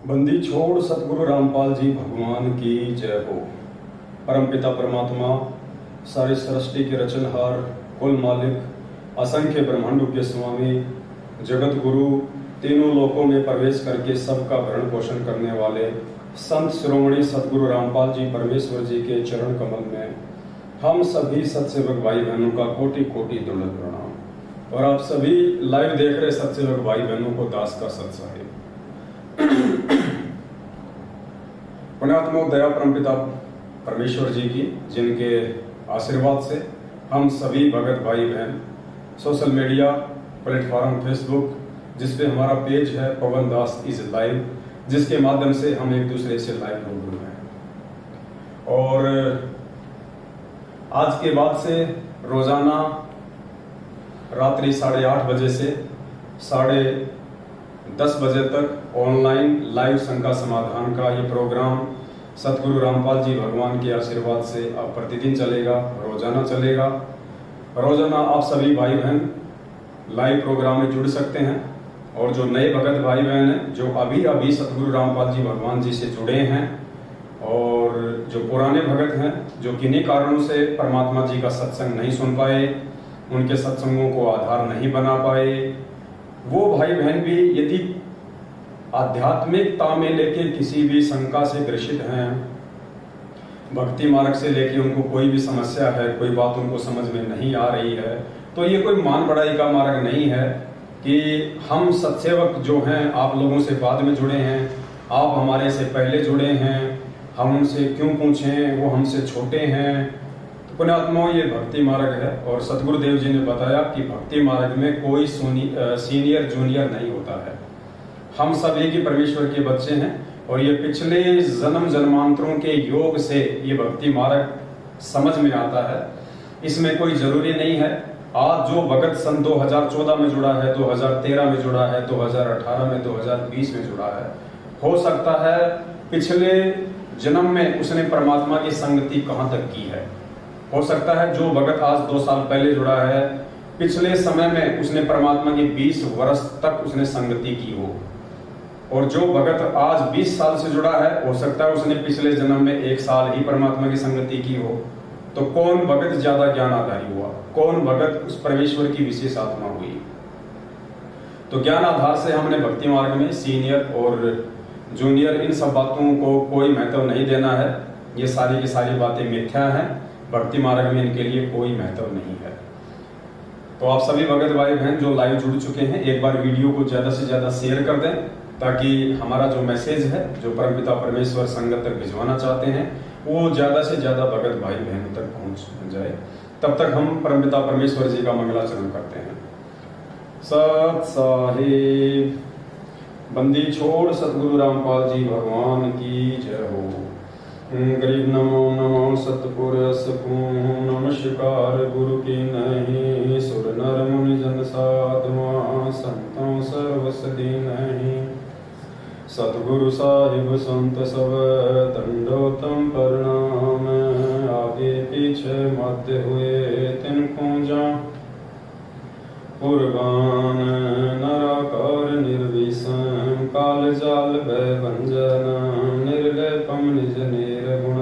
बंदी छोड़ सतगुरु रामपाल जी भगवान की जय हो। परमपिता परमात्मा, सारी सृष्टि के रचनहार, कुल मालिक, असंख्य ब्रह्मांडों के स्वामी, जगत गुरु, तीनों लोकों में प्रवेश करके सबका भरण पोषण करने वाले संत शिरोमणि सतगुरु रामपाल जी परमेश्वर जी के चरण कमल में हम सभी सत्सेवक भाई बहनों का कोटि कोटि दंडवत प्रणाम। और आप सभी लाइव देख रहे सत्सेवक भाई बहनों को दास का सत साहिब। पुण्यात्मा दया परमपिता परमेश्वर जी की, जिनके आशीर्वाद से हम सभी भगत भाई बहन सोशल मीडिया प्लेटफॉर्म फेसबुक, जिसपे हमारा पेज है पवन दास इज लाइव, जिसके माध्यम से हम एक दूसरे से लाइव रूबरू हैं। और आज के बाद से रोजाना रात्रि 8:30 बजे से 10:30 बजे तक ऑनलाइन लाइव शंका समाधान का ये प्रोग्राम सतगुरु रामपाल जी भगवान के आशीर्वाद से अब प्रतिदिन चलेगा, रोजाना चलेगा। रोजाना आप सभी भाई बहन लाइव प्रोग्राम में जुड़ सकते हैं। और जो नए भगत भाई बहन हैं, जो अभी सतगुरु रामपाल जी भगवान जी से जुड़े हैं, और जो पुराने भगत हैं, जो किन्हीं कारणों से परमात्मा जी का सत्संग नहीं सुन पाए, उनके सत्संगों को आधार नहीं बना पाए, वो भाई बहन भी यदि आध्यात्मिकता में लेके किसी भी शंका से ग्रसित हैं, भक्ति मार्ग से लेके उनको कोई भी समस्या है, कोई बात उनको समझ में नहीं आ रही है, तो ये कोई मान बढ़ाई का मार्ग नहीं है कि हम सत्सेवक जो हैं आप लोगों से बाद में जुड़े हैं, आप हमारे से पहले जुड़े हैं, हम उनसे क्यों पूछें, वो हमसे छोटे हैं। तो पुण्यात्मा, ये भक्ति मार्ग है। और सतगुरुदेव जी ने बताया कि भक्ति मार्ग में कोई सीनियर जूनियर नहीं होता है। हम सब एक ही परमेश्वर के बच्चे हैं, और ये पिछले जन्म जन्मांतरों के योग से ये भक्ति मार्ग समझ में आता है। इसमें कोई जरूरी नहीं है आज जो भगत सन 2014 में जुड़ा है, 2013 में जुड़ा है, 2018 में, 2020 में जुड़ा है, हो सकता है पिछले जन्म में उसने परमात्मा की संगति कहां तक की है। हो सकता है जो भगत आज 2 साल पहले जुड़ा है, पिछले समय में उसने परमात्मा की 20 वर्ष तक उसने संगति की हो। और जो भगत आज 20 साल से जुड़ा है, हो सकता है उसने पिछले जन्म में 1 साल ही परमात्मा की संगति की हो। तो कौन भगत ज्यादा ज्ञान आधारी हुआ, कौन भगत उस परमेश्वर की विशेष आत्मा हुई। तो ज्ञान आधार से हमने भक्ति मार्ग में सीनियर और जूनियर इन सब बातों को कोई महत्व नहीं देना है। ये सारी की सारी बातें मिथ्या हैं। भक्ति मार्ग में इनके लिए कोई महत्व नहीं है। तो आप सभी भगत भाई बहन जो लाइव जुड़ चुके हैं, एक बार वीडियो को ज्यादा से ज्यादा शेयर कर दें, ताकि हमारा जो मैसेज है, जो परमपिता परमेश्वर संगत तक भिजवाना चाहते हैं, वो ज्यादा से ज्यादा भगत भाई बहनों तक पहुंच जाए। तब तक हम परमपिता परमेश्वर जी का मंगलाचरण करते हैं। सत साहिब। बंदी छोड़ सतगुरु रामपाल जी भगवान की जय हो। गरीब नमो नमो सतपुरुष को नमस्कार गुरु की नहीं, सुर नर मुनि जन साधुआ संतों सर्वसदी नहीं। सतगुरु साहिब संत सब दंडोतम प्रणाम, आगे पीछे मध्य हुए तिनको जा। पुरगान नराकार निर्विषम, काल जाल भय भंजन, निर्लेपम निज निर्गुण।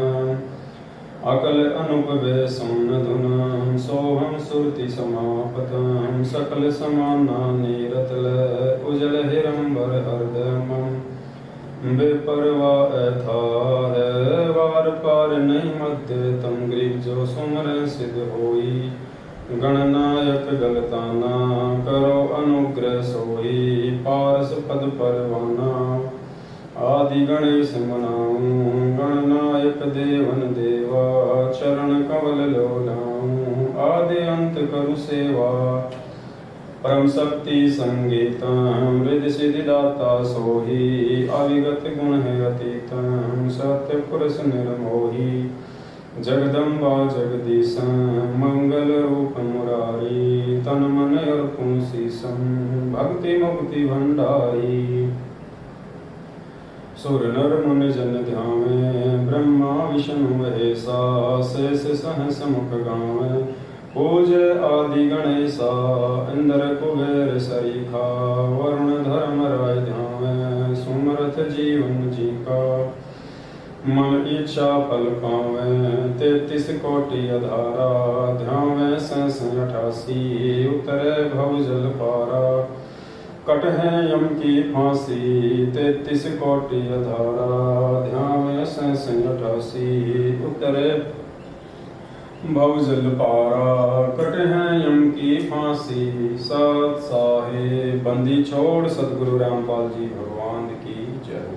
अकल अनुपवे सोन धुन, सोहम सुरति समापतम। सकल समाना नीरतल, उजल हिरंबर हरदमम। बेपरवा था है वार पार नहीं मध्य, तम ग्रीव जो सुमर सिद्ध होई। गणनायक गलताना, करो अनुग्रह सोई। पारस पद परवाना, आदि गणेश मनाऊं। गणनायक देवन देवा, चरण कमल लोलाऊं। आदि अंत करु सेवा, परम शक्ति संगीतम। रिद्धि सिद्धि दाता सोही, अविगत गुण है अतीतम। सत्य पुरुष निर्मोही, जगदम्बा जगदीश। मंगल रूप मुरारी, तन मन अर्पण शीशम। भक्ति मुक्ति भंडारी, सुर नर मुनि जन ध्यावे। ब्रह्मा विष्णु महेशा, शेष सहस मुख गावे। पूज आदि गणेशा, इंद्र कुबेर सरीखा। वरुण धर्म राय ध्यावे। सुन समर्थ जीवन जी का। मन इच्छा फल पावे 33 कोटि अधारा, ध्यावे 88 उतरे भव जल पारा। कट है यम की फांसी 33 कोटि अधारा, ध्यावे 88 उतरे भव जल पारा। कट है यम की फांसी सत साहे, बंदी छोड़ सतगुरु रामपाल जी भगवान की जय हो।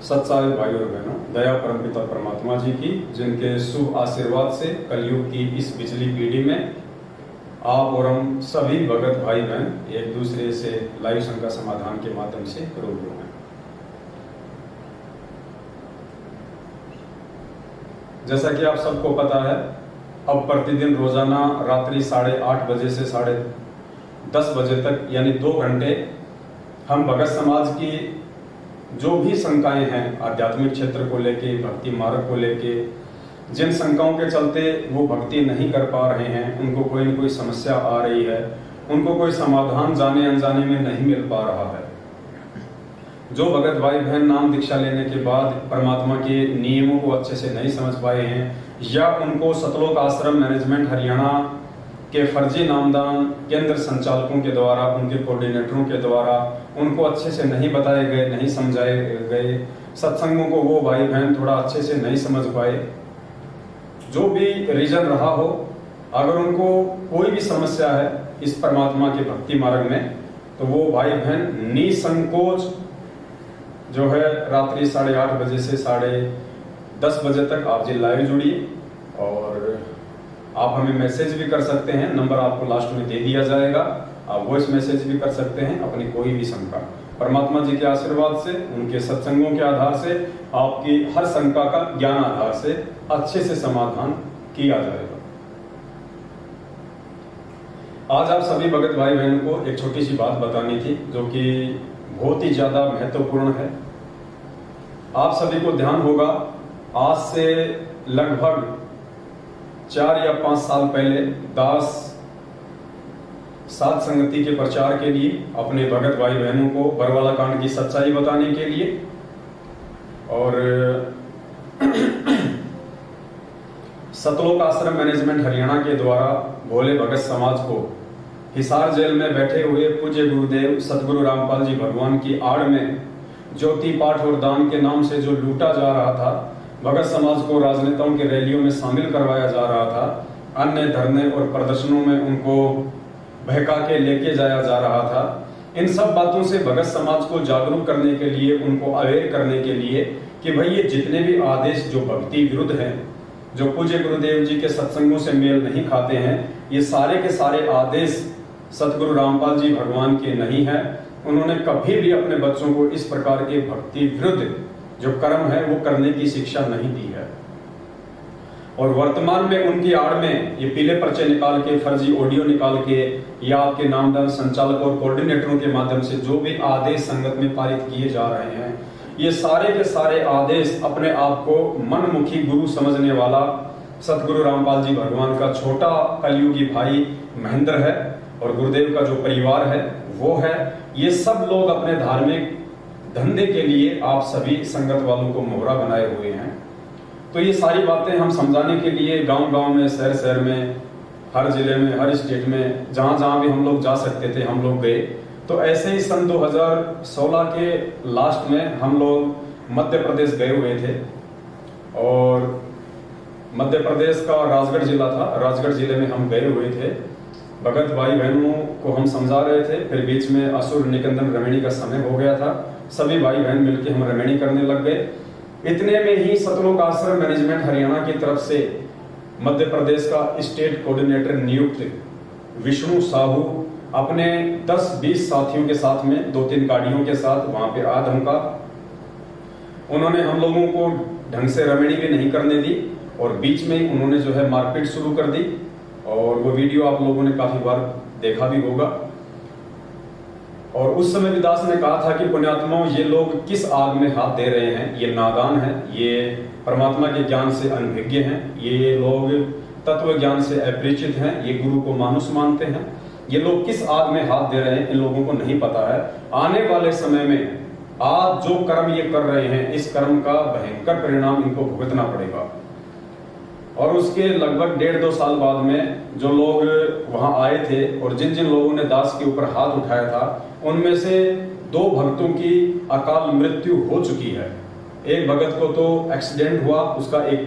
सत्साहे भाइयों और बहनों, दया परमपिता परमात्मा जी की, जिनके शुभ आशीर्वाद से कलयुग की इस पिछली पीढ़ी में आप और हम सभी भगत भाई बहन एक दूसरे से लाइव शंका समाधान के माध्यम से रूबरू हैं। जैसा कि आप सबको पता है, अब प्रतिदिन रोजाना रात्रि 8:30 बजे से 10:30 बजे तक यानी 2 घंटे हम भगत समाज की जो भी शंकाएं हैं आध्यात्मिक क्षेत्र को लेके, भक्ति मार्ग को लेके, जिन शंकाओं के चलते वो भक्ति नहीं कर पा रहे हैं, उनको कोई न कोई समस्या आ रही है, उनको कोई समाधान जाने अनजाने में नहीं मिल पा रहा है, जो भगत भाई बहन नाम दीक्षा लेने के बाद परमात्मा के नियमों को अच्छे से नहीं समझ पाए हैं, या उनको सतलोक आश्रम मैनेजमेंट हरियाणा के फर्जी नामदान केंद्र संचालकों के द्वारा, उनके कोऑर्डिनेटरों के द्वारा उनको अच्छे से नहीं बताए गए, नहीं समझाए गए, सत्संगों को वो भाई बहन थोड़ा अच्छे से नहीं समझ पाए, जो भी रीजन रहा हो, अगर उनको कोई भी समस्या है इस परमात्मा के भक्ति मार्ग में, तो वो भाई बहन निसंकोच जो है रात्रि 8:30 बजे से 10:30 बजे तक आप जी लाइव जुड़िए, और आप हमें मैसेज भी कर सकते हैं, नंबर आपको लास्ट में दे दिया जाएगा, आप वॉइस मैसेज भी कर सकते हैं अपनी कोई भी शंका। परमात्मा जी के आशीर्वाद से, उनके सत्संगों के आधार से आपकी हर शंका का ज्ञान आधार से अच्छे से समाधान किया जाएगा। आज आप सभी भगत भाई बहनों को एक छोटी सी बात बतानी थी, जो कि बहुत ही ज्यादा महत्वपूर्ण है। आप सभी को ध्यान होगा, आज से लगभग 4 या 5 साल पहले दास साध संगति के प्रचार के लिए, अपने भगत भाई बहनों को बरवाला कांड की सच्चाई बताने के लिए, और सतलोक आश्रम मैनेजमेंट हरियाणा के द्वारा भोले भगत समाज को हिसार जेल में बैठे हुए पूज्य गुरुदेव सतगुरु रामपाल जी भगवान की आड़ में ज्योति पाठ और दान के नाम से जो लूटा जा रहा था, भगत समाज को राजनेताओं की रैलियों में शामिल करवाया जा रहा था, अन्य धरने और प्रदर्शनों में उनको बहका के लेके जाया जा रहा था, इन सब बातों से भगत समाज को जागरूक करने के लिए, उनको अवेयर करने के लिए कि भाई ये जितने भी आदेश जो भक्ति विरुद्ध हैं, जो पूज्य गुरुदेव जी के सत्संगों से मेल नहीं खाते हैं, ये सारे के सारे आदेश सतगुरु रामपाल जी भगवान के नहीं है। उन्होंने कभी भी अपने बच्चों को इस प्रकार के भक्ति विरुद्ध जो कर्म है वो करने की शिक्षा नहीं दी है। और वर्तमान में उनकी आड़ में ये पीले पर्चे निकाल के, फर्जी ऑडियो निकाल के, या आपके नामदान संचालक और कोऑर्डिनेटरों के माध्यम से जो भी आदेश संगत में पारित किए जा रहे हैं, ये सारे के सारे आदेश अपने आप को मनमुखी गुरु समझने वाला सतगुरु रामपाल जी भगवान का छोटा कलयुगी भाई महेंद्र है, और गुरुदेव का जो परिवार है वो है। ये सब लोग अपने धार्मिक धंधे के लिए आप सभी संगत वालों को मोहरा बनाए हुए हैं। तो ये सारी बातें हम समझाने के लिए गांव-गांव में, शहर-शहर में, हर जिले में, हर स्टेट में, जहां-जहां भी हम लोग जा सकते थे हम लोग गए। तो ऐसे ही सन 2016 के लास्ट में हम लोग मध्य प्रदेश गए हुए थे, और मध्य प्रदेश का राजगढ़ जिला था, राजगढ़ जिले में हम गए हुए थे। भगत भाई बहनों को हम समझा रहे थे, फिर बीच में असुर निकंदन रमेणी का समय हो गया था, सभी भाई बहन मिलकर हम रमेणी करने लग गए। इतने में ही सतलोक आश्रम मैनेजमेंट हरियाणा की तरफ से मध्य प्रदेश का स्टेट कोऑर्डिनेटर नियुक्त विष्णु साहू अपने 10-20 साथियों के साथ में 2-3 गाड़ियों के साथ वहां पे आ धमका। उन्होंने हम लोगों को ढंग से रमेणी भी नहीं करने दी, और बीच में उन्होंने जो है मारपीट शुरू कर दी, और वो वीडियो आप लोगों ने काफी बार देखा भी होगा। और उस समय भी दास ने कहा था कि पुण्यात्माओं, ये लोग किस आग में हाथ दे रहे हैं, ये नादान हैं, ये परमात्मा के ज्ञान से अनभिज्ञ हैं, ये लोग तत्व ज्ञान से अपरिचित हैं, ये गुरु को मानुष मानते हैं, ये लोग किस आग में हाथ दे रहे हैं इन लोगों को नहीं पता है। आने वाले समय में आज जो कर्म ये कर रहे हैं, इस कर्म का भयंकर परिणाम इनको भुगतना पड़ेगा। और उसके लगभग 1.5-2 साल बाद में जो लोग वहां आए थे और जिन जिन लोगों ने दास के ऊपर हाथ उठाया था, उनमें से 2 भक्तों की अकाल मृत्यु हो चुकी है। एक भगत को तो एक्सीडेंट हुआ, उसका एक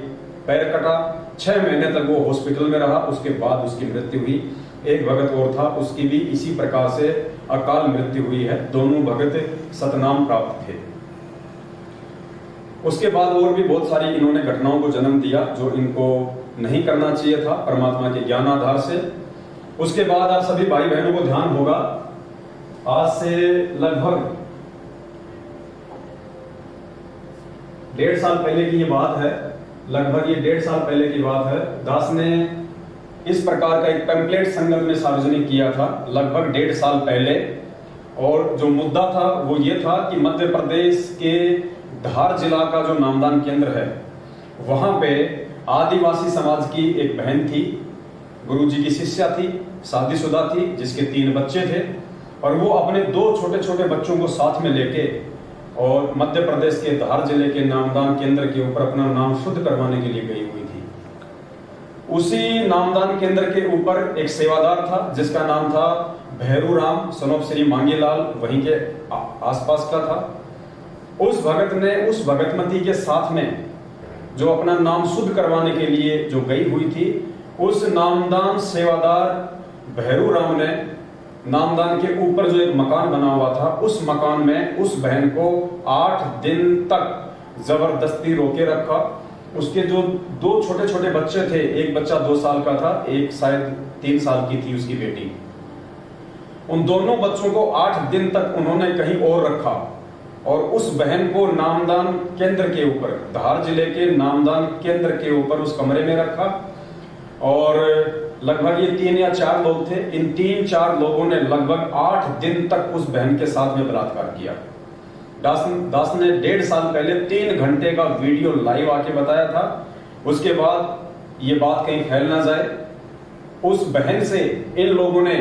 पैर कटा, 6 महीने तक वो हॉस्पिटल में रहा, उसके बाद उसकी मृत्यु हुई। एक भगत और था, उसकी भी इसी प्रकार से अकाल मृत्यु हुई है। दोनों भगत सतनाम प्राप्त थे। उसके बाद और भी बहुत सारी इन्होंने घटनाओं को जन्म दिया जो इनको नहीं करना चाहिए था परमात्मा के ज्ञान आधार से। उसके बाद आप सभी भाई बहनों को ध्यान होगा, आज से लगभग 1.5 साल पहले की ये बात है, लगभग ये 1.5 साल पहले की बात है। दास ने इस प्रकार का एक पैम्पलेट संगत में सार्वजनिक किया था लगभग 1.5 साल पहले। और जो मुद्दा था वो ये था कि मध्य प्रदेश के धार जिला का जो नामदान केंद्र है, वहां पे आदिवासी समाज की एक बहन थी, गुरुजी की शिष्या थी, शादीशुदा थी, जिसके 3 बच्चे थे। और वो अपने 2 छोटे छोटे बच्चों को साथ में लेके और मध्य प्रदेश के धार जिले के नामदान केंद्र के ऊपर अपना नाम शुद्ध करवाने के लिए गई हुई थी। उसी नामदान केंद्र के ऊपर एक सेवादार था जिसका नाम था भैरू राम, सनोप श्री मांगीलाल, वहीं के आसपास का था। उस भगत ने उस भगतमती के साथ में जो अपना नाम शुद्ध करवाने के लिए जो गई हुई थी, उस नामदान सेवादार भैरू राम ने नामदान के ऊपर जो एक मकान बना हुआ था, उस मकान में उस बहन को 8 दिन तक जबरदस्ती रोके रखा। उसके जो 2 छोटे छोटे बच्चे थे, एक बच्चा 2 साल का था, एक शायद 3 साल की थी उसकी बेटी, उन दोनों बच्चों को 8 दिन तक उन्होंने कहीं और रखा और उस बहन को नामदान केंद्र के ऊपर, धार जिले के नामदान केंद्र के ऊपर उस कमरे में रखा। और लगभग ये 3 या 4 लोग थे। इन 3-4 लोगों ने लगभग 8 दिन तक उस बहन के साथ में बलात्कार किया। दास ने 1.5 साल पहले 3 घंटे का वीडियो लाइव आके बताया था। उसके बाद ये बात कहीं फैल ना जाए, उस बहन से इन लोगों ने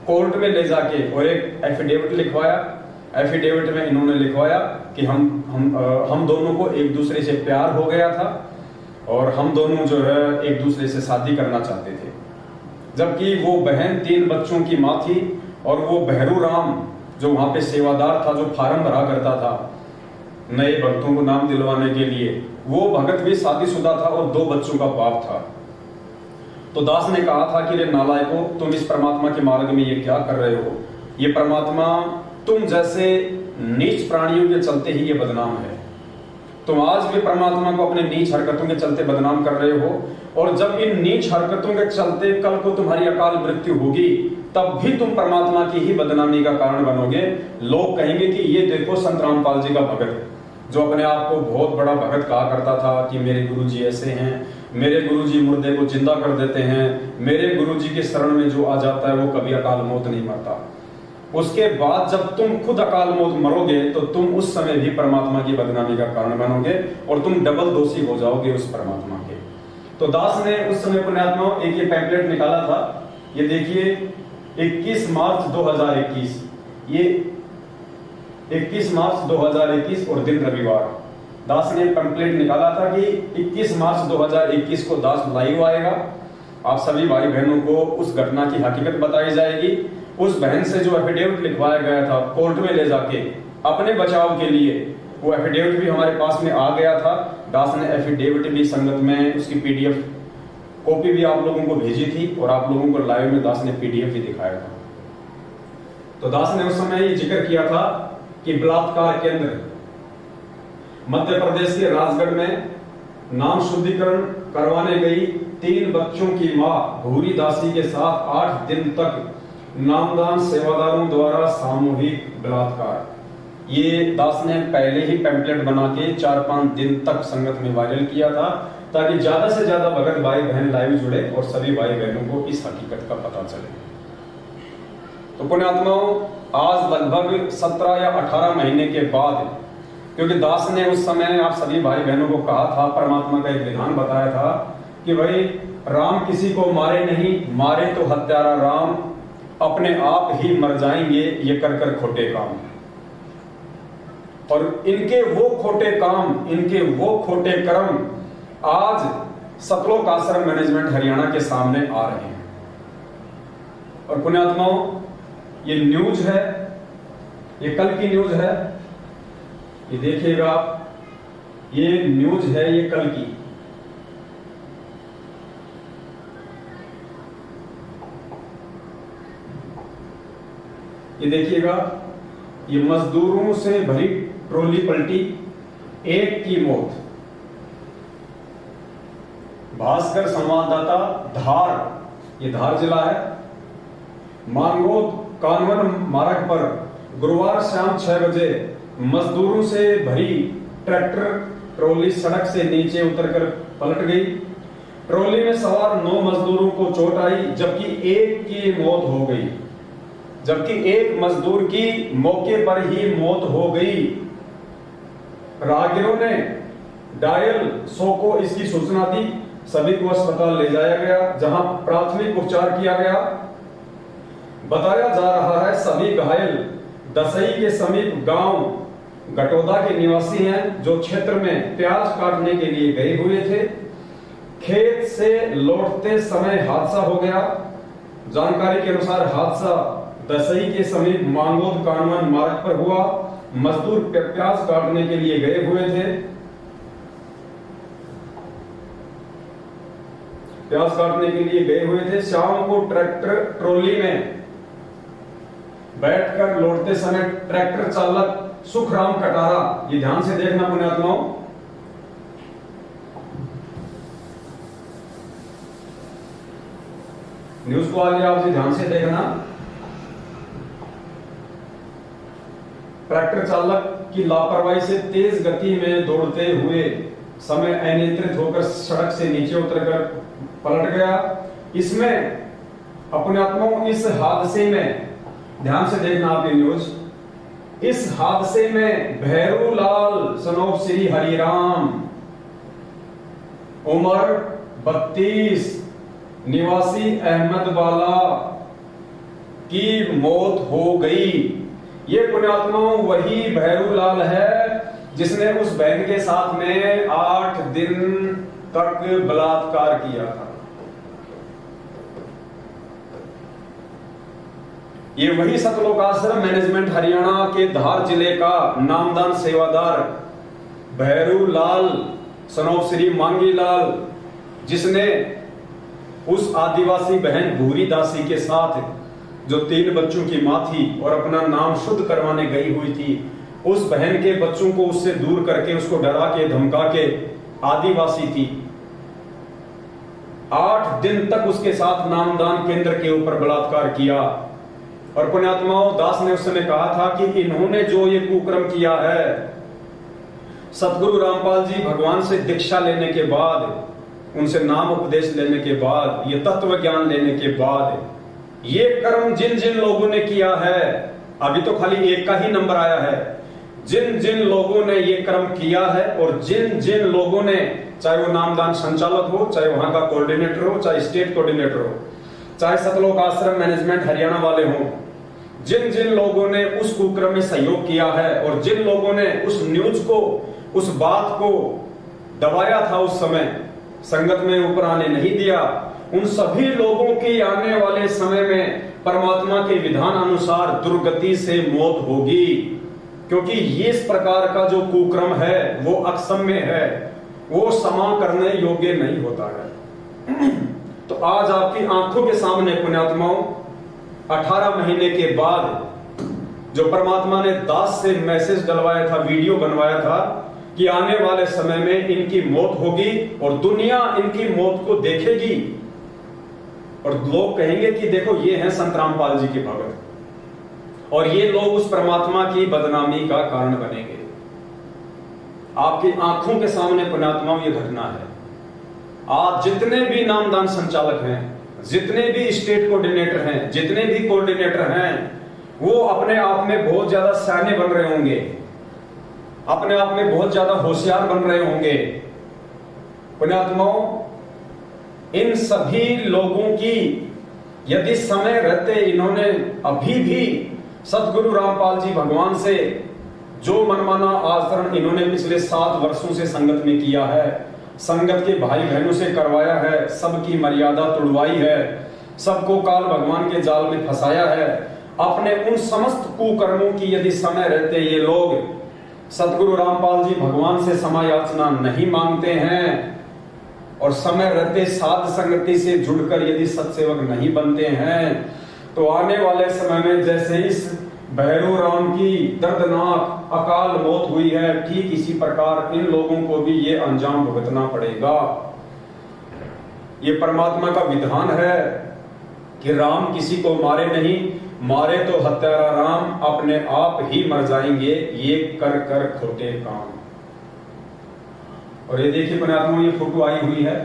कोर्ट में ले जाके और एक एफिडेविट लिखवाया। एफिडेविट में इन्होंने लिखवाया कि हम दोनों को एक दूसरे से प्यार हो गया था और हम दोनों जो है एक दूसरे से शादी करना चाहते थे। जबकि वो बहन 3 बच्चों की माँ थी और वो भैरू राम जो वहां पे सेवादार था, जो फार्म भरा करता था नए भक्तों को नाम दिलवाने के लिए, वो भगत भी शादीशुदा था और 2 बच्चों का बाप था। तो दास ने कहा था कि रे नालायकों, तुम इस परमात्मा के मार्ग में ये क्या कर रहे हो? ये परमात्मा तुम जैसे नीच प्राणियों के चलते ही ये बदनाम है। तुम आज भी परमात्मा को अपने नीच हरकतों के चलते बदनाम कर रहे हो, और जब इन नीच हरकतों के चलते कल को तुम्हारी अकाल मृत्यु होगी, तब भी तुम परमात्मा की ही बदनामी का कारण बनोगे। लोग कहेंगे कि ये देखो संत रामपाल जी का भगत, जो अपने आप को बहुत बड़ा भगत कहा करता था कि मेरे गुरुजी ऐसे हैं, मेरे गुरुजी मुर्दे को जिंदा कर देते हैं, मेरे गुरुजी के शरण में जो आ जाता है वो कभी अकाल मौत नहीं मरता। उसके बाद जब तुम खुद अकाल मौत मरोगे तो तुम उस समय भी परमात्मा की बदनामी का कारण बनोगे और तुम डबल दोषी हो जाओगे उस परमात्मा के। तो दास ने उस समय पुण्यात्मा एक ये पैम्पलेट निकाला था, ये देखिए 21 मार्च 2021, ये 21 मार्च 2021 और दिन रविवार। दास ने पैम्पलेट निकाला था कि 21 मार्च 2021 को दास लाइव आएगा, आप सभी भाई बहनों को उस घटना की हकीकत बताई जाएगी। उस बहन से जो एफिडेविट लिखवाया गया था कोर्ट में ले जाके अपने बचाव के लिए, वो एफिडेविट भी हमारे पास में आ गया था। दास ने एफिडेविट भी संगत में उसकी पीडीएफ कॉपी भी आप लोगों को भेजी थी और आप लोगों को लाइव में दास ने पीडीएफ भी दिखाया था। तो दास ने उस समय ये जिक्र किया था कि बलात्कार केंद्र मध्य प्रदेश के राजगढ़ में नाम शुद्धिकरण करवाने गई 3 बच्चों की मां भूरी दासी के साथ 8 दिन तक नामदान सेवादारों द्वारा सामूहिक बलात्कार। ये दास ने पहले ही पैम्पलेट बना के 4-5 दिन तक संगत में वायरल किया था, ताकि ज्यादा से ज्यादा भगत भाई बहन लाइव जुड़े और सभी भाई बहनों को इस हकीकत का पता चले। तो पुण्यात्माओं, आज लगभग 17 या 18 महीने के बाद, क्योंकि दास ने उस समय आप सभी भाई बहनों को कहा था, परमात्मा का एक विधान बताया था कि भाई राम किसी को मारे नहीं, मारे तो हत्यारा राम, अपने आप ही मर जाएंगे ये कर कर खोटे काम। और इनके वो खोटे काम, इनके वो खोटे कर्म आज सतलोक आश्रम मैनेजमेंट हरियाणा के सामने आ रहे हैं। और पुण्यात्माओं, ये न्यूज है, ये कल की न्यूज है, ये देखिएगा, ये न्यूज है, ये कल की। ये देखिएगा, ये मजदूरों से भरी ट्रॉली पलटी, एक की मौत। भास्कर संवाददाता धार, ये धार जिला है, मांगोद कानवन मार्ग पर गुरुवार शाम 6 बजे मजदूरों से भरी ट्रैक्टर ट्रॉली सड़क से नीचे उतरकर पलट गई। ट्रॉली में सवार 9 मजदूरों को चोट आई, जबकि एक की मौत हो गई, जबकि एक मजदूर की मौके पर ही मौत हो गई। राहगीरों ने डायल 100 को इसकी सूचना दी, सभी को अस्पताल ले जाया गया, जहां प्राथमिक उपचार किया गया। बताया जा रहा है सभी घायल दसई के समीप गांव गटोदा के निवासी हैं, जो क्षेत्र में प्याज काटने के लिए गए हुए थे। खेत से लौटते समय हादसा हो गया। जानकारी के अनुसार हादसा दसई के समीप मांगोद कानवन मार्ग पर हुआ। मजदूर प्याज काटने के लिए गए हुए थे। प्याज काटने के लिए गए हुए थे। शाम को ट्रैक्टर ट्रॉली में बैठकर लौटते समय ट्रैक्टर चालक सुखराम कटारा, ये ध्यान से देखना पुण्यात्माओं, न्यूज को आगे आप ध्यान से देखना। ट्रैक्टर चालक की लापरवाही से तेज गति में दौड़ते हुए समय अनियंत्रित होकर सड़क से नीचे उतरकर पलट गया। इसमें पुण्यात्माओं, इस हादसे में ध्यान से देखना आप ये न्यूज, इस हादसे में भैरूलाल सनोफ श्री हरिराम उम्र 32 निवासी अहमदवाला की मौत हो गई। ये पुण्यात्माओं वही भैरूलाल है जिसने उस बहन के साथ में 8 दिन तक बलात्कार किया था। ये वही सतलोक आश्रम मैनेजमेंट हरियाणा के धार जिले का नामदान सेवादार भैरूलाल सनोफ श्री मांगीलाल, जिसने उस आदिवासी बहन भूरी दासी के साथ, जो 3 बच्चों की मां थी और अपना नाम शुद्ध करवाने गई हुई थी, उस बहन के बच्चों को उससे दूर करके, उसको डरा के धमका के, आदिवासी थी, 8 दिन तक उसके साथ नामदान केंद्र के ऊपर बलात्कार किया। और पुण्यात्माओं, दास ने उस समय कहा था कि इन्होंने जो ये कुकर्म किया है, सतगुरु रामपाल जी भगवान से दीक्षा लेने के बाद, उनसे नाम उपदेश लेने के बाद, ये तत्व ज्ञान लेने के बाद, ये कर्म जिन जिन लोगों ने किया है, अभी तो खाली एक का ही नंबर आया है, जिन जिन लोगों ने ये कर्म किया है और जिन जिन लोगों ने, चाहे वो नामदान संचालक हो, चाहे वहां का कोऑर्डिनेटर हो, चाहे स्टेट कोऑर्डिनेटर हो, चाहे सतलोक आश्रम मैनेजमेंट हरियाणा वाले हों, जिन जिन लोगों ने उस कुकर्म में सहयोग किया है और जिन लोगों ने उस न्यूज को, उस बात को दबाया था, उस समय संगत में ऊपर आने नहीं दिया, उन सभी लोगों की आने वाले समय में परमात्मा के विधान अनुसार दुर्गति से मौत होगी। क्योंकि ये इस प्रकार का जो कुकर्म है वो अक्षम्य है, वो क्षमा करने योग्य नहीं होता है। तो आज आपकी आंखों के सामने पुण्यात्माओं, 18 महीने के बाद जो परमात्मा ने दास से मैसेज डलवाया था, वीडियो बनवाया था कि आने वाले समय में इनकी मौत होगी और दुनिया इनकी मौत को देखेगी और लोग कहेंगे कि देखो ये हैं संत रामपाल जी के भगत, और ये लोग उस परमात्मा की बदनामी का कारण बनेंगे। आपकी आंखों के सामने पुण्यात्माओं ये घटना है। आज जितने भी नामदान संचालक हैं, जितने भी स्टेट कोऑर्डिनेटर हैं, जितने भी कोऑर्डिनेटर हैं, वो अपने आप में बहुत ज्यादा सैन्य बन रहे होंगे, अपने आप में बहुत ज्यादा होशियार बन रहे होंगे। पुण्यात्माओं, इन सभी लोगों की यदि समय रहते इन्होंने अभी भी सतगुरु रामपाल जी भगवान से जो मनमाना आचरण इन्होंने पिछले 7 वर्षों से संगत में किया है, संगत के भाई बहनों से करवाया है, सबकी मर्यादा तोड़वाई है, सबको काल भगवान के जाल में फंसाया है, अपने उन समस्त कुकर्मों की यदि समय रहते ये लोग सतगुरु रामपाल जी भगवान से क्षमा याचना नहीं मांगते हैं और समय रहते साध संगति से जुड़कर यदि सत्सेवक नहीं बनते हैं, तो आने वाले समय में जैसे इस भैरू राम की दर्दनाक अकाल मौत हुई है, ठीक इसी प्रकार इन लोगों को भी ये अंजाम भुगतना पड़ेगा। ये परमात्मा का विधान है कि राम किसी को मारे नहीं, मारे तो हत्यारा राम अपने आप ही मर जाएंगे, ये कर कर खोटे काम। और ये देखिए पुण्यात्मा, ये फोटो आई हुई है,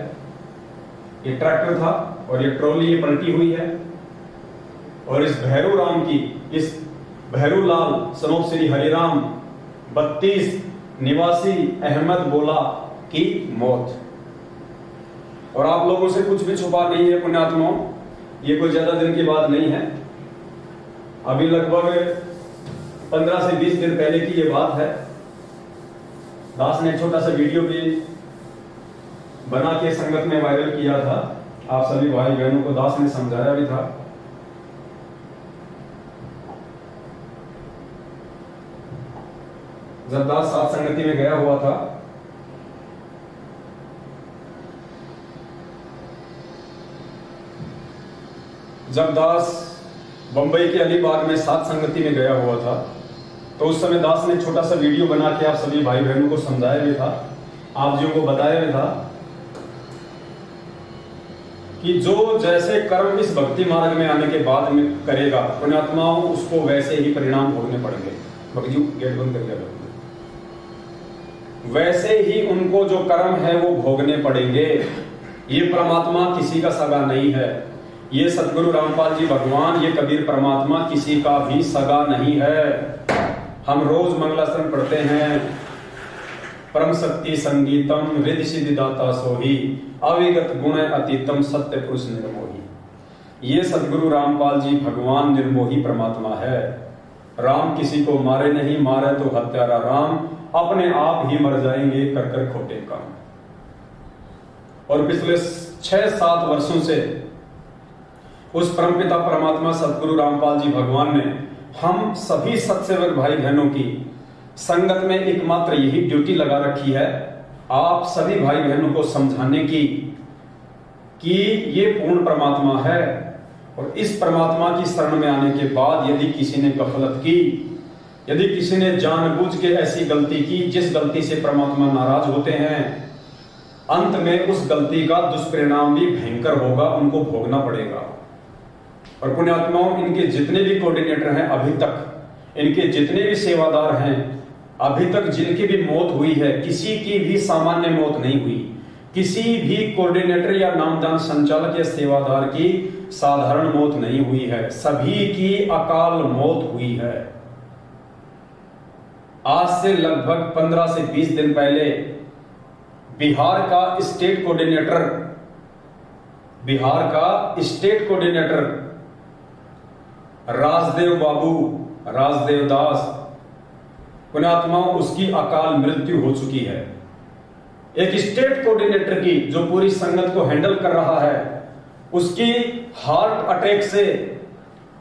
ये ट्रैक्टर था और ये ट्रॉली ये पलटी हुई है और इस भैरू राम की, इस भैरू लाल सनोप श्री हरिराम 32 निवासी अहमद बोला की मौत। और आप लोगों से कुछ भी छुपा नहीं है पुण्यात्माओं, ये कोई ज्यादा दिन की बात नहीं है, अभी लगभग 15 से 20 दिन पहले की ये बात है। दास ने छोटा सा वीडियो भी बना के संगत में वायरल किया था, आप सभी भाई बहनों को दास ने समझाया भी था। जब दास साथ संगति में गया हुआ था, जब दास बंबई के अलीबाग में साथ संगति में गया हुआ था, तो उस समय दास ने छोटा सा वीडियो बना के आप सभी भाई बहनों को समझाया भी था, आप जी को बताया भी था कि जो जैसे कर्म इस भक्ति मार्ग में आने के बाद में करेगा पुण्यात्माओं, उसको वैसे ही परिणाम भोगने पड़ेंगे। भक्ति गेट बंद कर दिया, वैसे ही उनको जो कर्म है वो भोगने पड़ेंगे। ये परमात्मा किसी का सगा नहीं है, ये सतगुरु रामपाल जी भगवान, ये कबीर परमात्मा किसी का भी सगा नहीं है। हम रोज मंगलाचरण पढ़ते हैं, परम शक्ति संगीतम रिद्धि सिद्धि दाता सोही, अविगत गुण अतीतम सत्य पुरुष निर्मोही। ये सतगुरु रामपाल जी भगवान निर्मोही परमात्मा है। राम किसी को मारे नहीं, मारे तो हत्यारा राम अपने आप ही मर जाएंगे, कर कर खोटे काम। और पिछले 6-7 वर्षों से उस परमपिता परमात्मा सतगुरु रामपाल जी भगवान ने हम सभी सत्सेवक भाई बहनों की संगत में एकमात्र यही ड्यूटी लगा रखी है, आप सभी भाई बहनों को समझाने की कि ये पूर्ण परमात्मा है और इस परमात्मा की शरण में आने के बाद यदि किसी ने गफलत की, यदि किसी ने जानबूझ के ऐसी गलती की जिस गलती से परमात्मा नाराज होते हैं, अंत में उस गलती का दुष्परिणाम भी भयंकर होगा, उनको भोगना पड़ेगा। और पुण्यात्माओं, इनके जितने भी कोऑर्डिनेटर हैं अभी तक, इनके जितने भी सेवादार हैं अभी तक, जिनकी भी मौत हुई है, किसी की भी सामान्य मौत नहीं हुई, किसी भी कोऑर्डिनेटर या नामदान संचालक या सेवादार की साधारण मौत नहीं हुई है, सभी की अकाल मौत हुई है। आज से लगभग 15 से 20 दिन पहले बिहार का स्टेट कोऑर्डिनेटर राजदेव बाबू, राजदेव दास पुण्यात्माओं, उसकी अकाल मृत्यु हो चुकी है। एक स्टेट कोऑर्डिनेटर की जो पूरी संगत को हैंडल कर रहा है, उसकी हार्ट अटैक से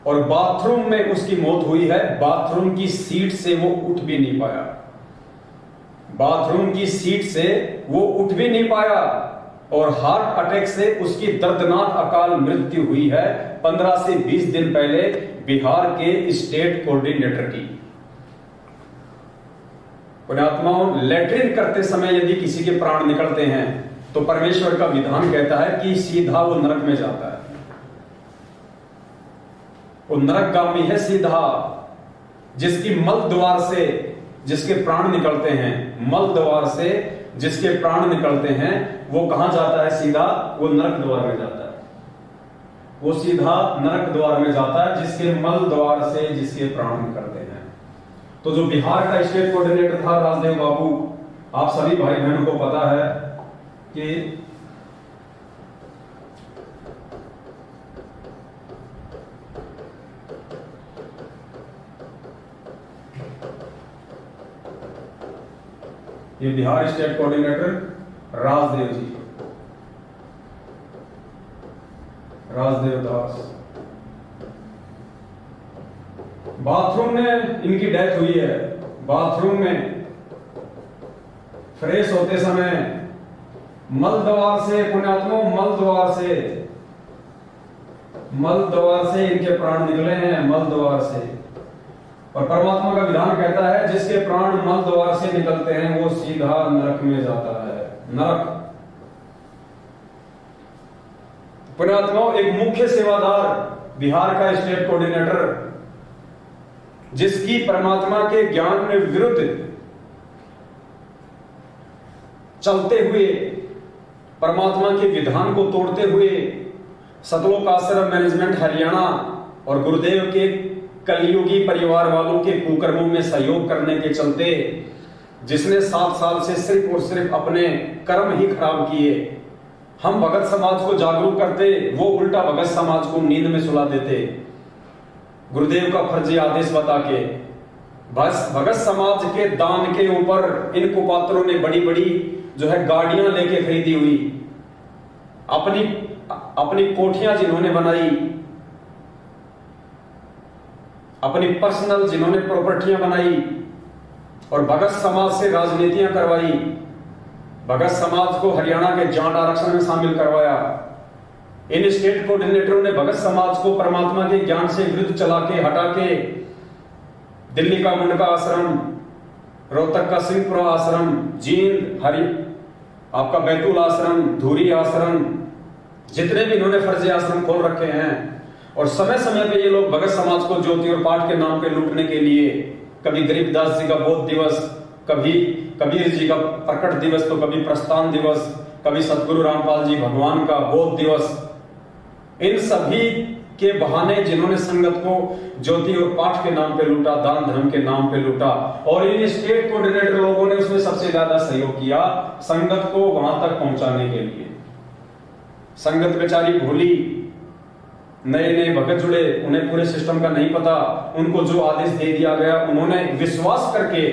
और बाथरूम में उसकी मौत हुई है। बाथरूम की सीट से वो उठ भी नहीं पाया, बाथरूम की सीट से वो उठ भी नहीं पाया और हार्ट अटैक से उसकी दर्दनाक अकाल मृत्यु हुई है 15 से 20 दिन पहले बिहार के स्टेट कोऑर्डिनेटर की। पुण्यात्माओं, लैट्रिन करते समय यदि किसी के प्राण निकलते हैं तो परमेश्वर का विधान कहता है कि सीधा वो नरक में जाता है, वो नरकगामी है सीधा। जिसकी मल द्वार से जिसके प्राण निकलते हैं, मल द्वार से जिसके प्राण निकलते हैं, वो कहां जाता है? सीधा वो नरक द्वार में जाता है, वो सीधा नरक द्वार में जाता है, जिसके मल द्वार से जिसके प्राण निकलते हैं। तो जो बिहार का स्टेट कोऑर्डिनेटर था राजदेव बाबू, आप सभी भाई बहनों को पता है कि ये बिहार स्टेट कोऑर्डिनेटर राजदेव जी, राजदेव दास। बाथरूम में इनकी डेथ हुई है। बाथरूम में फ्रेश होते समय मल द्वार से, पुण्यात्माओं, मल द्वार से इनके प्राण निकले हैं, मल द्वार से। और परमात्मा का विधान कहता है जिसके प्राण मल द्वार से निकलते हैं वो सीधा नरक में जाता है, नरक। पुण्यात्माओं, एक मुख्य सेवादार बिहार का स्टेट कोऑर्डिनेटर, जिसकी परमात्मा के ज्ञान में विरुद्ध चलते हुए, परमात्मा के विधान को तोड़ते हुए, सतलोक आश्रम मैनेजमेंट हरियाणा और गुरुदेव के कलयुगी परिवार वालों के कुकर्मों में सहयोग करने के चलते, जिसने 7 साल से सिर्फ और सिर्फ अपने कर्म ही खराब किए, हम भगत समाज को जागरूक करते, वो उल्टा भगत समाज को नींद में सुला देते, गुरुदेव का फर्जी आदेश बता के। बस भगत समाज के दान के ऊपर इन कुपात्रों ने बड़ी बड़ी जो है गाड़ियां लेके खरीदी हुई, अपनी कोठियां जिन्होंने बनाई, अपनी पर्सनल जिन्होंने प्रॉपर्टियां बनाई और भगत समाज से राजनीतियां करवाई, भगत समाज को हरियाणा के जाट आरक्षण में शामिल करवाया। इन स्टेट कोऑर्डिनेटरों ने भगत समाज को परमात्मा के ज्ञान से विरुद्ध चला के, हटा के दिल्ली का मुंडका आश्रम, रोहतक का सिंहपुरा आश्रम, जींद आपका बैतूल आश्रम, धूरी आश्रम, जितने भी इन्होंने फर्जी आश्रम खोल रखे हैं। और समय समय पे ये लोग भगत समाज को ज्योति और पाठ के नाम पे लूटने के लिए, कभी गरीबदास जी का बोध दिवस, कभी कबीर जी का प्रकट दिवस, तो कभी प्रस्थान दिवस, कभी सतगुरु रामपाल जी भगवान का बोध दिवस, इन सभी के बहाने जिन्होंने संगत को ज्योति और पाठ के नाम पे लूटा, दान धर्म के नाम पे लूटा, और इन स्टेट कोऑर्डिनेटर लोगों ने उसमें सबसे ज्यादा सहयोग किया संगत को वहां तक पहुंचाने के लिए। संगत बेचारी भूली, नए नए भगत जुड़े, उन्हें पूरे सिस्टम का नहीं पता, उनको जो आदेश दे दिया गया उन्होंने विश्वास करके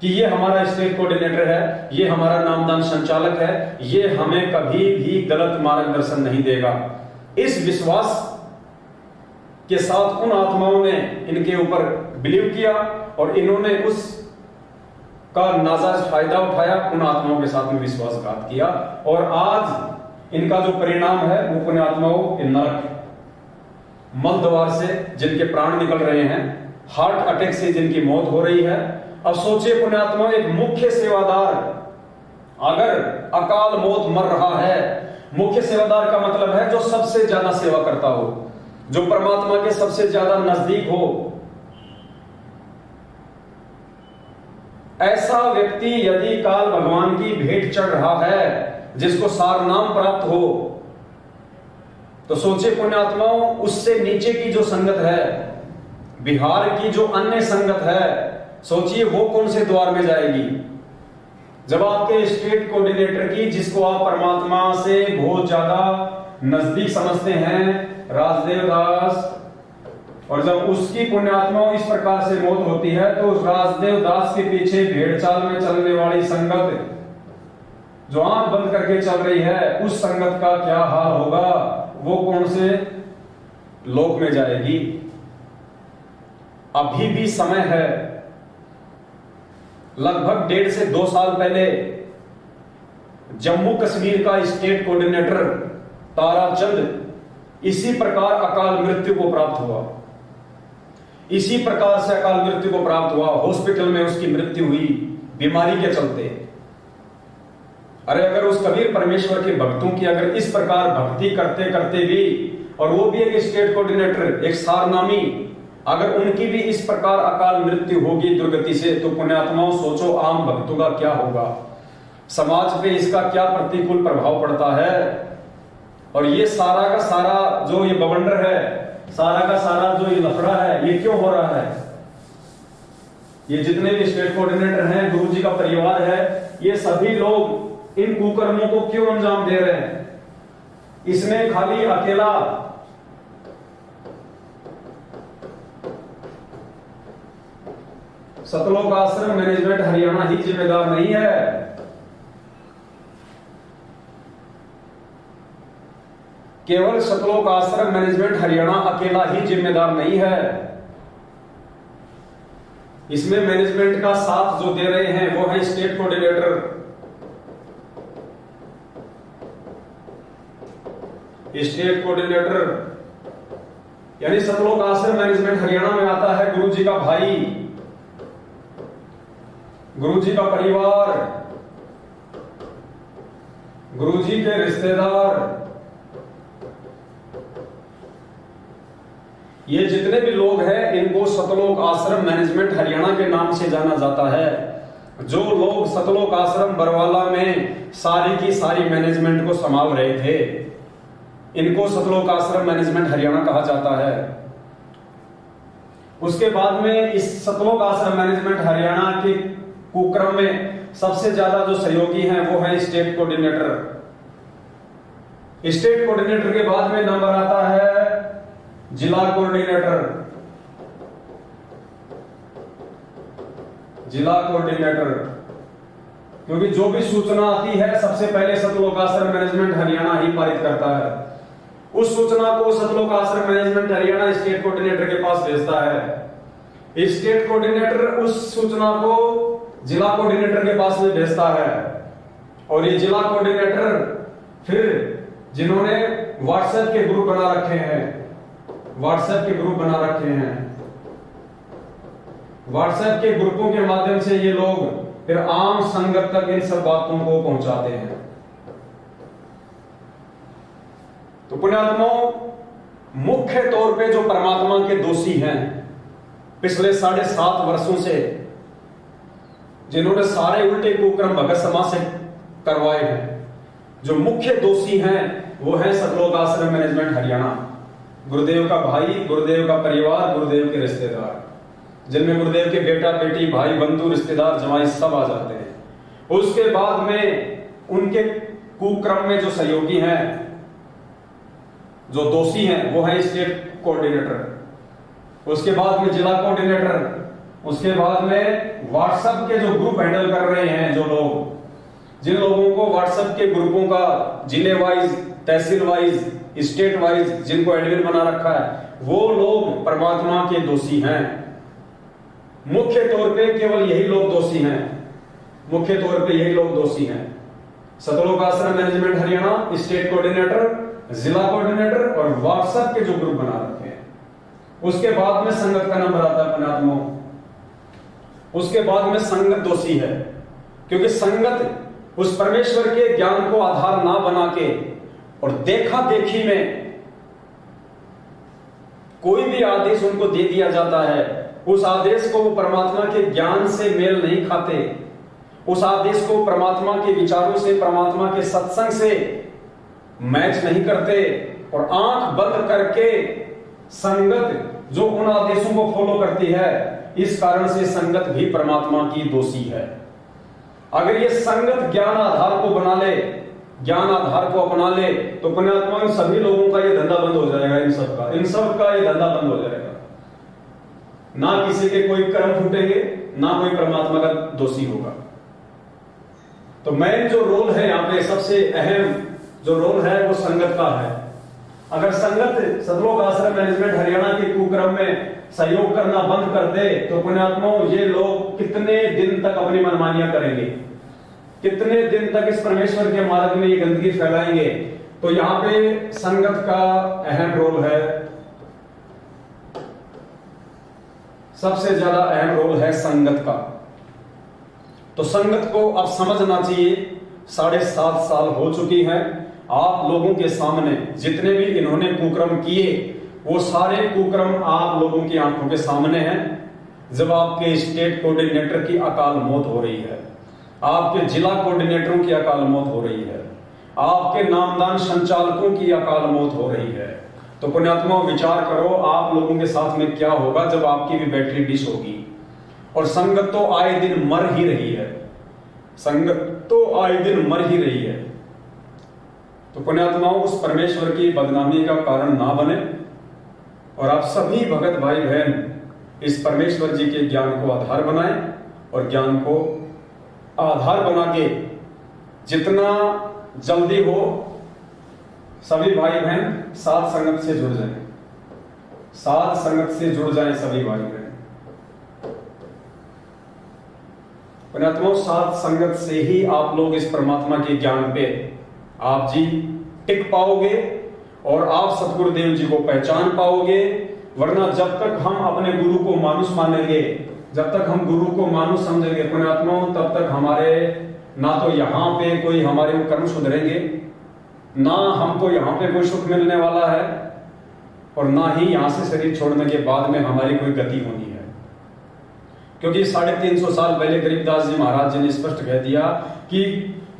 कि ये हमारा स्टेट कोऑर्डिनेटर है, ये हमारा नामदान संचालक है, ये हमें कभी भी गलत मार्गदर्शन नहीं देगा, इस विश्वास के साथ उन आत्माओं ने इनके ऊपर बिलीव किया और इन्होंने उस का नाजायज फायदा उठाया, उन आत्माओं के साथ में विश्वासघात किया। और आज इनका जो परिणाम है वो पुण्यात्माओं नरक, मल द्वार से जिनके प्राण निकल रहे हैं, हार्ट अटैक से जिनकी मौत हो रही है। अब सोचिए पुण्यात्माओं, एक मुख्य सेवादार अगर अकाल मौत मर रहा है, मुख्य सेवादार का मतलब है जो सबसे ज्यादा सेवा करता हो, जो परमात्मा के सबसे ज्यादा नजदीक हो, ऐसा व्यक्ति यदि काल भगवान की भेंट चढ़ रहा है, जिसको सार नाम प्राप्त हो, तो सोचे पुण्यात्माओं, उससे नीचे की जो संगत है, बिहार की जो अन्य संगत है, सोचिए वो कौन से द्वार में जाएगी। जब आपके स्टेट कोऑर्डिनेटर की, जिसको आप परमात्मा से बहुत ज्यादा नजदीक समझते हैं, राजदेव दास, और जब उसकी पुण्यात्माओं इस प्रकार से मौत होती है, तो उस राजदेव दास के पीछे भेड़ चाल में चलने वाली संगत जो आंख बंद करके चल रही है, उस संगत का क्या हाल होगा, वो कौन से लोक में जाएगी। अभी भी समय है, लगभग 1.5 से 2 साल पहले जम्मू कश्मीर का स्टेट कोऑर्डिनेटर ताराचंद इसी प्रकार अकाल मृत्यु को प्राप्त हुआ, इसी प्रकार से अकाल मृत्यु को प्राप्त हुआ। हॉस्पिटल में उसकी मृत्यु हुई बीमारी के चलते। अरे अगर उस कबीर परमेश्वर के भक्तों की अगर इस प्रकार भक्ति करते करते भी, और वो भी एक स्टेट कोऑर्डिनेटर, एक सारनामी, अगर उनकी भी इस प्रकार अकाल मृत्यु होगी दुर्गति से, तो पुण्यात्माओं सोचो आम भक्तों का क्या होगा, समाज पे इसका क्या प्रतिकूल प्रभाव पड़ता है। और ये सारा का सारा जो ये बवंडर है, सारा का सारा जो ये लफड़ा है, ये क्यों हो रहा है। ये जितने भी स्टेट कोऑर्डिनेटर हैं, गुरु जी का परिवार है, ये सभी लोग इन कुकर्मों को क्यों अंजाम दे रहे हैं। इसमें खाली अकेला सतलोक आश्रम मैनेजमेंट हरियाणा ही जिम्मेदार नहीं है, केवल सतलोक आश्रम मैनेजमेंट हरियाणा अकेला ही जिम्मेदार नहीं है। इसमें मैनेजमेंट का साथ जो दे रहे हैं वो है स्टेट कोऑर्डिनेटर, यानी सतलोक आश्रम मैनेजमेंट हरियाणा में आता है गुरु जी का भाई, गुरु जी का परिवार, गुरु जी के रिश्तेदार, ये जितने भी लोग हैं इनको सतलोक आश्रम मैनेजमेंट हरियाणा के नाम से जाना जाता है। जो लोग सतलोक आश्रम बरवाला में सारी की सारी मैनेजमेंट को संभाल रहे थे, इनको सतलोक आश्रम मैनेजमेंट हरियाणा कहा जाता है। उसके बाद में इस सतलोक आश्रम मैनेजमेंट हरियाणा के कुक्रम में सबसे ज्यादा जो सहयोगी हैं वो है स्टेट कोऑर्डिनेटर। स्टेट कोऑर्डिनेटर के बाद में नंबर आता है जिला कोऑर्डिनेटर। जिला कोऑर्डिनेटर, क्योंकि जो भी सूचना आती है सबसे पहले सतलोक आश्रम मैनेजमेंट हरियाणा ही पारित करता है। उस सूचना को सतलोक आश्रम मैनेजमेंट हरियाणा स्टेट कोऑर्डिनेटर के पास भेजता है। स्टेट कोऑर्डिनेटर उस सूचना को जिला कोऑर्डिनेटर के पास में भेजता है, और ये जिला कोऑर्डिनेटर फिर जिन्होंने व्हाट्सएप के ग्रुप बना रखे हैं, व्हाट्सएप के ग्रुप बना रखे हैं, व्हाट्सएप के ग्रुपों के माध्यम से ये लोग फिर आम संगत तक इन सब बातों को पहुंचाते हैं। तो पुण्यात्माओं, मुख्य तौर पे जो परमात्मा के दोषी हैं पिछले 7.5 वर्षों से, जिन्होंने सारे उल्टे कुक्रम भगत समाज से करवाए हैं, जो मुख्य दोषी हैं वो है सतलोक आश्रम मैनेजमेंट हरियाणा। गुरुदेव का भाई, गुरुदेव का परिवार, गुरुदेव के रिश्तेदार, जिनमें गुरुदेव के बेटा बेटी, भाई बंधु, रिश्तेदार, जवाई सब आ जाते हैं। उसके बाद में उनके कुक्रम में जो सहयोगी हैं, जो दोषी हैं, वो है स्टेट कोऑर्डिनेटर। उसके बाद में जिला कोऑर्डिनेटर, उसके बाद में व्हाट्सएप के जो ग्रुप हैंडल कर रहे हैं, जो लोग, जिन लोगों को व्हाट्सएप के ग्रुपों का जिले वाइज, तहसील वाइज, स्टेट वाइज जिनको एडमिन बना रखा है, वो लोग परमात्मा के दोषी हैं। मुख्य तौर पे केवल यही लोग दोषी हैं, मुख्य तौर पे यही लोग दोषी हैं। सतलोक आश्रम मैनेजमेंट हरियाणा, स्टेट कोऑर्डिनेटर, जिला कोऑर्डिनेटर और व्हाट्सएप के जो ग्रुप बना रखे हैं। उसके बाद में संगत का नंबर आता है पुण्यात्माओं। उसके बाद में संगत दोषी है, क्योंकि संगत उस परमेश्वर के ज्ञान को आधार ना बना के और देखा देखी में कोई भी आदेश उनको दे दिया जाता है, उस आदेश को वो परमात्मा के ज्ञान से मेल नहीं खाते, उस आदेश को परमात्मा के विचारों से, परमात्मा के सत्संग से मैच नहीं करते, और आंख बंद करके संगत जो उन आदेशों को फॉलो करती है, इस कारण से संगत भी परमात्मा की दोषी है। अगर ये संगत ज्ञान आधार को बना ले, ज्ञान आधार को अपना ले, तो पुण्यात्मा इन सभी लोगों का ये धंधा बंद हो जाएगा। इन सब का ये धंधा बंद हो जाएगा। ना किसी के कोई कर्म फूटेंगे, ना कोई परमात्मा का दोषी होगा। तो मेन जो रोल है यहाँ पे, सबसे अहम जो रोल है वो संगत का है। अगर संगत सतलोक आश्रम मैनेजमेंट हरियाणा के कुक्रम में सहयोग करना बंद कर दे, तो पुण्यात्माओं ये लोग कितने दिन तक अपनी मनमानियां करेंगे, कितने दिन तक इस परमेश्वर के मार्ग में ये गंदगी फैलाएंगे। तो यहां पे संगत का अहम रोल है, सबसे ज्यादा अहम रोल है संगत का। तो संगत को अब समझना चाहिए। 7.5 साल हो चुकी है, आप लोगों के सामने जितने भी इन्होंने कुक्रम किए, वो सारे कुक्रम आप लोगों की आंखों के सामने हैं। जब आपके स्टेट कोऑर्डिनेटर की अकाल मौत हो रही है, आपके जिला कोऑर्डिनेटरों की अकाल मौत हो रही है, आपके नामदान संचालकों की अकाल मौत हो रही है, तो पुण्यात्माओं विचार करो आप लोगों के साथ में क्या होगा जब आपकी भी बैटरी डिश होगी। और संगत तो आए दिन मर ही रही है, संगत तो आए दिन मर ही रही है। तो पुण्यात्माओं उस परमेश्वर की बदनामी का कारण ना बने, और आप सभी भगत भाई बहन इस परमेश्वर जी के ज्ञान को आधार बनाएं, और ज्ञान को आधार बना के जितना जल्दी हो सभी भाई बहन साध संगत से जुड़ जाएं, साध संगत से जुड़ जाएं सभी भाई बहन। पुण्यात्माओं, साध संगत से ही आप लोग इस परमात्मा के ज्ञान पे आप जी टिक पाओगे और आप सतगुरुदेव जी को पहचान पाओगे। वरना जब तक हम अपने गुरु को मानुष मानेंगे, जब तक हम गुरु को मानुष समझेंगे पुण्यात्माओं, तब तक हमारे ना तो यहाँ पे कोई हमारे कर्म सुधरेंगे, ना हमको यहाँ पे कोई सुख मिलने वाला है, और ना ही यहाँ से शरीर छोड़ने के बाद में हमारी कोई गति होनी है। क्योंकि 350 साल पहले गरीबदास जी महाराज जी ने स्पष्ट कह दिया कि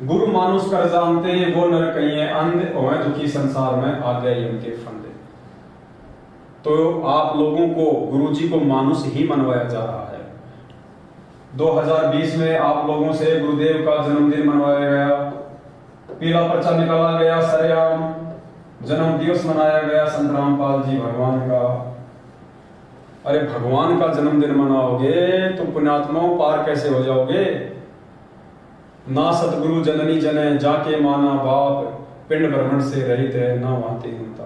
गुरु मानुष कर जानते वो नर कहिए अंध और दुखी संसार में आ गए उनके फंदे। तो आप लोगों को गुरु जी को मानुष ही मनवाया जा रहा है। 2020 में आप लोगों से गुरुदेव का जन्मदिन मनवाया गया, पीला पर्चा निकाला गया, सरेआम जन्म दिवस मनाया गया संत रामपाल जी भगवान का। अरे भगवान का जन्मदिन मनाओगे तो पुण्यात्माओं पार कैसे हो जाओगे? ना सतगुरु जननी जने जाके माना बाप, पिंड भ्रमण से रहित है ना वाते होता।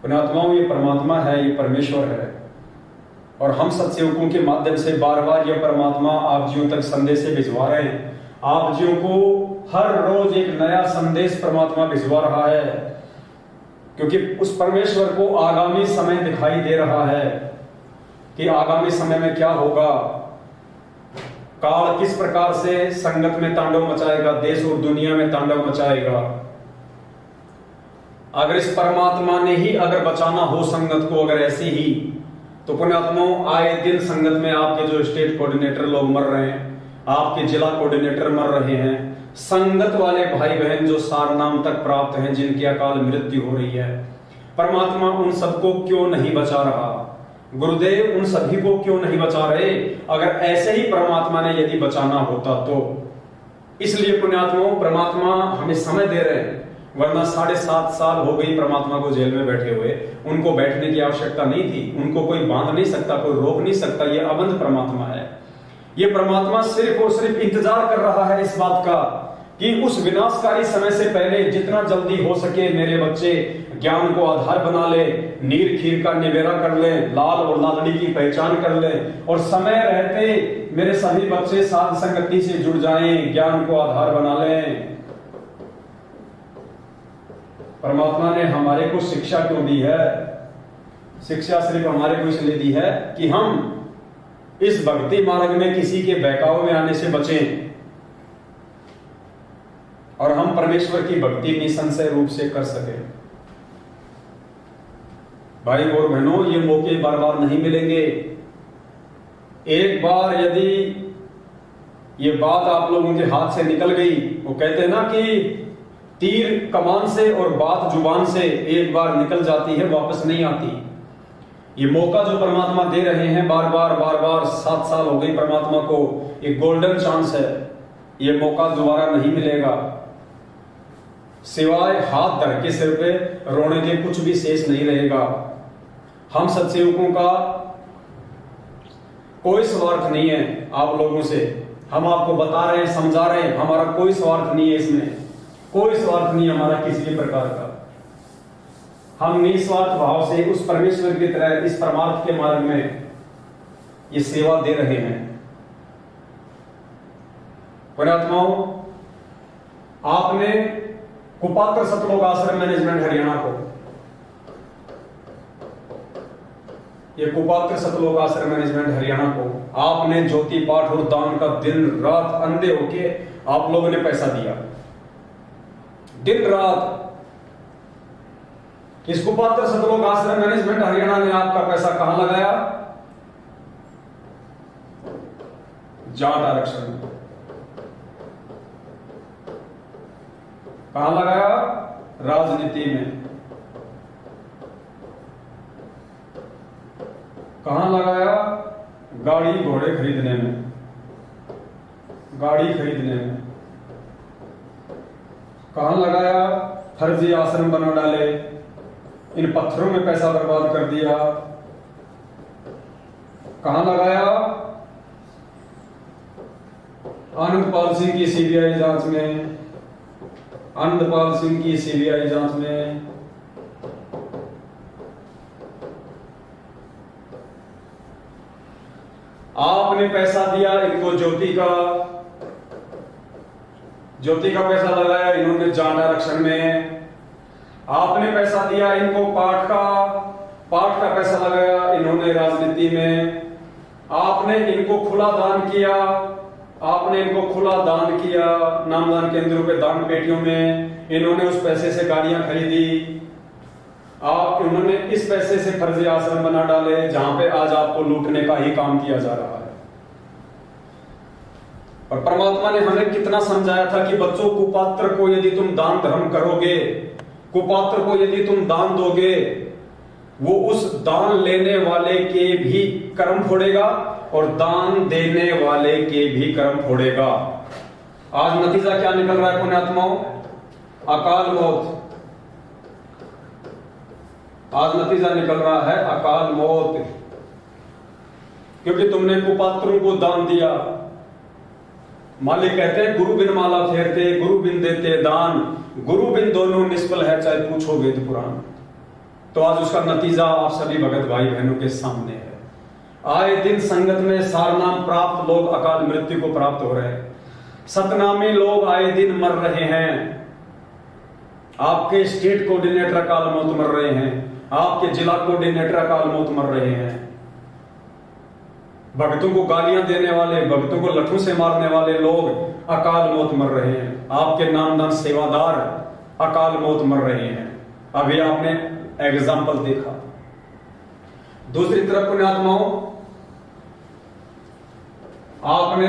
पुण्यात्माओं, ये परमात्मा है, ये परमेश्वर है, और हम सत्सेवकों के माध्यम से बार बार यह परमात्मा आप जियों तक संदेश भिजवा रहे हैं। आप जियों को हर रोज एक नया संदेश परमात्मा भिजवा रहा है, क्योंकि उस परमेश्वर को आगामी समय दिखाई दे रहा है कि आगामी समय में क्या होगा, काल किस प्रकार से संगत में तांडव मचाएगा, देश और दुनिया में तांडव मचाएगा। अगर इस परमात्मा ने ही अगर बचाना हो संगत को, अगर ऐसे ही, तो पुण्यात्माओं आए दिन संगत में आपके जो स्टेट कोऑर्डिनेटर लोग मर रहे हैं, आपके जिला कोऑर्डिनेटर मर रहे हैं, संगत वाले भाई बहन जो सार नाम तक प्राप्त हैं, जिनकी अकाल मृत्यु हो रही है, परमात्मा उन सबको क्यों नहीं बचा रहा? गुरुदेव उन सभी को क्यों नहीं बचा रहे? अगर ऐसे ही परमात्मा ने यदि बचाना होता तो। इसलिए पुण्यात्माओं परमात्मा हमें समय दे रहे हैं, वरना 7.5 साल हो गई परमात्मा को जेल में बैठे हुए। उनको बैठने की आवश्यकता नहीं थी, उनको कोई बांध नहीं सकता, कोई रोक नहीं सकता। ये अबंध परमात्मा है। ये परमात्मा सिर्फ और सिर्फ इंतजार कर रहा है इस बात का कि उस विनाशकारी समय से पहले जितना जल्दी हो सके मेरे बच्चे ज्ञान को आधार बना ले, नीर खीर का निबेरा कर ले, लाल और लालड़ी की पहचान कर ले, और समय रहते मेरे सभी बच्चे साध संगति से जुड़ जाएं, ज्ञान को आधार बना लें। परमात्मा ने हमारे को शिक्षा क्यों दी है? शिक्षा सिर्फ हमारे को इसलिए दी है कि हम इस भक्ति मार्ग में किसी के बहकावे में आने से बचें और हम परमेश्वर की भक्ति निसंशय रूप से कर सके। भाई और बहनों, ये मौके बार बार नहीं मिलेंगे। एक बार यदि ये बात आप लोगों के हाथ से निकल गई, वो कहते हैं ना कि तीर कमान से और बात जुबान से एक बार निकल जाती है, वापस नहीं आती। ये मौका जो परमात्मा दे रहे हैं बार बार 7 साल हो गई परमात्मा को, एक गोल्डन चांस है। ये मौका दोबारा नहीं मिलेगा। सिवाय हाथ धर के सिर पे रोने के कुछ भी शेष नहीं रहेगा। हम सत्सेवकों का कोई स्वार्थ नहीं है आप लोगों से। हम आपको बता रहे हैं, समझा रहे हैं, हमारा कोई स्वार्थ नहीं है इसमें, कोई स्वार्थ नहीं हमारा किसी भी प्रकार का। हम निस्वार्थ भाव से उस परमेश्वर की तरह इस परमार्थ के मार्ग में ये सेवा दे रहे हैं। पुण्यात्माओं, आपने कुपात्र सतलोक आश्रम मैनेजमेंट हरियाणा को, ये कुपात्र सतलोक आश्रम मैनेजमेंट हरियाणा को आपने ज्योति पाठ और दान का दिन रात अंधे होके आप लोगों ने पैसा दिया। दिन रात इस कुपात्र सतलोक आश्रम मैनेजमेंट हरियाणा ने आपका पैसा कहां लगाया? जाट आरक्षण में। कहां लगाया? राजनीति में। कहां लगाया? गाड़ी घोड़े खरीदने में, गाड़ी खरीदने में। कहां लगाया? फर्जी आश्रम बना डाले, इन पत्थरों में पैसा बर्बाद कर दिया। कहां लगाया? आनंदपाल सिंह की सीबीआई जांच में, आनंदपाल सिंह की सीबीआई जांच में आपने पैसा दिया इनको, ज्योति का पैसा लगाया इन्होंने जाट आरक्षण में। आपने पैसा दिया इनको पाठ का पैसा लगाया इन्होंने राजनीति में। आपने इनको खुला दान किया, नामदान केंद्रों पे दान पेटियों में, इन्होंने उस पैसे से गाड़ियां खरीदी। इन्होंने इस पैसे से फर्जी आश्रम बना डाले जहां पे आज आपको लूटने का ही काम किया जा रहा है। और परमात्मा ने हमें कितना समझाया था कि बच्चों, कुपात्र को यदि तुम दान धर्म करोगे, कुपात्र को यदि तुम दान दोगे, वो उस दान लेने वाले के भी कर्म फोड़ेगा और दान देने वाले के भी कर्म फोड़ेगा। आज नतीजा क्या निकल रहा है पुण्यात्माओं? अकाल मौत। आज नतीजा निकल रहा है अकाल मौत, क्योंकि तुमने कुपात्रों को दान दिया। मालिक कहते हैं गुरु बिन माला फेरते, गुरु बिन देते दान, गुरु बिन दोनों निष्फल है, चाहे पूछो वेद पुराण। तो आज उसका नतीजा आप सभी भगत भाई बहनों के सामने है। आए दिन संगत में सारनाम प्राप्त लोग अकाल मृत्यु को प्राप्त हो रहे हैं। सतनामी लोग आए दिन मर रहे हैं। आपके स्टेट कोऑर्डिनेटर अकाल मौत मर रहे हैं, आपके जिला कोऑर्डिनेटर अकाल मौत मर रहे हैं। भक्तों को गालियां देने वाले, भक्तों को लठों से मारने वाले लोग अकाल मौत मर रहे हैं। आपके नामदान सेवादार अकाल मौत मर रहे हैं। अभी आपने एग्जाम्पल देखा। दूसरी तरफ पुण्यात्माओं, आपने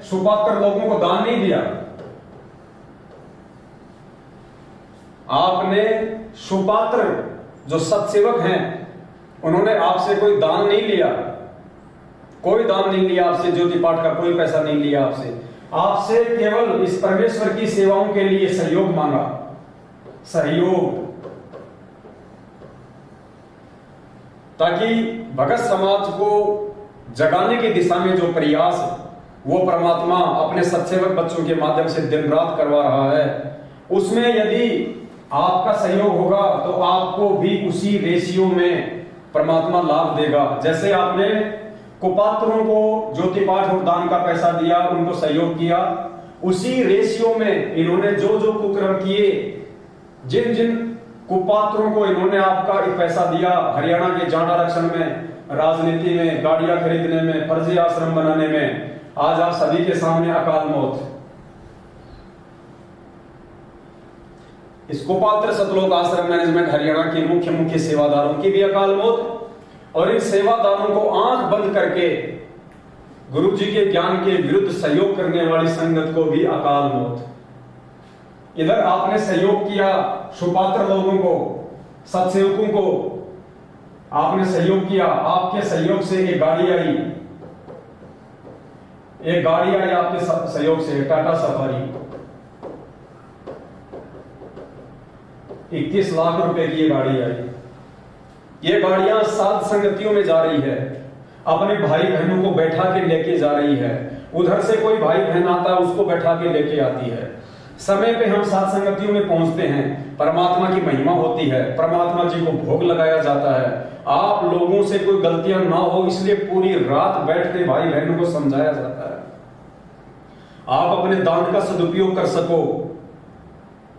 सुपात्र लोगों को दान नहीं दिया। आपने सुपात्र जो सत्सेवक हैं उन्होंने आपसे कोई दान नहीं लिया, कोई दान नहीं लिया आपसे, ज्योति पाठ का कोई पैसा नहीं लिया आपसे केवल इस परमेश्वर की सेवाओं के लिए सहयोग मांगा। सहयोग, ताकि भगत समाज को जगाने की दिशा में जो प्रयास वो परमात्मा अपने सत्सेवक बच्चों के माध्यम से दिन रात करवा रहा है, उसमें यदि आपका सहयोग होगा तो आपको भी उसी रेशियो में परमात्मा लाभ देगा। जैसे आपने कुपात्रों को ज्योति पाठ और दान का पैसा दिया, उनको सहयोग किया, उसी रेशियो में इन्होंने जो जो कुकर्म किए, जिन जिन कुपात्रों को इन्होंने आपका पैसा दिया, हरियाणा के जाट आरक्षण में, राजनीति में, गाड़ियां खरीदने में, फर्जी आश्रम बनाने में, आज आप सभी के सामने अकाल मौत। इस कुपात्र सतलोक आश्रम मैनेजमेंट हरियाणा के मुख्य सेवादारों की भी अकाल मौत, और इन सेवादारों को आंख बंद करके गुरु जी के ज्ञान के विरुद्ध सहयोग करने वाली संगत को भी अकाल मौत। इधर आपने सहयोग किया सुपात्र लोगों को, सत्सेवकों को आपने सहयोग किया, आपके सहयोग से एक गाड़ी आई आपके सहयोग से, टाटा सफारी 21 लाख रुपए की ये गाड़ी आई। ये गाड़ियां सात संगतियों में जा रही है, अपने भाई बहनों को बैठा के लेके जा रही है। उधर से कोई भाई बहन आता है, उसको बैठा के लेके आती है। समय पे हम सात संगतियों में पहुंचते हैं, परमात्मा की महिमा होती है, परमात्मा जी को भोग लगाया जाता है। आप लोगों से कोई गलतियां ना हो इसलिए पूरी रात बैठ के भाई बहनों को समझाया जाता है। आप अपने दान का सदुपयोग कर सको,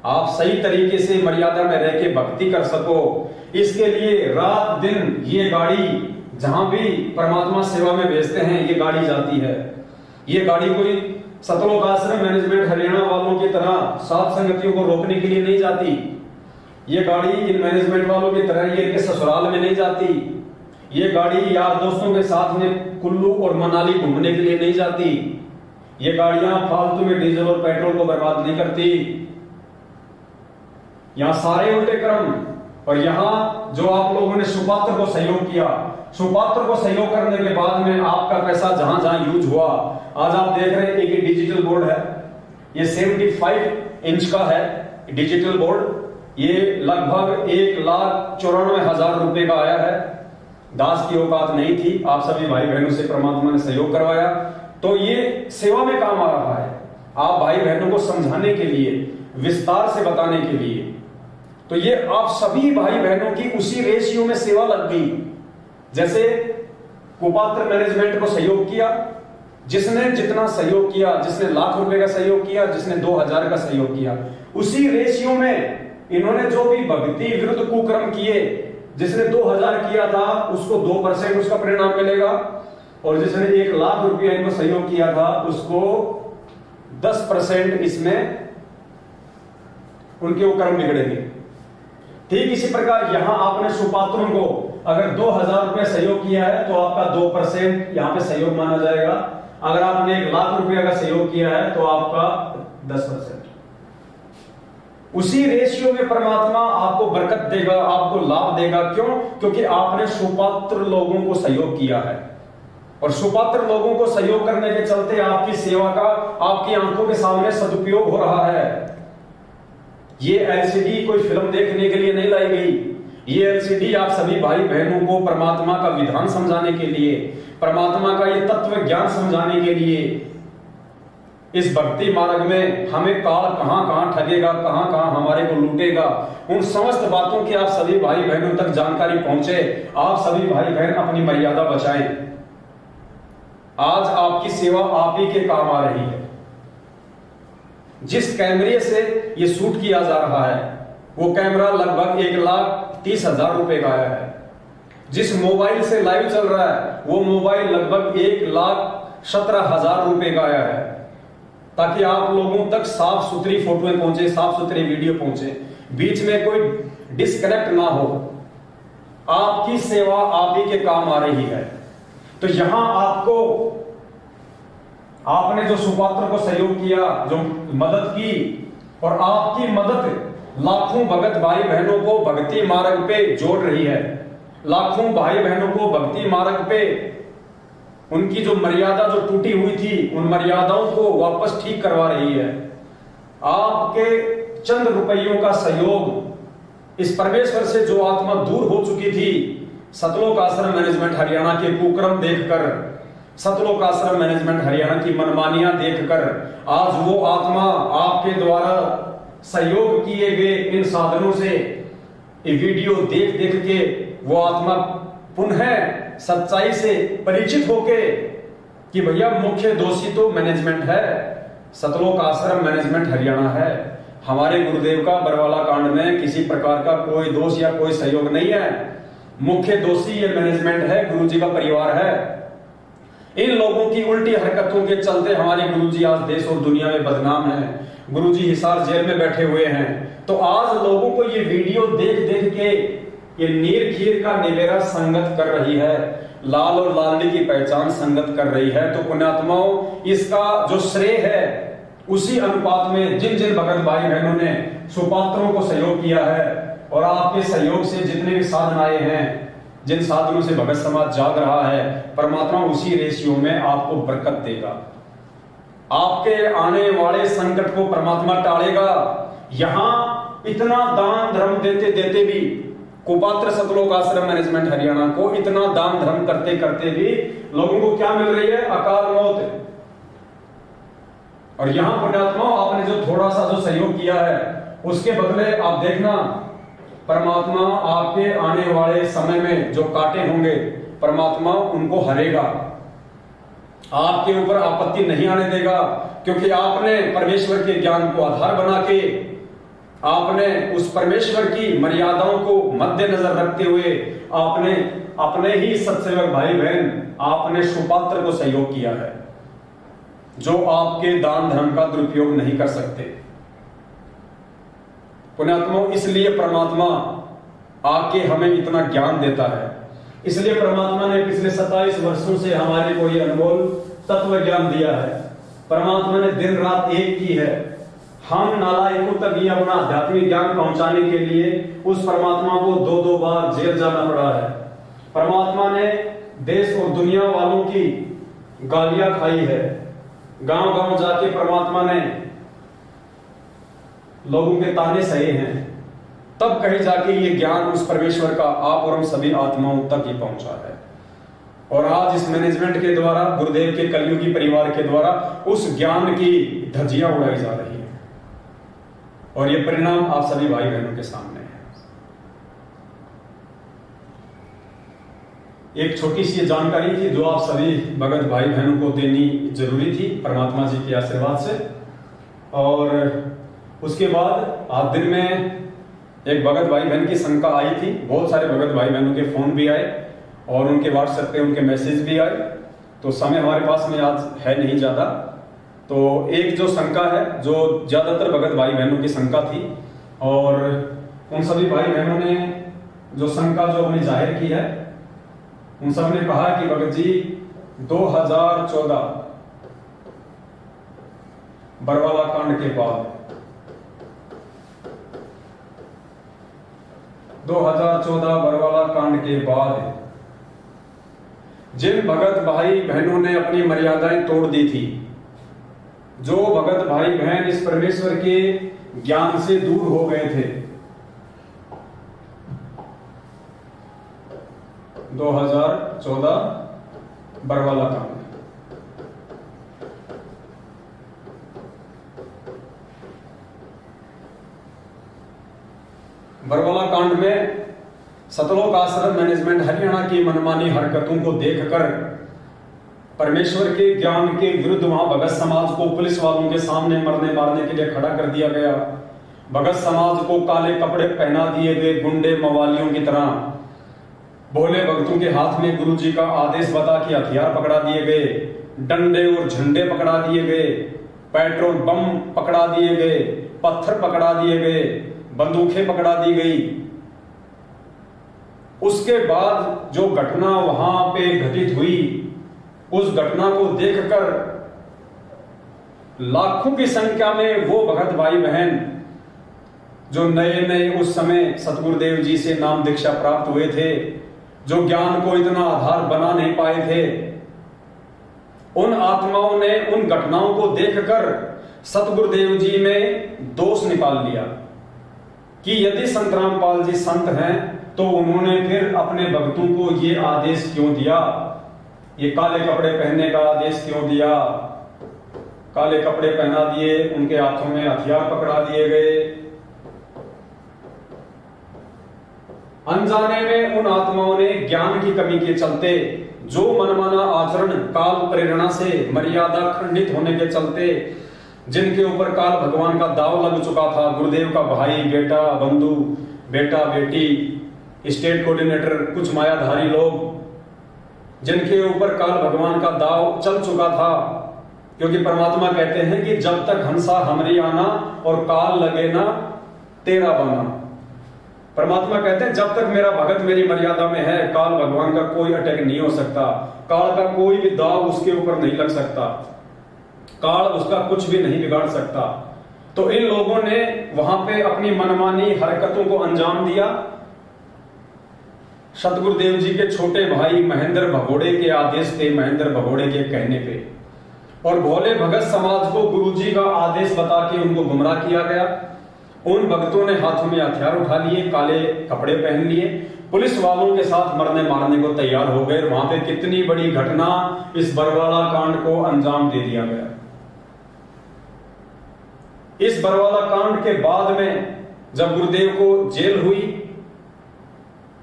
आप सही तरीके से मर्यादा में रह के भक्ति कर सको, इसके लिए रात दिन ये गाड़ी जहां भी परमात्मा सेवा में भेजते हैं ये गाड़ी जाती है। ये गाड़ी कोई सतलोक आश्रम मैनेजमेंट हरियाणा वालों की तरह सात संगतियों को रोकने के लिए नहीं जाती। ये गाड़ी इन मैनेजमेंट वालों की तरह ये के ससुराल में नहीं जाती। ये गाड़ी यार दोस्तों के साथ में कुल्लू और मनाली घूमने के लिए नहीं जाती। ये गाड़ियां फालतू में डीजल और पेट्रोल को बर्बाद नहीं करती। यहां सारे उल्टे क्रम। और यहां जो आप लोगों ने सुपात्र को सहयोग किया, सुपात्र को सहयोग करने के बाद में आपका पैसा जहां जहां यूज हुआ, आज आप देख रहे हैं एक डिजिटल बोर्ड है, ये 75 इंच का है डिजिटल बोर्ड। ये लगभग 1,94,000 रुपए का आया है। दास की औकात नहीं थी, आप सभी भाई बहनों से परमात्मा ने सहयोग करवाया, तो ये सेवा में काम आ रहा है। आप भाई बहनों को समझाने के लिए, विस्तार से बताने के लिए। तो ये आप सभी भाई बहनों की उसी रेशियो में सेवा लग गई। जैसे कुपात्र मैनेजमेंट को सहयोग किया, जिसने जितना सहयोग किया, जिसने लाख रुपए का सहयोग किया, जिसने 2000 का सहयोग किया, उसी रेशियो में इन्होंने जो भी भक्ति विरुद्ध कुकर्म किए, जिसने 2000 किया था उसको 2% उसका परिणाम मिलेगा, और जिसने 1 लाख रुपया इनको सहयोग किया था उसको 10% इसमें उनके वो कर्म बिगड़ेंगे। ठीक इसी प्रकार यहां आपने सुपात्रों को अगर 2000 रुपये सहयोग किया है तो आपका 2% यहां पे सहयोग माना जाएगा। अगर आपने 1 लाख रुपया का सहयोग किया है तो आपका 10%। उसी रेशियो में परमात्मा आपको बरकत देगा, आपको लाभ देगा। क्यों? क्योंकि आपने सुपात्र लोगों को सहयोग किया है, और सुपात्र लोगों को सहयोग करने के चलते आपकी सेवा का आपकी आंखों के सामने सदुपयोग हो रहा है। ये एलसीडी कोई फिल्म देखने के लिए नहीं लाई गई। ये एलसीडी आप सभी भाई बहनों को परमात्मा का विधान समझाने के लिए, परमात्मा का ये तत्व ज्ञान समझाने के लिए, इस भक्ति मार्ग में हमें काल कहां कहां ठगेगा, कहां कहां हमारे को लूटेगा, उन समस्त बातों की आप सभी भाई बहनों तक जानकारी पहुंचे। आप सभी भाई बहन अपनी मर्यादा बचाएं। आज आपकी सेवा आप ही के काम आ रही है। जिस कैमरे से ये शूट किया जा रहा है वो कैमरा लगभग 1,30,000 रुपए का आया है। जिस मोबाइल से लाइव चल रहा है वो मोबाइल लगभग 1,17,000 रुपए का आया है, ताकि आप लोगों तक साफ सुथरी फोटोएं पहुंचे, साफ सुथरी वीडियो पहुंचे, बीच में कोई डिस्कनेक्ट ना हो। आपकी सेवा आप ही के काम आ रही है। तो यहां आपने जो सुपात्र को सहयोग किया, जो मदद की, और आपकी मदद लाखों भगत भाई बहनों को भक्ति मार्ग पे जोड़ रही है। लाखों भाई बहनों को भक्ति मार्ग पे उनकी जो मर्यादा जो टूटी हुई थी उन मर्यादाओं को वापस ठीक करवा रही है। आपके चंद रुपयों का सहयोग इस परमेश्वर से जो आत्मा दूर हो चुकी थी, सतलोक आश्रम मैनेजमेंट हरियाणा के कुकर्म देखकर, सतलोक आश्रम मैनेजमेंट हरियाणा की मनमानियां देखकर, आज वो आत्मा आपके द्वारा सहयोग किए गए इन साधनों से ये वीडियो देख देख के वो आत्मा पुनः सच्चाई से परिचित होके कि भैया मुख्य दोषी तो मैनेजमेंट है, सतलोक आश्रम मैनेजमेंट हरियाणा है। हमारे गुरुदेव का बरवाला कांड में किसी प्रकार का कोई दोष या कोई सहयोग नहीं है। मुख्य दोषी ये मैनेजमेंट है, गुरुजी का परिवार है। इन लोगों की उल्टी हरकतों के चलते हमारे गुरुजी आज देश और दुनिया में बदनाम है। गुरुजी हिसार जेल में बैठे हुए हैं। तो आज लोगों को ये वीडियो देख देख के ये नीर खीर का निवेरा संगत कर रही है, लाल और लालनी की पहचान संगत कर रही है। तो पुण्यात्माओं, इसका जो श्रेय है उसी अनुपात में जिन जिन भगत भाई बहनों ने सुपात्रों को सहयोग किया है, और आपके सहयोग से जितने भी साधन आए हैं, जिन साधनों से भगत समाज जाग रहा है, परमात्मा उसी रेशियो में आपको बरकत देगा। आपके आने वाले संकट को परमात्मा टालेगा। यहां इतना दान धर्म देते देते भी, कुपात्र सतलोक आश्रम मैनेजमेंट हरियाणा को इतना दान धर्म करते करते भी लोगों को क्या मिल रही है? अकाल मौत। और यहां पुण्यात्मा आपने जो थोड़ा सा जो सहयोग किया है उसके बदले आप देखना, परमात्मा आपके आने वाले समय में जो कांटे होंगे परमात्मा उनको हरेगा, आपके ऊपर आपत्ति नहीं आने देगा। क्योंकि आपने परमेश्वर के ज्ञान को आधार बना के, आपने उस परमेश्वर की मर्यादाओं को मद्देनजर रखते हुए आपने अपने ही सत्सेवक भाई बहन, आपने सुपात्र को सहयोग किया है, जो आपके दान धर्म का दुरुपयोग नहीं कर सकते। पुण्यात्मा, इसलिए परमात्मा आके हमें इतना ज्ञान देता है। इसलिए परमात्मा ने पिछले 27 वर्षों से हमारे को ये अनमोल तत्व ज्ञान दिया है। परमात्मा ने दिन रात एक की है। हम नालायकों तक ये अपना आध्यात्मिक ज्ञान पहुंचाने के लिए उस परमात्मा को 2-2 बार जेल जाना पड़ा है। परमात्मा ने देश और दुनिया वालों की गालियां खाई है। गांव गांव जाके परमात्मा ने लोगों के ताने सहे हैं, तब कहीं जाके ये ज्ञान उस परमेश्वर का आप और हम सभी आत्माओं तक ये पहुंचा है। और आज इस मैनेजमेंट के द्वारा, गुरुदेव के कलयुगी परिवार के द्वारा उस ज्ञान की धज्जियां उड़ाई जा रही है। और ये परिणाम आप सभी भाई बहनों के सामने है। एक छोटी सी जानकारी थी जो आप सभी भगत भाई बहनों को देनी जरूरी थी परमात्मा जी के आशीर्वाद से। और उसके बाद आज दिन में एक भगत भाई बहन की शंका आई थी, बहुत सारे भगत भाई बहनों के फोन भी आए और उनके व्हाट्सएप पे उनके मैसेज भी आए, तो समय हमारे पास में आज है नहीं ज्यादा। तो एक जो शंका है जो ज्यादातर भगत भाई बहनों की शंका थी, और उन सभी भाई बहनों ने जो शंका जो हमने जाहिर की है, उन सब ने कहा कि भगत जी 2014 बरवाला कांड के बाद 2014 बरवाला कांड के बाद जिन भगत भाई बहनों ने अपनी मर्यादाएं तोड़ दी थी, जो भगत भाई बहन इस परमेश्वर के ज्ञान से दूर हो गए थे, 2014 बरवाला कांड, बरवाला कांड में सतलोक आश्रम मैनेजमेंट हरियाणा की मनमानी हरकतों को देखकर परमेश्वर के ज्ञान के विरुद्ध वहां भगत समाज को पुलिस वालों के सामने मरने मारने के लिए खड़ा कर दिया गया। भगत समाज को काले कपड़े पहना दिए गए, गुंडे मवालियों की तरह भोले भक्तों के हाथ में गुरु जी का आदेश बता के हथियार पकड़ा दिए गए, डंडे और झंडे पकड़ा दिए गए, पेट्रोल बम पकड़ा दिए गए, पत्थर पकड़ा दिए गए, बंदूकें पकड़ा दी गई। उसके बाद जो घटना वहां पे घटित हुई, उस घटना को देखकर लाखों की संख्या में वो भगत भाई बहन जो नए नए उस समय सतगुरुदेव जी से नाम दीक्षा प्राप्त हुए थे, जो ज्ञान को इतना आधार बना नहीं पाए थे, उन आत्माओं ने उन घटनाओं को देखकर सतगुरुदेव जी में दोष निकाल लिया कि यदि संत रामपाल जी संत हैं तो उन्होंने फिर अपने भक्तों को ये आदेश क्यों दिया, ये काले कपड़े पहनने का आदेश क्यों दिया। काले कपड़े पहना दिए, उनके हाथों में हथियार पकड़ा दिए गए। अनजाने में उन आत्माओं ने ज्ञान की कमी के चलते जो मनमाना आचरण काल प्रेरणा से मर्यादा खंडित होने के चलते जिनके ऊपर काल भगवान का दाव लग चुका था, गुरुदेव का भाई बेटा बंधु बेटा बेटी स्टेट कोऑर्डिनेटर कुछ मायाधारी लोग जिनके ऊपर काल भगवान का दाव चल चुका था, क्योंकि परमात्मा कहते हैं कि जब तक हंसा हमरी आना और काल लगे ना तेरा बना। परमात्मा कहते हैं जब तक मेरा भगत मेरी मर्यादा में है, काल भगवान का कोई अटैक नहीं हो सकता, काल का कोई भी दाव उसके ऊपर नहीं लग सकता, काल उसका कुछ भी नहीं बिगाड़ सकता। तो इन लोगों ने वहां पे अपनी मनमानी हरकतों को अंजाम दिया। सतगुरुदेव जी के छोटे भाई महेंद्र भगोड़े के आदेश पे, महेंद्र भगोड़े के कहने पे, और भोले भगत समाज को गुरुजी का आदेश बता के उनको गुमराह किया गया। उन भक्तों ने हाथों में हथियार उठा लिए, काले कपड़े पहन लिए, पुलिस वालों के साथ मरने मारने को तैयार हो गए। वहां पे कितनी बड़ी घटना, इस बरवाला कांड को अंजाम दे दिया गया। इस बरवाला कांड के बाद में जब गुरुदेव को जेल हुई,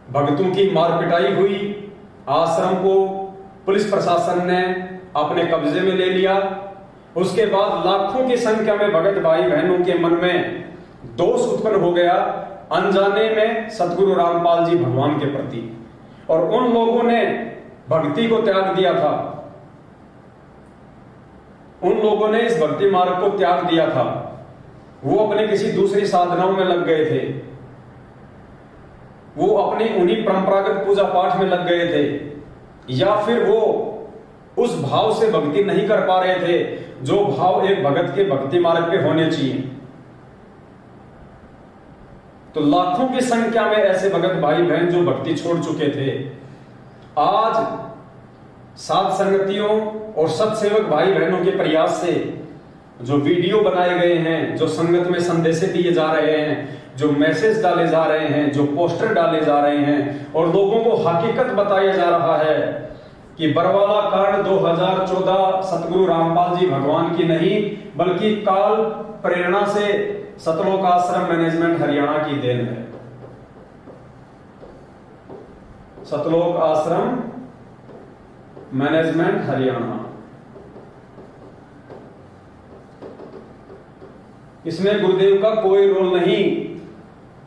भक्तों की मार पिटाई हुई, आश्रम को पुलिस प्रशासन ने अपने कब्जे में ले लिया, उसके बाद लाखों की संख्या में भगत भाई बहनों के मन में दोष उत्पन्न हो गया अनजाने में सतगुरु रामपाल जी भगवान के प्रति, और उन लोगों ने भक्ति को त्याग दिया था। उन लोगों ने इस भक्ति मार्ग को त्याग दिया था। वो अपने किसी दूसरी साधनाओं में लग गए थे, वो अपनी उन्हीं परंपरागत पूजा पाठ में लग गए थे, या फिर वो उस भाव से भक्ति नहीं कर पा रहे थे जो भाव एक भगत के भक्ति मार्ग पे होने चाहिए। तो लाखों की संख्या में ऐसे भगत भाई बहन जो भक्ति छोड़ चुके थे, आज साध संगतियों और सत्सेवक भाई बहनों के प्रयास से जो वीडियो बनाए गए हैं, जो संगत में संदेश दिए जा रहे हैं, जो मैसेज डाले जा रहे हैं, जो पोस्टर डाले जा रहे हैं, और लोगों को हकीकत बताया जा रहा है कि बरवाला कांड 2014 सतगुरु रामपाल जी भगवान की नहीं बल्कि काल प्रेरणा से सतलोक आश्रम मैनेजमेंट हरियाणा की देन है। सतलोक आश्रम मैनेजमेंट हरियाणा, इसमें गुरुदेव का कोई रोल नहीं।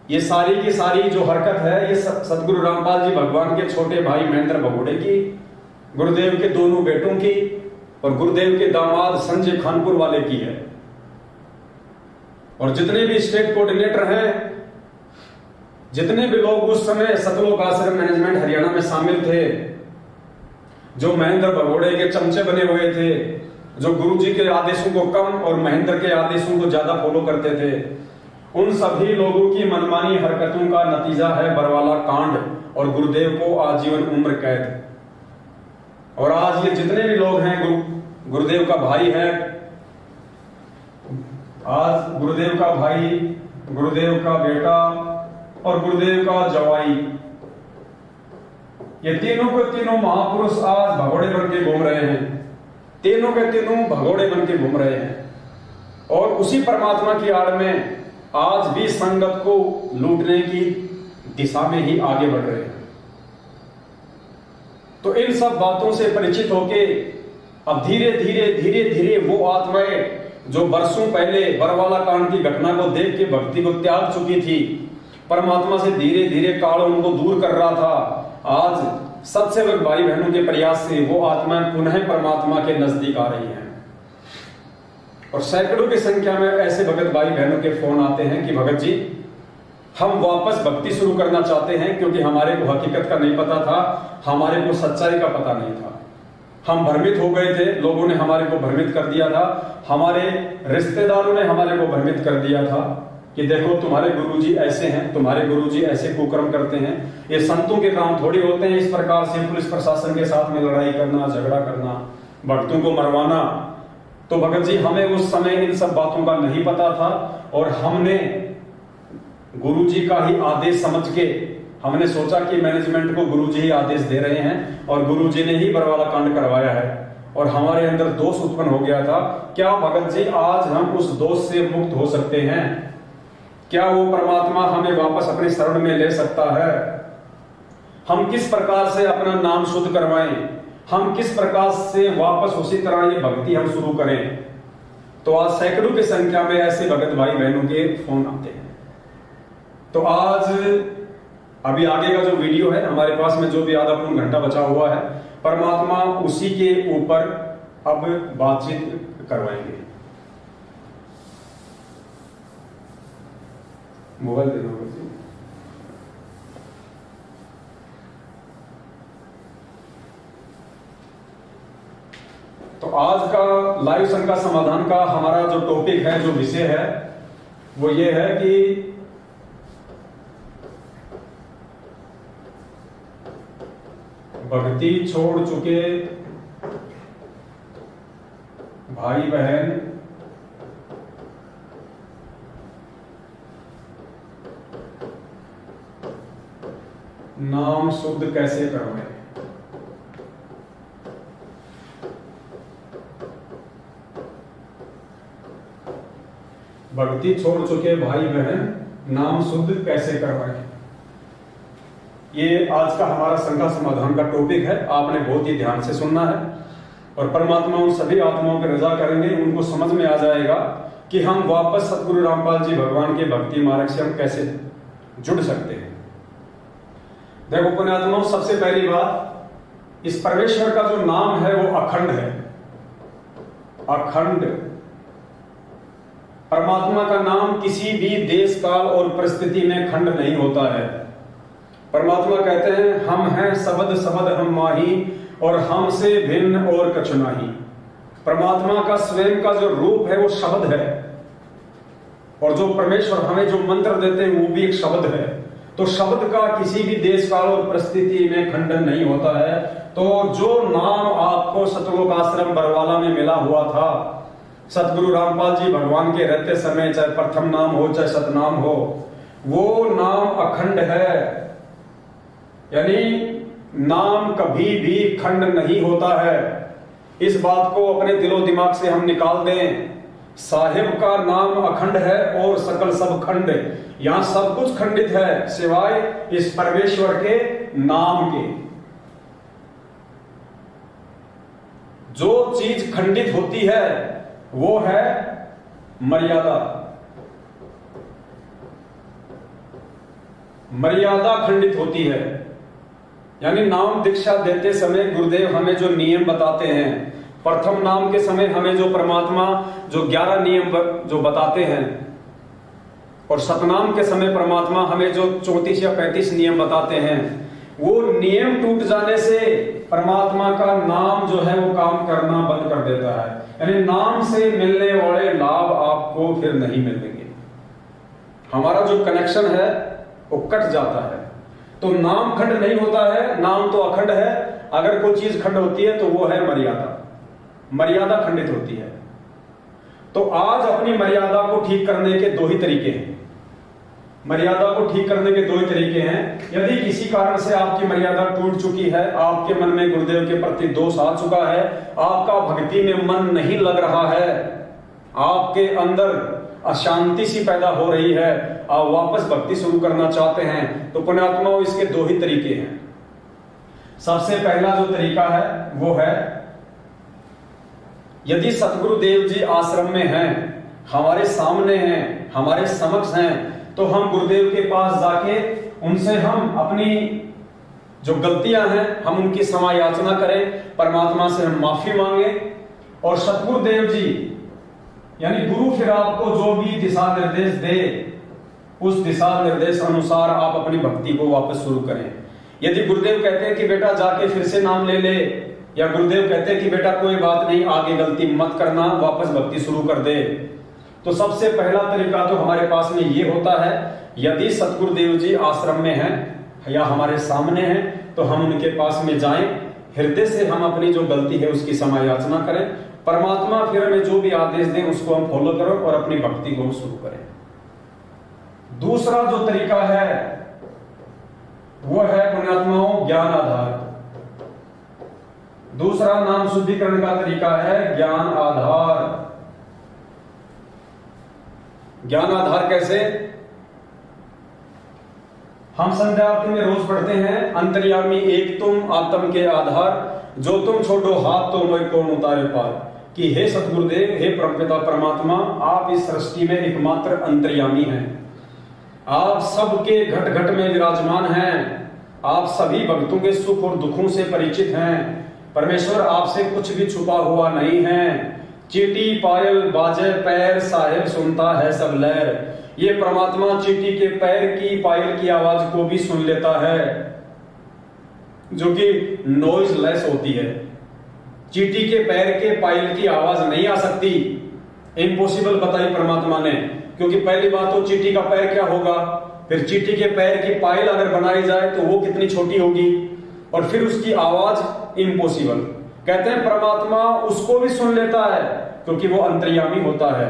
ये सारी की सारी जो हरकत है ये सतगुरु रामपाल जी भगवान के छोटे भाई महेंद्र भगोड़े की, गुरुदेव के दोनों बेटों की और गुरुदेव के दामाद संजय खानपुर वाले की है। और जितने भी स्टेट कोऑर्डिनेटर हैं, जितने भी लोग उस समय सतलोक आश्रम मैनेजमेंट हरियाणा में शामिल थे, जो महेंद्र भगोड़े के चमचे बने हुए थे, जो गुरुजी के आदेशों को कम और महेंद्र के आदेशों को ज्यादा फॉलो करते थे, उन सभी लोगों की मनमानी हरकतों का नतीजा है बरवाला कांड और गुरुदेव को आजीवन उम्र कैद। और आज ये जितने भी लोग हैं, गुरुदेव का भाई है, आज गुरुदेव का भाई, गुरुदेव का बेटा और गुरुदेव का जवाई, ये तीनों के तीनों महापुरुष आज भगोड़े बन के घूम रहे हैं। तीनों के तीनों भगोड़े बन के घूम रहे हैं और उसी परमात्मा की आड़ में आज भी संगत को लूटने की दिशा में ही आगे बढ़ रहे हैं। तो इन सब बातों से परिचित होके अब धीरे धीरे धीरे धीरे वो आत्माएं जो वर्षों पहले बरवाला कांड की घटना को देख के भक्ति को त्याग चुकी थी, परमात्मा से धीरे धीरे काल उनको दूर कर रहा था, आज सत्सेवक भाई बहनों के प्रयास से वो आत्माएं पुनः परमात्मा के नजदीक आ रही हैं। और सैकड़ों की संख्या में ऐसे भगत भाई बहनों के फोन आते हैं कि भगत जी हम वापस भक्ति शुरू करना चाहते हैं, क्योंकि हमारे को हकीकत का नहीं पता था, हमारे को सच्चाई का पता नहीं था, हम भ्रमित हो गए थे, लोगों ने हमारे को भ्रमित कर दिया था, हमारे रिश्तेदारों ने हमारे को भ्रमित कर दिया था कि देखो तुम्हारे गुरुजी ऐसे हैं, तुम्हारे गुरुजी ऐसे कुकर्म करते हैं, ये संतों के काम थोड़ी होते हैं इस प्रकार से पुलिस प्रशासन के साथ में लड़ाई करना, झगड़ा करना, भक्तों को मरवाना। तो भगत जी हमें उस समय इन सब बातों का नहीं पता था और हमने गुरुजी का ही आदेश समझ के हमने सोचा कि मैनेजमेंट को गुरुजी ही आदेश दे रहे हैं और गुरुजी ने ही बरवाला कांड करवाया है और हमारे अंदर दोष उत्पन्न हो गया था। क्या भगत जी आज हम उस दोष से मुक्त हो सकते हैं? क्या वो परमात्मा हमें वापस अपने शरण में ले सकता है? हम किस प्रकार से अपना नाम शुद्ध करवाएं? हम किस प्रकार से वापस उसी तरह ये भक्ति हम शुरू करें? तो आज सैकड़ों की संख्या में ऐसे भगत भाई बहनों के फोन आते हैं। तो आज अभी आगे का जो वीडियो है हमारे पास में, जो भी आधा पौन घंटा बचा हुआ है, परमात्मा उसी के ऊपर अब बातचीत करवाएंगे। मोबाइल दे दो। तो आज का लाइव शंका समाधान का हमारा जो टॉपिक है, जो विषय है, वो ये है कि भक्ति छोड़ चुके भाई बहन नाम शुद्ध कैसे करवाएं? भक्ति छोड़ चुके भाई बहन नाम शुद्ध कैसे करवाएं? ये आज का हमारा शंका समाधान का टॉपिक है। आपने बहुत ही ध्यान से सुनना है और परमात्मा उन सभी आत्माओं की रजा करेंगे, उनको समझ में आ जाएगा कि हम वापस सतगुरु रामपाल जी भगवान के भक्ति मार्ग से हम कैसे जुड़ सकते हैं। देखो पुण्यात्माओं, सबसे पहली बात, इस परमेश्वर का जो नाम है वो अखंड है। अखंड परमात्मा का नाम किसी भी देश काल और परिस्थिति में खंड नहीं होता है। परमात्मा कहते हैं हम हैं सबद सबद हम माही और हमसे भिन्न और कछु नाही। परमात्मा का स्वयं का जो रूप है वो शब्द है और जो परमेश्वर हमें जो मंत्र देते हैं वो भी एक शब्द है। तो शब्द का किसी भी देश काल और परिस्थिति में खंडन नहीं होता है। तो जो नाम आपको सतलोक आश्रम बरवाला में मिला हुआ था, सतगुरु रामपाल जी भगवान के रहते समय, चाहे प्रथम नाम हो चाहे सतनाम हो, वो नाम अखंड है। यानी नाम कभी भी खंड नहीं होता है। इस बात को अपने दिलो दिमाग से हम निकाल दें साहिब का नाम अखंड है और सकल सब खंड। यहां सब कुछ खंडित है सिवाय इस परमेश्वर के नाम के। जो चीज खंडित होती है वो है मर्यादा। मर्यादा खंडित होती है। यानी नाम दीक्षा देते समय गुरुदेव हमें जो नियम बताते हैं, प्रथम नाम के समय हमें जो परमात्मा जो 11 नियम जो बताते हैं, और सतनाम के समय परमात्मा हमें जो 34 या 35 नियम बताते हैं, वो नियम टूट जाने से परमात्मा का नाम जो है वो काम करना बंद कर देता है। यानी नाम से मिलने वाले लाभ आपको फिर नहीं मिलेंगे। हमारा जो कनेक्शन है वो कट जाता है। तो नाम खंड नहीं होता है, नाम तो अखंड है। अगर कोई चीज खंड होती है तो वो है मर्यादा। मर्यादा खंडित होती है। तो आज अपनी मर्यादा को ठीक करने के 2 ही तरीके हैं। मर्यादा को ठीक करने के 2 ही तरीके हैं। यदि किसी कारण से आपकी मर्यादा टूट चुकी है, आपके मन में गुरुदेव के प्रति दोष आ चुका है, आपका भक्ति में मन नहीं लग रहा है, आपके अंदर अशांति सी पैदा हो रही है, आप वापस भक्ति शुरू करना चाहते हैं, तो पुण्यात्माओं इसके 2 ही तरीके हैं। सबसे पहला जो तरीका है वो है, यदि सतगुरुदेव जी आश्रम में हैं, हमारे सामने हैं, हमारे समक्ष हैं, तो हम गुरुदेव के पास जाके उनसे हम अपनी जो गलतियां हैं हम उनकी क्षमा याचना करें, परमात्मा से हम माफी मांगे, और सतगुरुदेव जी यानी गुरु फिर आपको जो भी दिशा निर्देश दे उस दिशा निर्देश अनुसार आप अपनी भक्ति को वापस शुरू करें। यदि गुरुदेव कहते हैं कि बेटा जाके फिर से नाम ले ले, या गुरुदेव कहते हैं कि बेटा कोई बात नहीं आगे गलती मत करना, वापस भक्ति शुरू कर दे, तो सबसे पहला तरीका तो हमारे पास में ये होता है, यदि सतगुरुदेव जी आश्रम में हैं या हमारे सामने हैं तो हम उनके पास में जाएं, हृदय से हम अपनी जो गलती है उसकी क्षमा याचना करें, परमात्मा फिर हमें जो भी आदेश दे उसको हम फॉलो करो और अपनी भक्ति को शुरू करें। दूसरा जो तरीका है वो है पुण्यात्माओं ज्ञान आधार। दूसरा नाम शुद्धिकरण का तरीका है ज्ञान आधार। ज्ञान आधार कैसे? हम संध्या आरती में रोज पढ़ते हैं, अंतर्यामी एक तुम आत्म के आधार, जो तुम छोड़ो हाथ तो मैं कौन उतारे पार। कि हे सतगुरुदेव, हे परमपिता परमात्मा, आप इस सृष्टि में एकमात्र अंतर्यामी हैं। आप सबके घट घट में विराजमान हैं। आप सभी भक्तों के सुख और दुखों से परिचित हैं। परमेश्वर आपसे कुछ भी छुपा हुआ नहीं है। चीटी पायल बाजे पैर, साहेब सुनता है सब लहर। ये परमात्मा चीटी के पैर की पायल की आवाज को भी सुन लेता है, जो कि नॉइज लेस होती है। चीटी के पैर के पायल की आवाज नहीं आ सकती, इम्पॉसिबल बताई परमात्मा ने। क्योंकि पहली बात तो चीटी का पैर क्या होगा, फिर चीटी के पैर की पायल अगर बनाई जाए तो वो कितनी छोटी होगी, और फिर उसकी आवाज इम्पॉसिबल। कहते हैं परमात्मा उसको भी सुन लेता है क्योंकि वो अंतर्यामी होता है।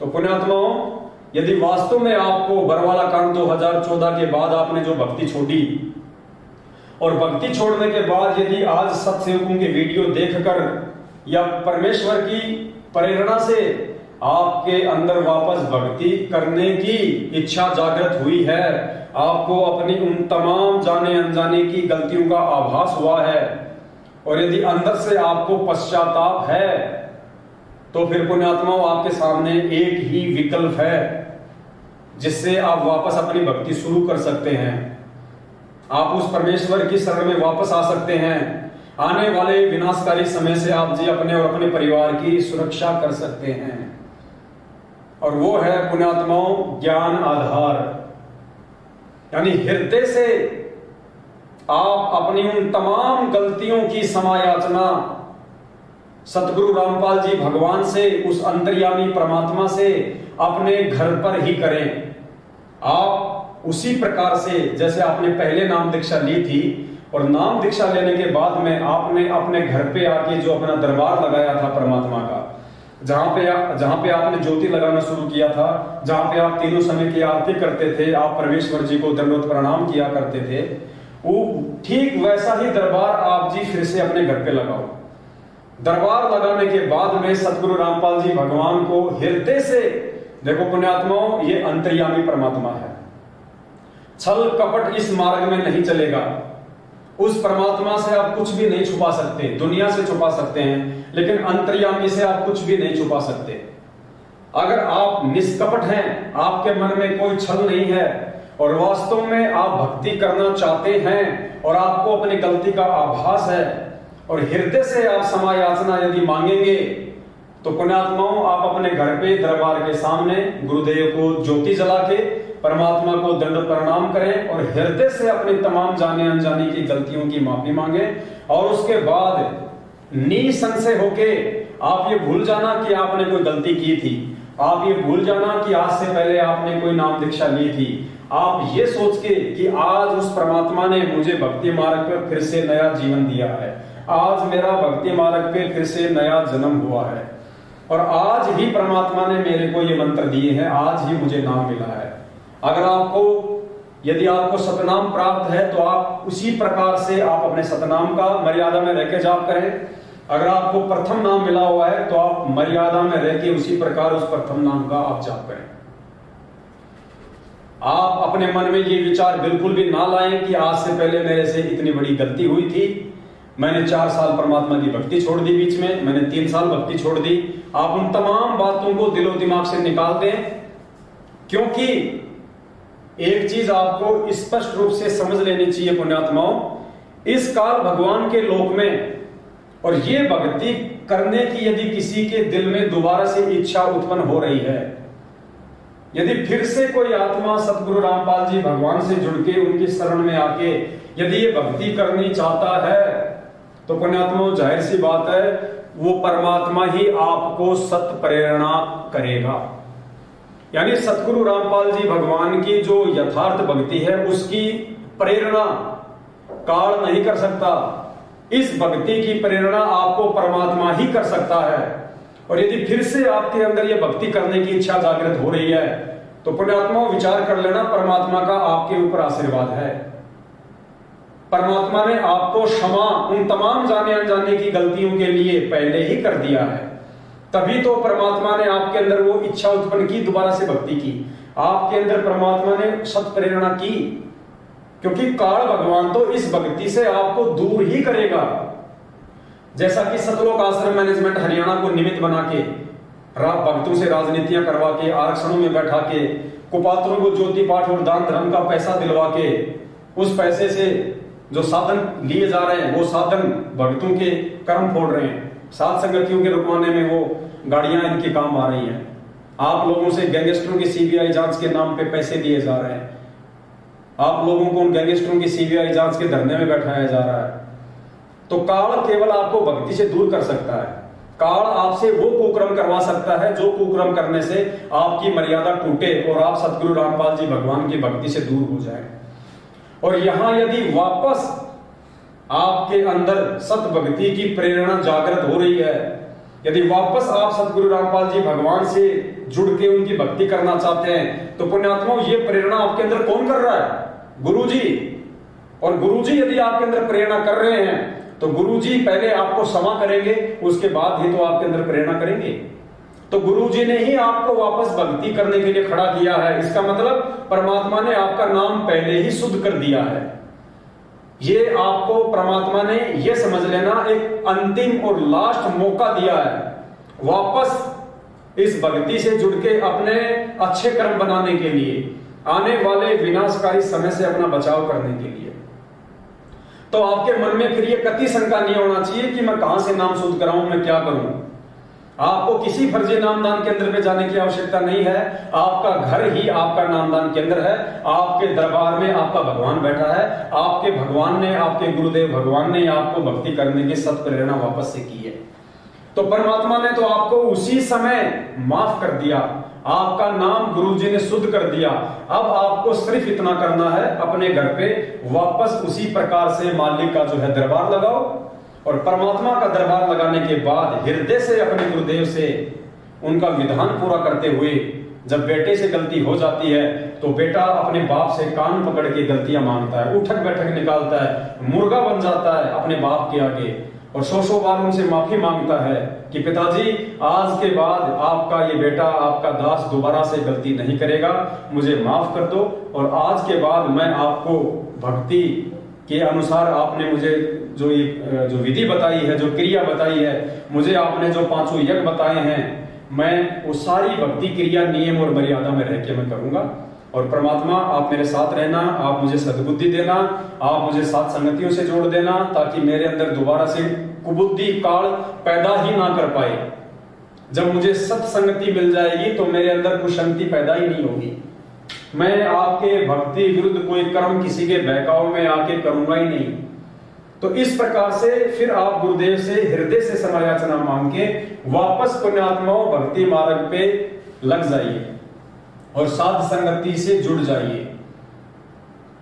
तो पुण्यात्माओं, यदि वास्तव में आपको बरवाला कांड 2014 के बाद आपने जो भक्ति छोड़ी, और भक्ति छोड़ने के बाद यदि आज सत्सेवकों के वीडियो देखकर या परमेश्वर की प्रेरणा से आपके अंदर वापस भक्ति करने की इच्छा जागृत हुई है, आपको अपनी उन तमाम जाने अनजाने की गलतियों का आभास हुआ है, और यदि अंदर से आपको पश्चाताप है, तो फिर पुण्यात्माओं आपके सामने एक ही विकल्प है जिससे आप वापस अपनी भक्ति शुरू कर सकते हैं। आप उस परमेश्वर की शरण में वापस आ सकते हैं। आने वाले विनाशकारी समय से आप जी अपने और अपने परिवार की सुरक्षा कर सकते हैं, और वो है पुण्यात्माओं ज्ञान आधार। यानी हृदय से आप अपनी उन तमाम गलतियों की क्षमा याचना सतगुरु रामपाल जी भगवान से, उस अंतर्यामी परमात्मा से अपने घर पर ही करें। आप उसी प्रकार से जैसे आपने पहले नाम दीक्षा ली थी, और नाम दीक्षा लेने के बाद में आपने अपने घर पे आके जो अपना दरबार लगाया था परमात्मा का, जहां पे आपने ज्योति लगाना शुरू किया था, जहां पे आप तीनों समय की आरती करते थे, आप परमेश्वर जी को दंडवत प्रणाम किया करते थे, वो ठीक वैसा ही दरबार आप जी फिर से अपने घर पे लगाओ। दरबार लगाने के बाद में सतगुरु रामपाल जी भगवान को हृदय से, देखो पुण्यात्माओं, ये अंतर्यामी परमात्मा है। छल कपट इस मार्ग में नहीं चलेगा। उस परमात्मा से आप कुछ भी नहीं छुपा सकते। दुनिया से छुपा सकते हैं, लेकिन अंतर्यामी से आप कुछ भी नहीं छुपा सकते। अगर आप निष्कपट हैं, आपके मन में कोई छल नहीं है और वास्तव में आप भक्ति करना चाहते हैं और आपको अपनी गलती का आभास है और हृदय से आप क्षमा याचना यदि मांगेंगे, तो पुण्यात्माओं, आप अपने घर पे दरबार के सामने गुरुदेव को ज्योति जला के परमात्मा को दंड प्रणाम करें और हृदय से अपनी तमाम जाने अनजाने की गलतियों की माफी मांगे। और उसके बाद निसंशय होके आप ये भूल जाना कि आपने कोई गलती की थी। आप ये भूल जाना कि आज से पहले आपने कोई नाम दीक्षा ली थी। आप ये सोच के कि आज उस परमात्मा ने मुझे भक्ति मार्ग पर फिर से नया जीवन दिया है, आज मेरा भक्ति मार्ग पे फिर से नया जन्म हुआ है और आज ही परमात्मा ने मेरे को ये मंत्र दिए हैं, आज ही मुझे नाम मिला है। अगर यदि आपको सतनाम प्राप्त है तो आप उसी प्रकार से आप अपने सतनाम का मर्यादा में रहकर जाप करें। अगर आपको प्रथम नाम मिला हुआ है तो आप मर्यादा में रहकर उसी प्रकार उस प्रथम नाम का आप जाप करें। आप अपने मन में ये विचार बिल्कुल भी ना लाएं कि आज से पहले मेरे से इतनी बड़ी गलती हुई थी, मैंने 4 साल परमात्मा की भक्ति छोड़ दी, बीच में मैंने 3 साल भक्ति छोड़ दी। आप उन तमाम बातों को दिलो दिमाग से निकाल दें, क्योंकि एक चीज आपको स्पष्ट रूप से समझ लेनी चाहिए पुण्यात्माओं, इस काल भगवान के लोक में और ये भक्ति करने की यदि किसी के दिल में दोबारा से इच्छा उत्पन्न हो रही है, यदि फिर से कोई आत्मा सतगुरु रामपाल जी भगवान से जुड़ के उनकी शरण में आके यदि ये भक्ति करनी चाहता है, तो पुण्यात्माओं जाहिर सी बात है वो परमात्मा ही आपको सत प्रेरणा करेगा। यानी सतगुरु रामपाल जी भगवान की जो यथार्थ भक्ति है उसकी प्रेरणा काल नहीं कर सकता। इस भक्ति की प्रेरणा आपको परमात्मा ही कर सकता है। और यदि फिर से आपके अंदर यह भक्ति करने की इच्छा जागृत हो रही है, तो पुण्यात्मा विचार कर लेना, परमात्मा का आपके ऊपर आशीर्वाद है। परमात्मा ने आपको क्षमा उन तमाम जाने अनजाने की गलतियों के लिए पहले ही कर दिया है। तभी तो परमात्मा ने आपके अंदर वो इच्छा उत्पन्न की, दोबारा से भक्ति की। आपके अंदर परमात्मा ने सत प्रेरणा की, क्योंकि काल भगवान तो इस भक्ति से आपको दूर ही करेगा। जैसा कि सतलोक आश्रम मैनेजमेंट हरियाणा को निमित्त बना के भक्तों से राजनीतियां करवा के, आरक्षणों में बैठा के, कुपात्रों को ज्योति पाठ और दान धर्म का पैसा दिलवा के, उस पैसे से जो साधन लिए जा रहे हैं वो साधन भक्तों के कर्म फोड़ रहे हैं। साध संगतियों के रुकवाने में वो गाड़ियां इनके काम आ रही हैं। आप लोगों से गैंगस्टरों की सीबीआई जांच के नाम पे पैसे दिए जा रहे हैं। आप लोगों को उन गैंगस्टरों की सीबीआई जांच के धरने में बैठाया जा रहा है। तो काल केवल आपको भक्ति से दूर कर सकता है। काल आपसे वो कुक्रम करवा सकता है जो कुक्रम करने से आपकी मर्यादा टूटे और आप सतगुरु रामपाल जी भगवान की भक्ति से दूर हो जाए। और यहां यदि वापस आपके अंदर सत भक्ति की प्रेरणा जागृत हो रही है, यदि वापस आप सतगुरु रामपाल जी भगवान से जुड़ के उनकी भक्ति करना चाहते हैं, तो पुण्यात्माओं ये प्रेरणा आपके अंदर कौन कर रहा है? गुरुजी। और गुरुजी यदि आपके अंदर प्रेरणा कर रहे हैं तो गुरुजी पहले आपको क्षमा करेंगे, उसके बाद ही तो आपके अंदर प्रेरणा करेंगे। तो गुरुजी ने ही आपको वापस भक्ति करने के लिए खड़ा किया है। इसका मतलब परमात्मा ने आपका नाम पहले ही शुद्ध कर दिया है। ये आपको परमात्मा ने ये समझ लेना एक अंतिम और लास्ट मौका दिया है वापस इस भक्ति से जुड़ के अपने अच्छे कर्म बनाने के लिए, आने वाले विनाशकारी समय से अपना बचाव करने के लिए। तो आपके मन में फिर ये कति शंका नहीं होना चाहिए कि मैं कहां से नाम शुद्ध कराऊं, मैं क्या करूं। आपको किसी फर्जी नामदान केंद्र पे जाने की आवश्यकता नहीं है। आपका घर ही आपका नामदान केंद्र है। आपके दरबार में आपका भगवान बैठा है। आपके भगवान ने, आपके गुरुदेव भगवान ने आपको भक्ति करने की सत प्रेरणा वापस से की है। तो परमात्मा ने तो आपको उसी समय माफ कर दिया, आपका नाम गुरुजी ने शुद्ध कर दिया। अब आपको सिर्फ इतना करना है, अपने घर पे वापस उसी प्रकार से मालिक का जो है दरबार लगाओ। और परमात्मा का दरबार लगाने के बाद हृदय से अपने गुरुदेव से उनका विधान पूरा करते हुए, जब बेटे से गलती हो जाती है तो बेटा अपने बाप से कान पकड़ के गलतियां मांगता है, उठक बैठक निकालता है, मुर्गा बन जाता है अपने बाप के आगे। और सौ बार उनसे माफी मांगता है कि पिताजी, आज के बाद आपका ये बेटा, आपका दास दोबारा से गलती नहीं करेगा, मुझे माफ कर दो। और आज के बाद मैं आपको भक्ति के अनुसार आपने मुझे जो विधि बताई है, जो क्रिया बताई है, मुझे आपने जो 5 यज्ञ बताए हैं, मैं वो सारी भक्ति क्रिया नियम और मर्यादा में रह के मैं करूंगा। और परमात्मा, आप मेरे साथ रहना, आप मुझे सद्बुद्धि देना, आप मुझे साथ संगतियों से जोड़ देना, ताकि मेरे अंदर दोबारा से कुबुद्धि काल पैदा ही ना कर पाए। जब मुझे सत्संगति मिल जाएगी तो मेरे अंदर कुशांति पैदा ही नहीं होगी। मैं आपके भक्ति विरुद्ध कोई कर्म किसी के बहकाव में आके करूंगा ही नहीं। तो इस प्रकार से फिर आप गुरुदेव से हृदय से समायाचना मांग के वापस पुण्यात्माओं भक्ति मार्ग पे लग जाइए और साध संगति से जुड़ जाइए।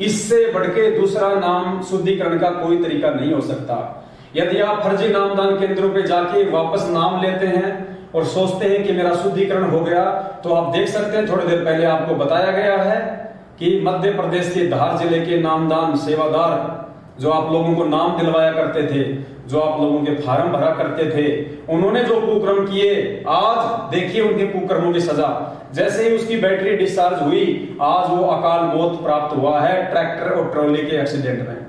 इससे बढ़ के दूसरा नाम शुद्धिकरण का कोई तरीका नहीं हो सकता। यदि आप फर्जी नामदान केंद्रों पे जाके वापस नाम लेते हैं और सोचते हैं कि मेरा शुद्धिकरण हो गया, तो आप देख सकते हैं थोड़ी देर पहले आपको बताया गया है कि मध्य प्रदेश के धार जिले के नामदान सेवादार जो आप लोगों को नाम दिलवाया करते थे, जो आप लोगों के फार्म भरा करते थे, उन्होंने जो कुकर्म किए, आज देखिए उनके कुकर्मों की सजा। जैसे ही उसकी बैटरी डिस्चार्ज हुई, आज वो अकाल मौत प्राप्त हुआ है ट्रैक्टर और ट्रॉली के एक्सीडेंट में।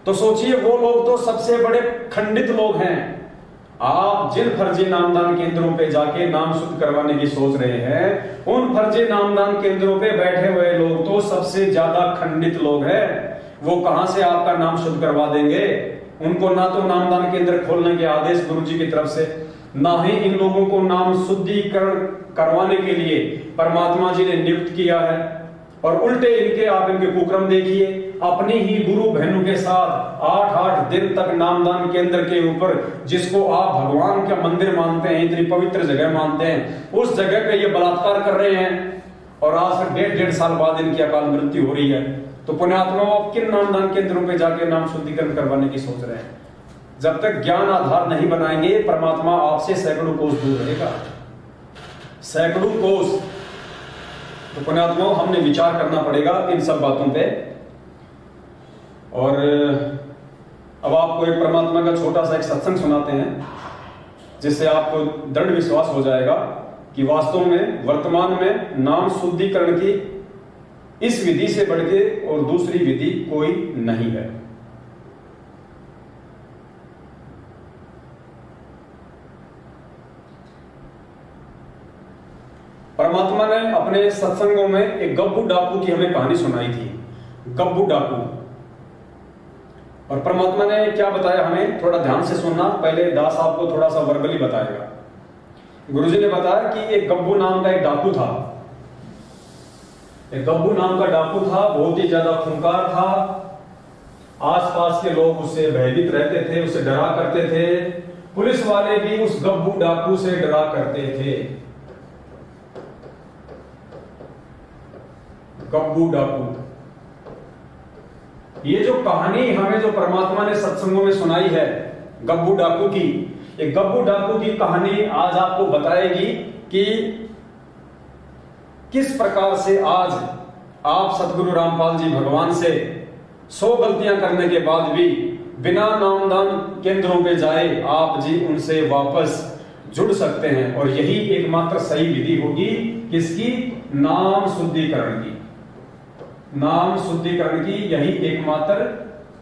तो सोचिए, वो लोग तो सबसे बड़े खंडित लोग हैं। आप जिन फर्जी नामदान केंद्रों पे जाके नाम शुद्ध करवाने की सोच रहे हैं, उन फर्जी नामदान केंद्रों पे बैठे हुए लोग तो सबसे ज्यादा खंडित लोग हैं। वो कहां से आपका नाम शुद्ध करवा देंगे? उनको ना तो नामदान केंद्र खोलने के आदेश गुरुजी की तरफ से, ना ही इन लोगों को नाम शुद्धिकरण करवाने के लिए परमात्मा जी ने नियुक्त किया है। और उल्टे आप इनके कुक्रम देखिए, अपनी ही गुरु बहनों के साथ 8-8 दिन तक नामदान केंद्र के ऊपर, जिसको आप भगवान का मंदिर मानते हैं, इतनी पवित्र जगह मानते हैं, उस जगह पे ये बलात्कार कर रहे हैं। और आज से 1.5 साल बाद इनकी अकाल मृत्यु हो रही है। तो पुण्यात्मा, आप किन नामदान केंद्रों पे जाके नाम शुद्धिकरण करवाने की सोच रहे हैं? जब तक ज्ञान आधार नहीं बनाएंगे, परमात्मा आपसे सैकड़ों कोस दूर रहेगा, सैकड़ों कोस। तो पुण्यात्मा, हमने विचार करना पड़ेगा इन सब बातों पे। और अब आपको एक परमात्मा का छोटा सा एक सत्संग सुनाते हैं, जिससे आपको दृढ़ विश्वास हो जाएगा कि वास्तव में वर्तमान में नाम शुद्धिकरण की इस विधि से बढ़ के और दूसरी विधि कोई नहीं है। परमात्मा ने अपने सत्संगों में एक गब्बू डाकू की हमें कहानी सुनाई थी, गब्बू डाकू। और परमात्मा ने क्या बताया हमें, थोड़ा ध्यान से सुनना। पहले दास आपको थोड़ा सा वर्बली बताएगा। गुरुजी ने बताया कि एक गब्बू नाम का एक डाकू था। एक गब्बू नाम का डाकू था, बहुत ही ज्यादा खूंखार था। आसपास के लोग उससे भयभीत रहते थे, उसे डरा करते थे। पुलिस वाले भी उस गब्बू डाकू से डरा करते थे। गब्बू डाकू, ये जो कहानी हमें जो परमात्मा ने सत्संगों में सुनाई है गब्बू डाकू की, ये गब्बू डाकू की कहानी आज आपको बताएगी कि किस प्रकार से आज आप सतगुरु रामपाल जी भगवान से 100 गलतियां करने के बाद भी बिना नामदान केंद्रों पे जाए आप जी उनसे वापस जुड़ सकते हैं। और यही एकमात्र सही विधि होगी किसकी? नाम शुद्धिकरण की। नाम शुद्धिकरण की यही एकमात्र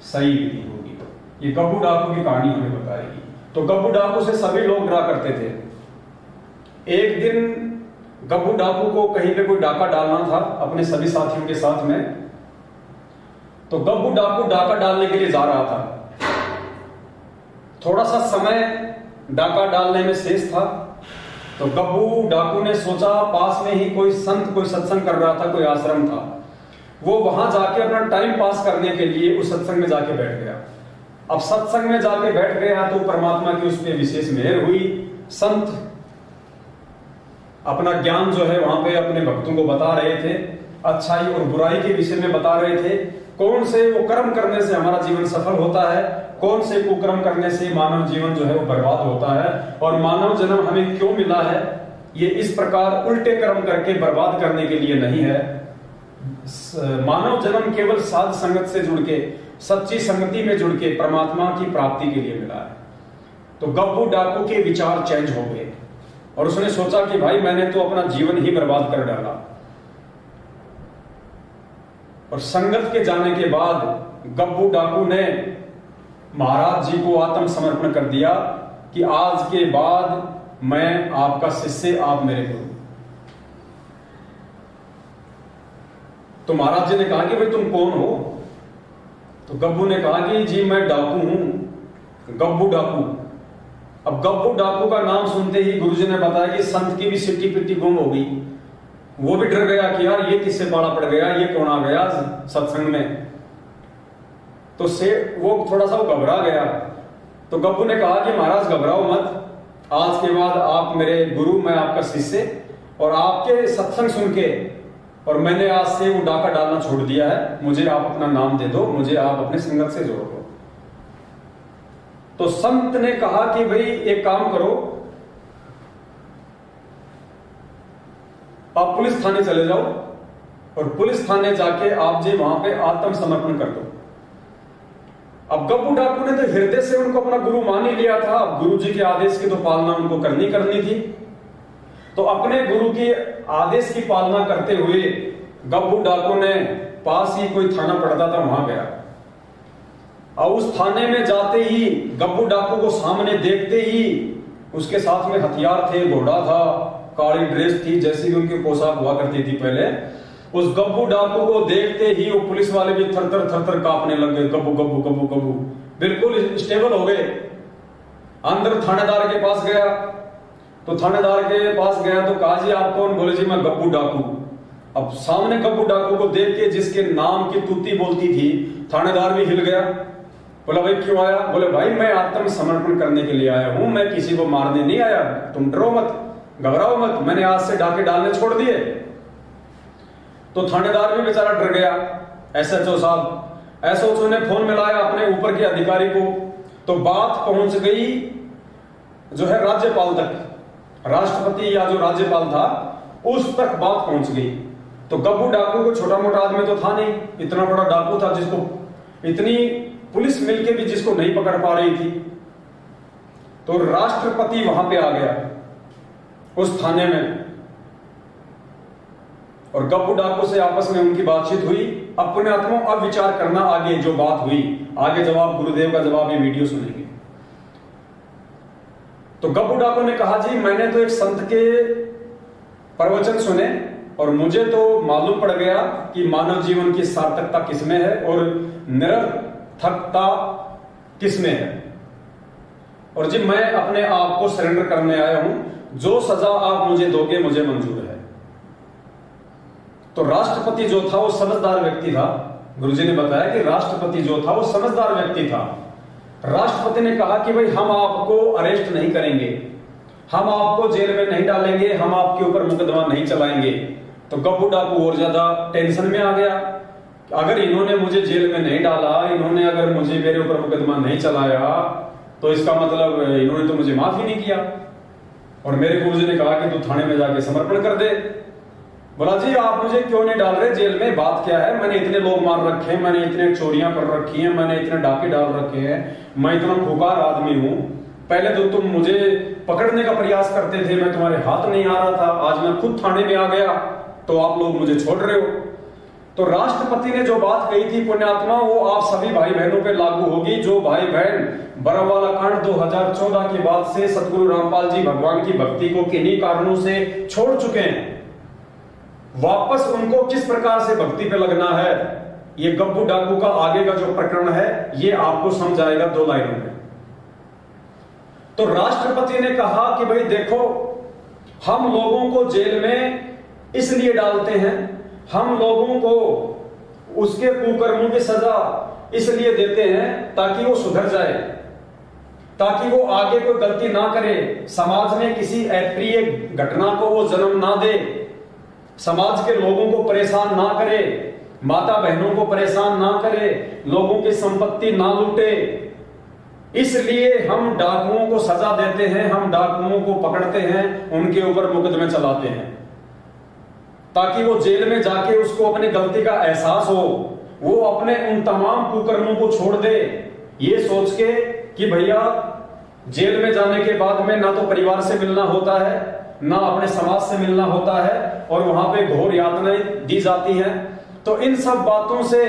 सही विधि होगी। ये गब्बू डाकू की कहानी हमें बताएगी। तो गब्बू डाकू से सभी लोग डरा करते थे। एक दिन गब्बू डाकू को कहीं पे कोई डाका डालना था अपने सभी साथियों के साथ में। तो गब्बू डाकू डाका डालने के लिए जा रहा था। थोड़ा सा समय डाका डालने में शेष था। तो गब्बू डाकू ने सोचा पास में ही कोई संत कोई सत्संग कर रहा था, कोई आश्रम था। वो वहां जाके अपना टाइम पास करने के लिए उस सत्संग में जाके बैठ गया। अब सत्संग में जाके बैठ गया तो परमात्मा की उस पर विशेष मेहर हुई। संत अपना ज्ञान जो है वहां पे अपने भक्तों को बता रहे थे, अच्छाई और बुराई के विषय में बता रहे थे। कौन से वो कर्म करने से हमारा जीवन सफल होता है, कौन से कुकर्म करने से मानव जीवन जो है वो बर्बाद होता है, और मानव जन्म हमें क्यों मिला है। ये इस प्रकार उल्टे कर्म करके बर्बाद करने के लिए नहीं है। मानव जन्म केवल साध संगत से जुड़ के, सच्ची संगति में जुड़ के परमात्मा की प्राप्ति के लिए मिला है। तो गब्बू डाकू के विचार चेंज हो गए और उसने सोचा कि भाई मैंने तो अपना जीवन ही बर्बाद कर डाला। और संगत के जाने के बाद गब्बू डाकू ने महाराज जी को आत्मसमर्पण कर दिया कि आज के बाद मैं आपका शिष्य, आप मेरे गुरु। तो महाराज जी ने कहा कि भाई तुम कौन हो? तो गब्बू ने कहा कि जी मैं डाकू हूं, गब्बू डाकू। अब गब्बू डाकू का नाम सुनते ही गुरुजी ने बताया कि संत की भी सिट्टी पिट्टी गुम हो गई। वो भी डर गया कि यार ये किससे पाला पड़ गया, ये कौन आ गया सत्संग में। तो से वो थोड़ा सा घबरा गया। तो गब्बू ने कहा कि महाराज घबराओ मत, आज के बाद आप मेरे गुरु, मैं आपका शिष्य, और आपके सत्संग सुन के और मैंने आज से वो डाका डालना छोड़ दिया है, मुझे आप अपना नाम दे दो, मुझे आप अपने संगत से जोड़ दो। तो संत ने कहा कि भाई एक काम करो, आप पुलिस थाने चले जाओ और पुलिस थाने जाके आप जी वहां पे आत्मसमर्पण कर दो। अब गब्बू डाकू ने तो हृदय से उनको अपना गुरु मान ही लिया था। अब गुरु जी के आदेश की तो पालना उनको करनी थी। तो अपने गुरु के आदेश की पालना करते हुए गब्बू डाकू ने पास ही कोई थाना पड़ता था, वहां गया। और उस थाने में जाते ही गब्बू डाकू को सामने देखते ही उसके साथ में हथियार थे, घोड़ा था, काली ड्रेस थी जैसी कि उनकी पोशाक हुआ करती थी पहले। उस गब्बू डाकू को देखते ही वो पुलिस वाले भी थर थर कांपने लग गए। गब्बू गब्बू गब्बू गब्बू बिल्कुल स्टेबल हो गए। अंदर थानेदार के पास गया, तो थानेदार के पास गया तो कहा जी आप कौन? बोले जी मैं गब्बू डाकू। अब सामने गब्बू डाकू को देख के जिसके नाम की तूती बोलती थी, थानेदार भी हिल गया। बोला भाई क्यों आया? बोले भाई मैं आत्मसमर्पण करने के लिए आया हूं, मैं किसी को मारने नहीं आया, तुम डरो मत, घबराओ मत, मैंने आज से डाके डालने छोड़ दिए। तो थानेदार भी बेचारा डर गया। एसएचओ साहब, एसएचओ ने फोन मिलाया अपने ऊपर के अधिकारी को, तो बात पहुंच गई जो है राज्यपाल तक, राष्ट्रपति या जो राज्यपाल था उस तक बात पहुंच गई। तो गब्बू डाकू को छोटा मोटा आदमी तो था नहीं, इतना बड़ा डाकू था जिसको इतनी पुलिस मिलके भी जिसको नहीं पकड़ पा रही थी। तो राष्ट्रपति वहां पे आ गया उस थाने में, और गब्बू डाकू से आपस में उनकी बातचीत हुई। अपने आत्मा अब विचार करना आगे जो बात हुई, आगे जवाब गुरुदेव का जवाब ये वीडियो सुनेंगे। तो गब्बू डाकू ने कहा जी मैंने तो एक संत के प्रवचन सुने और मुझे तो मालूम पड़ गया कि मानव जीवन की सार्थकता किसमें है और निरर्थकता किसमें है, और जी मैं अपने आप को सरेंडर करने आया हूं, जो सजा आप मुझे दोगे मुझे मंजूर है। तो राष्ट्रपति जो था वो समझदार व्यक्ति था। गुरुजी ने बताया कि राष्ट्रपति जो था वो समझदार व्यक्ति था। राष्ट्रपति ने कहा कि भाई हम आपको अरेस्ट नहीं करेंगे, हम आपको जेल में नहीं डालेंगे, हम आपके ऊपर मुकदमा नहीं चलाएंगे। तो गब्बू डाकू और ज्यादा टेंशन में आ गया। अगर इन्होंने मुझे जेल में नहीं डाला, इन्होंने अगर मुझे मेरे ऊपर मुकदमा नहीं चलाया, तो इसका मतलब इन्होंने तो मुझे माफ ही नहीं किया। और मेरे गुरुजी ने कहा कि तू थाने में जाके समर्पण कर दे। बोला जी आप मुझे क्यों नहीं डाल रहे जेल में, बात क्या है? मैंने इतने लोग मार रखे हैं, मैंने इतने चोरियां कर रखी हैं, मैंने इतने डाके डाल रखे हैं, मैं इतना खुकार आदमी हूं। पहले तो तुम मुझे पकड़ने का प्रयास करते थे, मैं तुम्हारे हाथ नहीं आ रहा था, आज मैं खुद थाने में आ गया तो आप लोग मुझे छोड़ रहे हो। तो राष्ट्रपति ने जो बात कही थी पुण्यात्मा, वो आप सभी भाई बहनों पे लागू होगी। जो भाई बहन बरवाला कांड 2014 के बाद से सतगुरु रामपाल जी भगवान की भक्ति को किन्हीं कारणों से छोड़ चुके हैं, वापस उनको किस प्रकार से भक्ति पे लगना है, ये गब्बू डाकू का आगे का जो प्रकरण है ये आपको समझ आएगा 2 लाइनों में। तो राष्ट्रपति ने कहा कि भाई देखो, हम लोगों को जेल में इसलिए डालते हैं, हम लोगों को उसके कुकर्मों की सजा इसलिए देते हैं ताकि वो सुधर जाए, ताकि वो आगे कोई गलती ना करे, समाज में किसी अप्रिय घटना को वो जन्म ना दे, समाज के लोगों को परेशान ना करे, माता बहनों को परेशान ना करे, लोगों की संपत्ति ना लूटे। इसलिए हम डाकुओं को सजा देते हैं, हम डाकुओं को पकड़ते हैं, उनके ऊपर मुकदमे चलाते हैं, ताकि वो जेल में जाके उसको अपनी गलती का एहसास हो, वो अपने उन तमाम कुकर्मों को छोड़ दे, ये सोच के कि भैया जेल में जाने के बाद में ना तो परिवार से मिलना होता है, ना अपने समाज से मिलना होता है, और वहां पे घोर यातनाएं दी जाती हैं। तो इन सब बातों से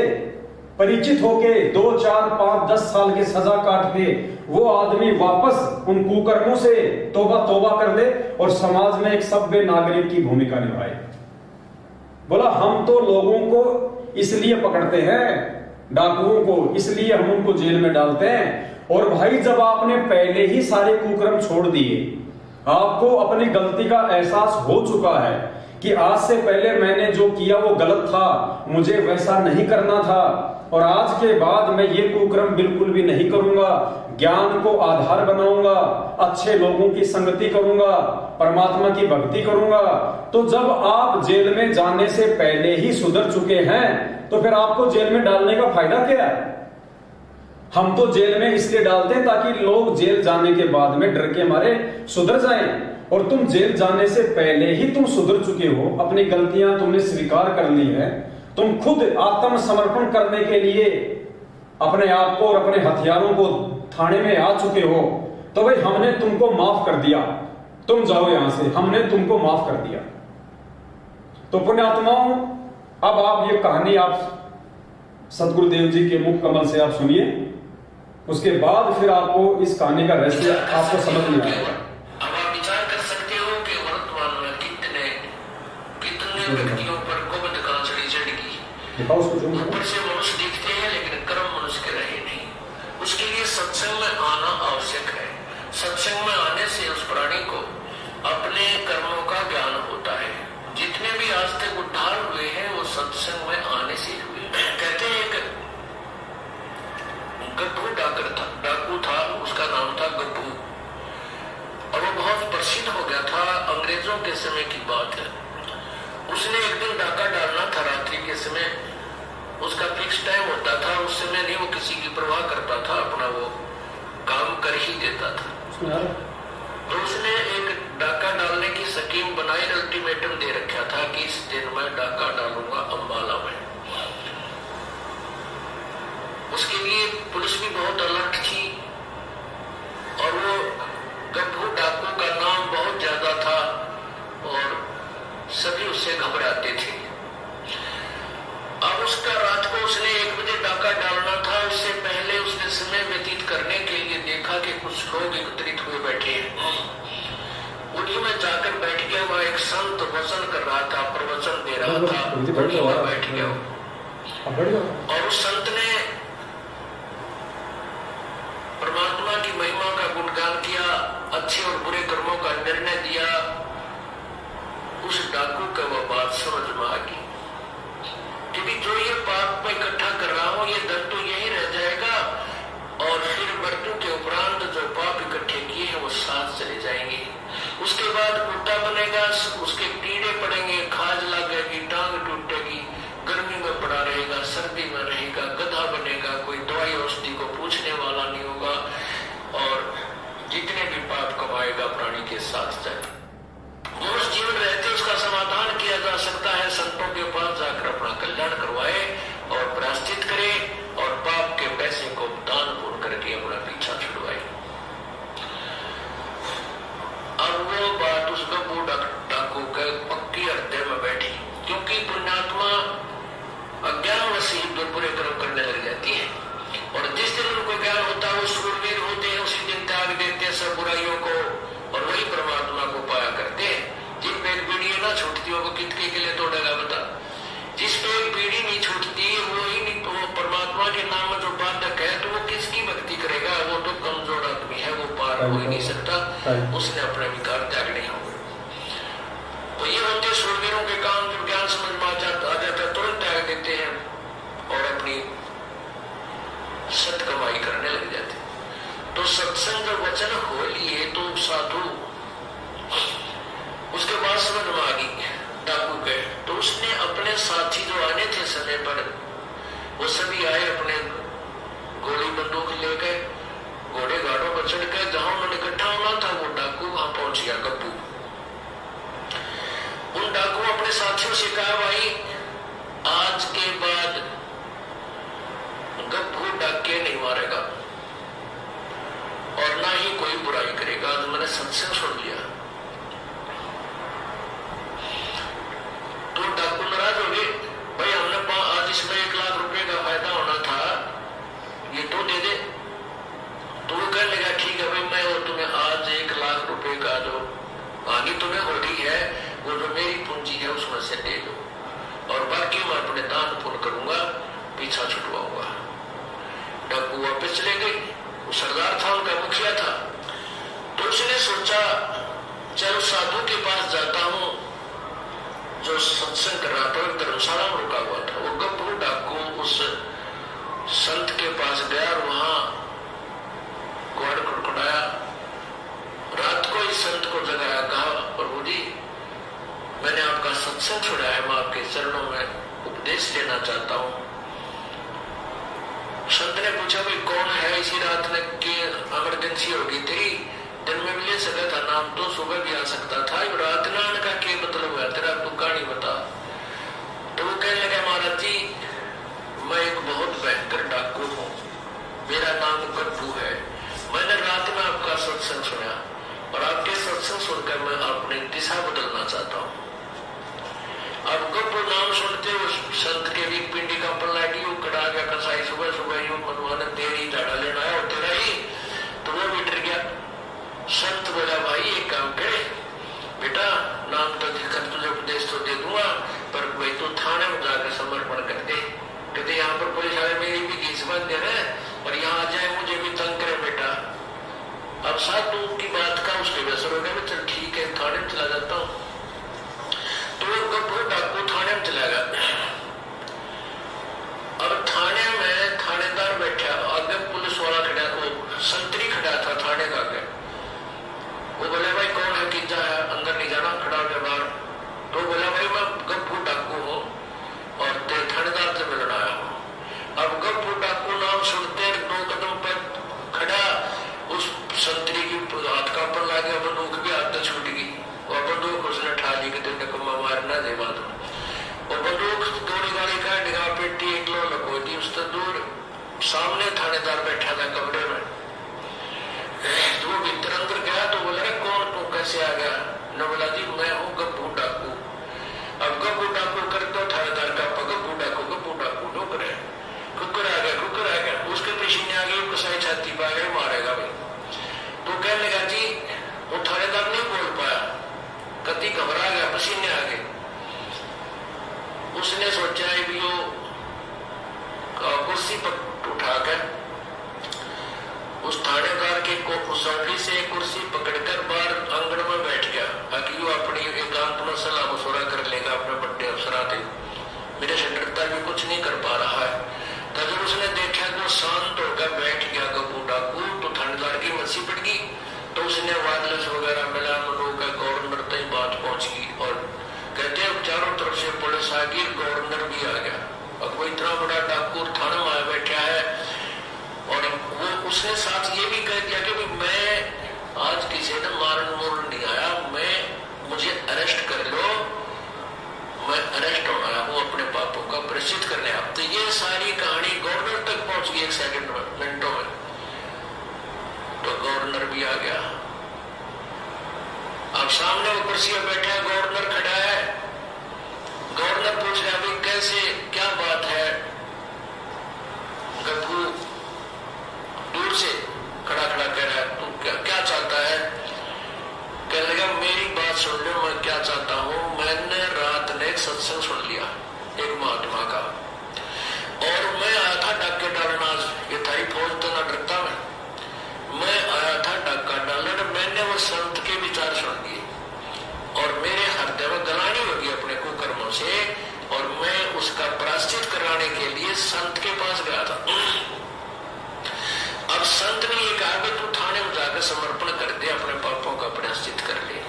परिचित होके 2, 4, 5, 10 साल की सजा काट के वो आदमी वापस उन कुकर्मों से तौबा कर ले और समाज में एक सभ्य नागरिक की भूमिका निभाए। बोला हम तो लोगों को इसलिए पकड़ते हैं, डाकुओं को इसलिए हम उनको जेल में डालते हैं। और भाई जब आपने पहले ही सारे कुकर्म छोड़ दिए, आपको अपनी गलती का एहसास हो चुका है कि आज से पहले मैंने जो किया वो गलत था, मुझे वैसा नहीं करना था, और आज के बाद मैं ये कुकर्म बिल्कुल भी नहीं करूंगा, ज्ञान को आधार बनाऊंगा, अच्छे लोगों की संगति करूंगा, परमात्मा की भक्ति करूंगा। तो जब आप जेल में जाने से पहले ही सुधर चुके हैं तो फिर आपको जेल में डालने का फायदा क्या है? हम तो जेल में इसलिए डालते हैं ताकि लोग जेल जाने के बाद में डर के मारे सुधर जाएं, और तुम जेल जाने से पहले ही तुम सुधर चुके हो, अपनी गलतियां तुमने स्वीकार कर ली है, तुम खुद आत्मसमर्पण करने के लिए अपने आप को और अपने हथियारों को थाने में आ चुके हो। तो भाई हमने तुमको माफ कर दिया, तुम जाओ यहां से, हमने तुमको माफ कर दिया। तो पुण्यात्माओं, अब आप ये कहानी आप सदगुरुदेव जी के मुख कमल से आप सुनिए, उसके बाद फिर आपको इस कहानी का रहस्य आपको समझ में आएगा। अब आप विचार कर सकते हो कि वर्तमान में कितने व्यक्तियों पर गोबंद कांचड़ी चढ़ गई। ऊपर से मनुष्य दिखते हैं लेकिन कर्म मनुष्य के रहे नहीं। उसके लिए सत्संग में आना आवश्यक है। सत्संग में आने से उस प्राणी को अपने कर्मों का ज्ञान होता है। जितने भी आज तक उद्धार हुए हैं वो सत्संग में आने से हुए। कहते हैं एक गप्पू डाकू था, उसका नाम था गप्पू, और वो बहुत प्रसिद्ध हो गया था। अंग्रेजों के समय की बात है। उसने एक दिन डाका डालना था रात्रि के समय, उसका फिक्स टाइम होता था। उस समय नहीं वो किसी की परवाह करता था, अपना वो काम कर ही देता था। तो उसने एक डाका डालने की स्कीम बनाई, अल्टीमेटम दे रखा था कि इस दिन मैं डाका डालूंगा अंबाला में। उसके लिए पुलिस भी बहुत अलर्ट थी, और वो गप्पू डाकू का नाम बहुत ज्यादा था और सभी उससे घबराते थे। अब उसका रात को उसने 1 बजे डाका डालना था। उससे पहले उसने समय व्यतीत करने के लिए देखा कि कुछ लोग एकत्रित हुए बैठे हैं। उन्हीं में जाकर बैठ गया। वह एक संत वचन कर रहा था, प्रवचन दे रहा था, उन्हीं में बैठ गया। और उस संत ने परमात्मा की महिमा का गुणगान किया, अच्छे और बुरे कर्मों का निर्णय दिया। उस डाकू का वह बात समझ में आ गई कि जो ये पाप मैं इकट्ठा कर रहा हूं, ये धन तो यही रह जाएगा, और फिर मृत्यु के उपरांत जो पाप इकट्ठे किए हैं वो साथ चले जाएंगे। उसके बाद कुत्ता बनेगा, उसके कीड़े पड़ेंगे, खाज लगेगी, टांग टूटेगी, गर्मी में पड़ा रहेगा, सर्दी में रहेगा, गधा बनेगा, कोई दवाई औषधि को पूछने वाला नहीं होगा, और जितने भी पाप कमाएगा प्राणी के साथ जाए। मनुष्य जीवन रहते उसका समाधान किया जा सकता है। संतों के पास जाकर अपना कल्याण करवाए और प्रायश्चित करे, और पाप के पैसे को दान पुण्य करके अपना पीछा छुड़वाए। अब वो बात उस गप्पू डाकू के पक्की हृदय में बैठी, क्योंकि पुण्यात्मा अज्ञानवश ही बुरे कर्म करने लग जाती है, और जिस दिन उनको ज्ञान होता है वो शूरवीर होते हैं, उसी दिन त्याग देते हैं सब बुराइयों को और वही परमात्मा को पाया करते हैं। जिन पे एक पीढ़ी ना छूटती हो वो कितने के लिए तोड़ेगा बता। जिस पे एक पीढ़ी नहीं छूटती वो ही नहीं, तो परमात्मा के नाम में जो बाधक है तो वो किसकी भक्ति करेगा? वो तो कमजोर आदमी है, वो पार हो ही नहीं सकता, उसने अपने विकार त्याग नहीं होगा। तो ये होते शूरवीरों के काम। जब ज्ञान समझ में आ जाता तुरंत त्याग देते हैं और अपनी सत कमाई करने लग जाते। तो सत्संग वचन हो लिए तो साधु उसके बाद समझ में आ गई डाकू के। तो उसने अपने साथी जो आने थे समय पर वो सभी आए, अपने गोली बंदूक ले गए, घोड़े गाड़ों पर चढ़ गए। जहां उन्होंने इकट्ठा होना था वो डाकू वहां पहुंच गया गप्पू। उन डाकू अपने साथियों से कहा, भाई आज के बाद गप्पू डाके नहीं मारेगा। और ना ही कोई बुराई करेगा। आज मैंने सत्संग सुन लिया। तो डाकू नाराज हो गए, भाई हमने आज इसमें 1 लाख रुपए का फायदा होना था, ये तो दे दे। तो वो कहने लगा ठीक है भाई, मैं और तुम्हें आज 1 लाख रुपए का जो आगे तुम्हें हो रही है, वो जो मेरी पूंजी है उसमें से दे दो, और बाकी मैं अपने दान पुण्य करूंगा, पीछा छुटवाऊंगा। डाकू वापस चले गए। वो सरदार था, उनका मुखिया था। तो उसने सोचा चल साधु के पास जाता हूं जो सत्संग कर रहा था, धर्मशाला में रुका हुआ था। वो गब्बू डाकू उस संत के पास गया और वहां ग्वाड़ खड़खड़ाया। रात को इस संत को जगाया, कहा प्रभु जी मैंने आपका सत्संग छोड़ा है, मैं आपके चरणों में उपदेश लेना चाहता हूं। संत ने पूछा भाई कौन है, इसी रात ने की इमरजेंसी होगी तेरी, दिन में भी ले सकता था नाम, तो सुबह भी आ सकता था, रात ना आने का क्या मतलब है तेरा, तू कहानी बता। तो वो कहने लगा महाराज जी मैं एक बहुत भयंकर डाकू हूँ, मेरा नाम गब्बू है। मैंने रात में आपका सत्संग सुना और आपके सत्संग सुनकर मैं अपनी दिशा बदलना चाहता हूँ। अब गब्बू नाम सुनते उस संत के भी पिंडी का पल्लाटी कड़ा गया कसाई, सुबह सुबह यूं मनवाने तेरी झाड़ा लेना है और तेरा ही, तो वो भी डर गया। संत बोला भाई एक काम करे बेटा, नाम तो दिखकर तुझे उपदेश तो दे दूंगा, पर भाई तू थाने में जाकर समर्पण कर दे। कहते यहाँ पर पुलिस वाले मेरी भी घीस बंद दे रहे और यहाँ आ जाए मुझे भी तंग करे बेटा। अब साधु की बात का उसके बेसर हो गया, चल ठीक है थाने में चला जाता हूँ। तो गब्बू डाकू थाने में चला गया। अब थाने में थानेदार बैठा, आगे पुलिस वाला खड़ा, वो संतरी खड़ा था थाने का आगे। वो बोले भाई कौन है, किजा है, अंदर नहीं जाना, खड़ा हो गया बाहर। तो बोला भाई मैं गब्बू डाकू हूँ और तेरे थानेदार से मिलने आया हूँ। अब गब्बू डाकू नाम सुनते 2 कदम पर खड़ा, उस संतरी की हाथ का पर ला गया, बंदूक भी हाथ से छूट गई और बंदूक उसने ठा ली कि तेरे को मारना दे बात। और बंदूक दौड़ी गाड़ी का निगाह पेटी एक लो लगो दी, उससे दूर सामने थानेदार बैठा था कमरे में। तो वो भीतर अंदर गया तो बोला कौन तू कैसे आ गया? न बोला जी मैं हूँ गब्बू डाकू। अब गब्बू डाकू कर दो थानेदार का गब्बू डाकू डोक रहे, कुकर आ गया, उसके पीछे आ गई, कसाई छाती पा गए, मारेगा भाई। तो कहने लगा जी, वो थानेदार नहीं बोल पाया, कति घबरा गया, पसीने आ गए। उसने सोचा है भी वो कुर्सी पर उठाकर उस थानेदार के सौखी से कुर्सी पकड़कर बाहर आंगन में बैठ गया, ताकि वो अपनी एकांत में सलाह मशवरा कर लेगा अपने बड़े अफसर थे, मेरे से डरता भी कुछ नहीं कर पा रहा है। तो जब उसने देखा तो शांत होकर बैठ गया गब्बू डाकू, तो थानेदार की मस्सी पड़ गई। तो उसने वायरलेस वगैरह मिला, मनोका गवर्नर तक बात पहुंच गई और कहते चारों तरफ से पुलिस आ गई, गवर्नर भी आ गया। अब वो इतना बड़ा डाकू थाने में आया बैठा है और वो उसने साथ ये भी कह दिया कि मैं आज किसी ने मारन मोरन नहीं आया, मुझे अरेस्ट कर लो, मैं अरेस्ट होने आया हूँ अपने पापों का प्रायश्चित करने। अब तो ये सारी कहानी गवर्नर तक पहुंच गई 1 सेकंड में, मिनटों में। तो गवर्नर भी आ गया। अब सामने वो कुर्सी पर बैठा गवर्नर खड़ा है। गवर्नर पूछ रहा भाई कैसे, क्या बात है? गब्बू दूर से खड़ा कह रहा है, तू क्या चाहता है? कहने लगा मेरी बात सुन लो, मैं क्या चाहता हूँ। मैंने रात ने एक सत्संग सुन लिया एक महात्मा का, और मैं आया था डाके डालना, ये थारी फौज तो ना डरता मैं आया था डाका डालने। मैंने वो संत के विचार सुन लिए और मेरे हृदय में गलानी होगी अपने कुकर्मों से, और मैं उसका प्रायश्चित कराने के लिए संत के पास गया था। अब संत ने ये कहा कि तू थाने में जाकर समर्पण कर दे, अपने पापों का प्रायश्चित कर ले।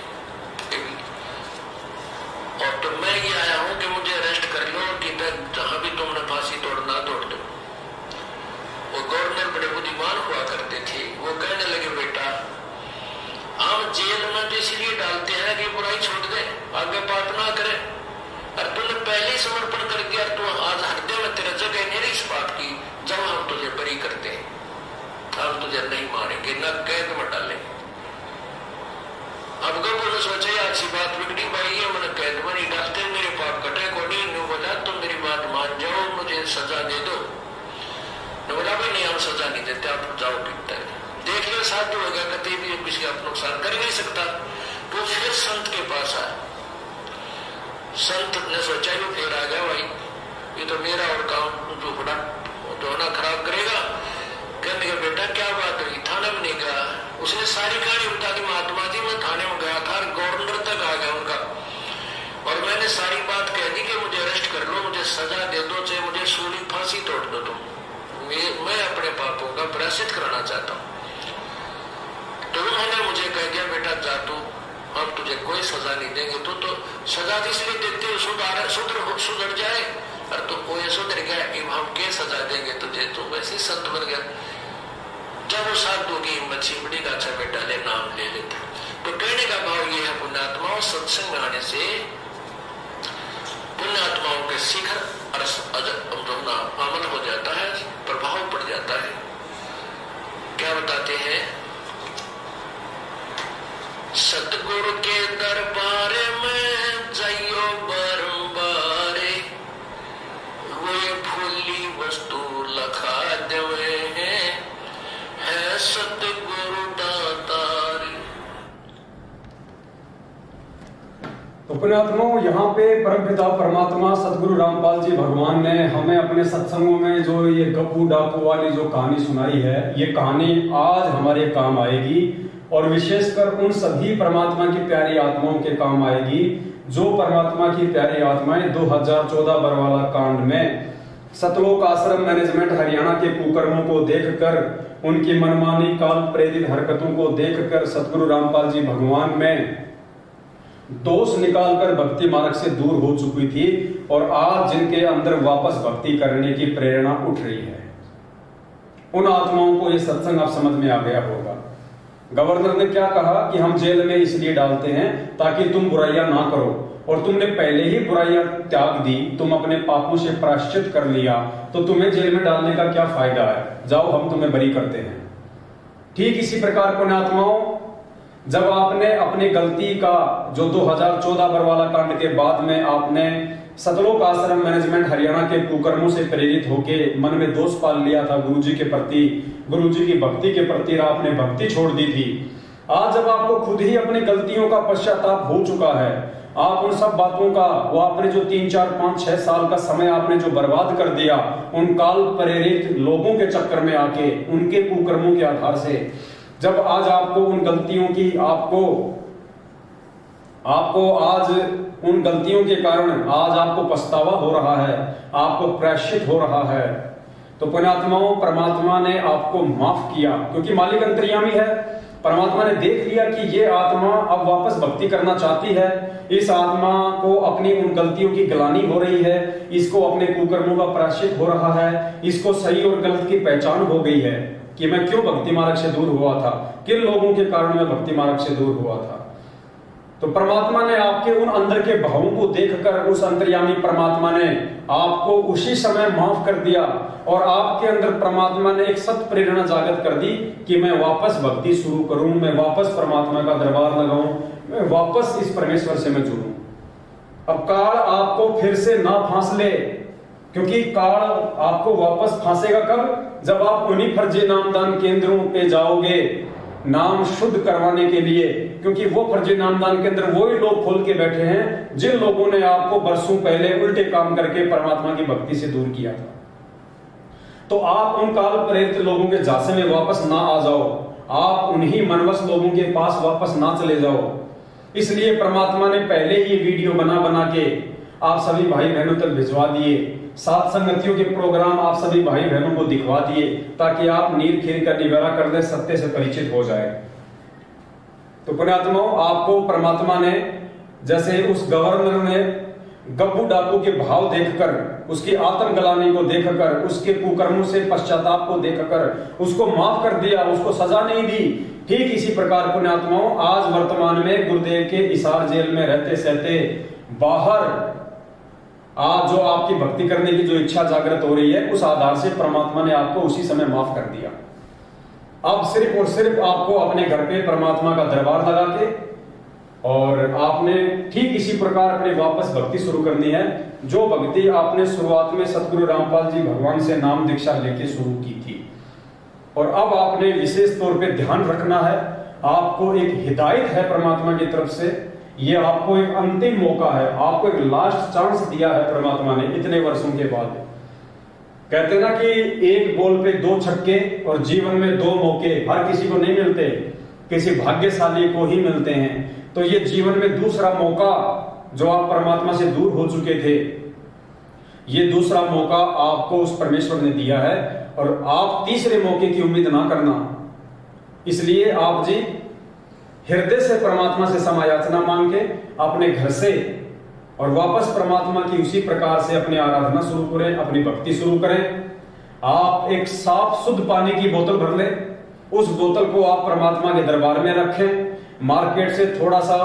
और तो मैं ये आया हूं कि मुझे अरेस्ट कर लो, कि जहां भी तुमने फांसी तोड़ना तोड़ दो। वो गवर्नर बड़े बुद्धिमान हुआ करते थे। वो कहने लगे बेटा हम जेल में तो इसलिए डालते हैं कि बुराई छोड़ दे, आगे पाप ना करे। और तूने पहले समर्पण कर दिया, तो आज हृदय में तेरा जगह नहीं इस बात की, जब हम तुझे बरी करते हैं। हम तुझे नहीं मारेंगे, न कैद में डालेंगे। अब गप्पू ने सोचा ये अच्छी बात बिगड़ी भाई, ये मैंने कैद में नहीं डालते, मेरे पाप कटे को नहीं बोला, तुम मेरी बात मान जाओ, मुझे सजा दे दो। ने बोला भाई नहीं, हम सजा नहीं देते, आप जाओ टिकता है। देख लिया साध्य हो गया, कभी भी किसी का नुकसान कर नहीं सकता। तो फिर संत के पास आया। संत ने सोचा ये फिर आ गया भाई, ये तो मेरा और काम जो बड़ा तो ना खराब करेगा। कहने का बेटा क्या बात हुई, थाने में नहीं गया। उसने सारी कहानी बता दी, महात्मा जी मैं थाने में गया था, गवर्नर तक आ गया उनका, और मैंने सारी बात कह दी कि मुझे अरेस्ट कर लो, मुझे सजा दे दो, चाहे मुझे सूली फांसी तोड़ दो तुम, मैं अपने पापों का प्रायश्चित कराना चाहता हूँ। तो उन्होंने मुझे कह दिया बेटा जा तू, अब तुझे कोई सजा नहीं देंगे, तो सजा इसलिए देते हो सुधर जाए, और तो कोई सुधर गया, हम क्या सजा देंगे तुझे, तो वैसे संत बन गया। जब वो साधु की हिम्मत छिपड़ी का, अच्छा बेटा ले नाम ले लेते। तो कहने का भाव ये है पुण्यात्माओं, सत्संग आने से पुण्यात्माओं के शिखर अमल हो जाता है, प्रभाव पड़ जाता है। क्या बताते हैं, सतगुरु के दरबार में जाइयो बारंबारे, वे भूली वस्तु लखा देवे है सतगुरु दातार। तो पुण्यात्माओं, यहाँ पे परमपिता परमात्मा सतगुरु रामपाल जी भगवान ने हमें अपने सत्संगों में जो ये गप्पू डाकू वाली जो कहानी सुनाई है, ये कहानी आज हमारे काम आएगी, और विशेषकर उन सभी परमात्मा की प्यारी आत्माओं के काम आएगी जो परमात्मा की प्यारी आत्माएं 2014 बरवाला कांड में सतलोक आश्रम मैनेजमेंट हरियाणा के कुकर्मों को देखकर, उनकी मनमानी काल प्रेरित हरकतों को देखकर सतगुरु रामपाल जी भगवान में दोष निकालकर भक्ति मार्ग से दूर हो चुकी थी, और आज जिनके अंदर वापस भक्ति करने की प्रेरणा उठ रही है, उन आत्माओं को यह सत्संग आप समझ में आ गया होगा। गवर्नर ने क्या कहा कि हम जेल में इसलिए डालते हैं ताकि तुम बुराइयां ना करो, और तुमने पहले ही बुराइयां त्याग दी, तुम अपने पापों से प्रायश्चित कर लिया, तो तुम्हें जेल में डालने का क्या फायदा है, जाओ हम तुम्हें बरी करते हैं। ठीक इसी प्रकार पुण्यात्माओं, जब आपने अपनी गलती का जो 2014 बरवाला कांड के बाद में आपने सतलोक आश्रम मैनेजमेंट हरियाणा के कुकर्मों से प्रेरित होके मन में दोष पाल लिया था गुरुजी के प्रति, गुरुजी की भक्ति के प्रति, आपने भक्ति छोड़ दी थी, आज जब आपको खुद ही अपनी गलतियों का पश्चाताप हो चुका है, आप उन सब बातों का, वो आपने जो 3, 4, 5, 6 साल का समय आपने जो बर्बाद कर दिया उन काल प्रेरित लोगों के चक्कर में आके, उनके कुकर्मों के आधार से, जब आज आपको उन गलतियों की आपको आज उन गलतियों के कारण आज आपको पछतावा हो रहा है, आपको प्रायश्चित हो रहा है, तो पुण्यात्माओं परमात्मा ने आपको माफ किया, क्योंकि मालिक अंतर्यामी है। परमात्मा ने देख लिया कि ये आत्मा अब वापस भक्ति करना चाहती है, इस आत्मा को अपनी उन गलतियों की ग्लानि हो रही है, इसको अपने कुकर्मों का प्रायश्चित हो रहा है, इसको सही और गलत की पहचान हो गई है कि मैं क्यों भक्ति मार्ग से दूर हुआ था, किन लोगों के कारण मैं भक्ति मार्ग से दूर हुआ था। तो परमात्मा ने आपके उन अंदर के भावों को देखकर, उस अंतर्यामी परमात्मा ने आपको उसी समय माफ कर दिया, और आपके अंदर परमात्मा ने एक सत प्रेरणा जागृत कर दी कि मैं वापस भक्ति शुरू करूं, मैं वापस परमात्मा का दरबार लगाऊं, मैं वापस इस परमेश्वर से मैं जुड़ूं। अब काल आपको फिर से ना फांस ले, क्योंकि काल आपको वापस फांसेगा कब, जब आप उन्हीं फर्जी नामदान केंद्रों पे जाओगे नाम शुद्ध करवाने के लिए, क्योंकि वो फर्जी नामदान के अंदर वही लोग खोल के बैठे हैं जिन लोगों ने आपको बरसों पहले उल्टे काम करके परमात्मा की भक्ति से दूर किया था। तो आप उन काल प्रेरित लोगों के झांसे में वापस ना आ जाओ, आप उन्हीं मनवश लोगों के पास वापस ना चले जाओ। इसलिए परमात्मा ने पहले ही वीडियो बना के आप सभी भाई बहनों तक भिजवा दिए, सात संगतियों के प्रोग्राम आप सभी भाई बहनों को दिखवा दिए, ताकि आप नीर खीर का निवारा कर दे, सत्य से परिचित हो जाए। तो पुण्यात्माओं, आपको परमात्मा ने, जैसे उस गवर्नर ने गप्पू डाकू के भाव देखकर, उसकी आत्म गलानी को देखकर, उसके कुकर्मों से पश्चाताप को देखकर उसको माफ कर दिया, उसको सजा नहीं दी। ठीक इसी प्रकार पुण्यात्माओं, आज वर्तमान में गुरुदेव के हिसार जेल में रहते सहते बाहर आज जो आपकी भक्ति करने की जो इच्छा जागृत हो रही है, उस आधार से परमात्मा ने आपको उसी समय माफ कर दिया। अब सिर्फ और सिर्फ आपको अपने घर पे परमात्मा का दरबार लगा के और आपने ठीक इसी प्रकार अपने वापस भक्ति शुरू करनी है, जो भक्ति आपने शुरुआत में सतगुरु रामपाल जी भगवान से नाम दीक्षा लेके शुरू की थी। और अब आपने विशेष तौर पे ध्यान रखना है, आपको एक हिदायत है परमात्मा की तरफ से, ये आपको एक अंतिम मौका है, आपको एक लास्ट चांस दिया है परमात्मा ने इतने वर्षों के बाद। कहते ना कि एक बॉल पे 2 छक्के और जीवन में 2 मौके हर किसी को नहीं मिलते, किसी भाग्यशाली को ही मिलते हैं। तो ये जीवन में दूसरा मौका, जो आप परमात्मा से दूर हो चुके थे, ये दूसरा मौका आपको उस परमेश्वर ने दिया है और आप तीसरे मौके की उम्मीद ना करना। इसलिए आप जी हृदय से परमात्मा से समायाचना मांग के अपने घर से और वापस परमात्मा की उसी प्रकार से अपनी आराधना शुरू करें, अपनी भक्ति शुरू करें। आप एक साफ शुद्ध पानी की बोतल भर लें, उस बोतल को आप परमात्मा के दरबार में रखें। मार्केट से थोड़ा सा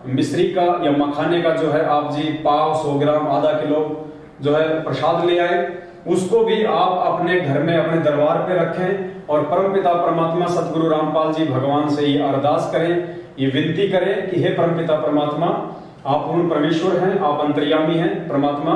मिश्री का या मखाने का जो है आप जी पाव 100 ग्राम आधा किलो जो है प्रसाद ले आए, उसको भी आप अपने घर में अपने दरबार पे रखें और परमपिता परमात्मा सतगुरु रामपाल जी भगवान से ये अरदास करें, ये विनती करें कि हे परमपिता परमात्मा, आप पूर्ण परमेश्वर हैं, आप अंतर्यामी हैं। परमात्मा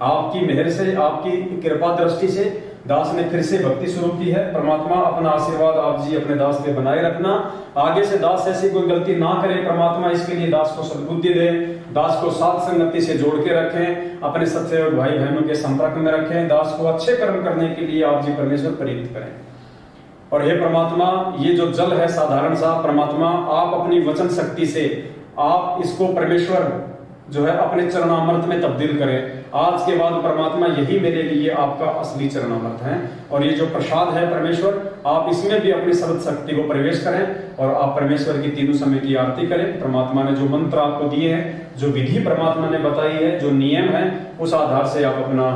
आपकी मेहर से, आपकी कृपा दृष्टि से दास ने फिर से भक्ति शुरू की है। परमात्मा अपना आशीर्वाद आप जी अपने दास पे बनाए रखना, आगे से दास ऐसी कोई गलती ना करे। परमात्मा इसके लिए दास को सद्बुद्धि दे, दास को साथ संगति से जोड़ के रखें, अपने सत्सेवक भाई बहनों के संपर्क में रखें, दास को अच्छे कर्म करने के लिए आप जी परमेश्वर प्रेरित करें। और हे परमात्मा, ये जो जल है साधारण सा, परमात्मा आप अपनी वचन शक्ति से आप इसको परमेश्वर जो है अपने चरणामृत में तब्दील करें। आज के बाद परमात्मा यही मेरे लिए आपका असली चरणामृत है और ये जो प्रसाद है परमेश्वर, आप इसमें भी अपनी सर्व शक्ति को प्रवेश करें और आप परमेश्वर की तीनों समय की आरती करें। परमात्मा ने जो मंत्र आपको दिए हैं, जो विधि परमात्मा ने बताई है, जो नियम है, उस आधार से आप अपना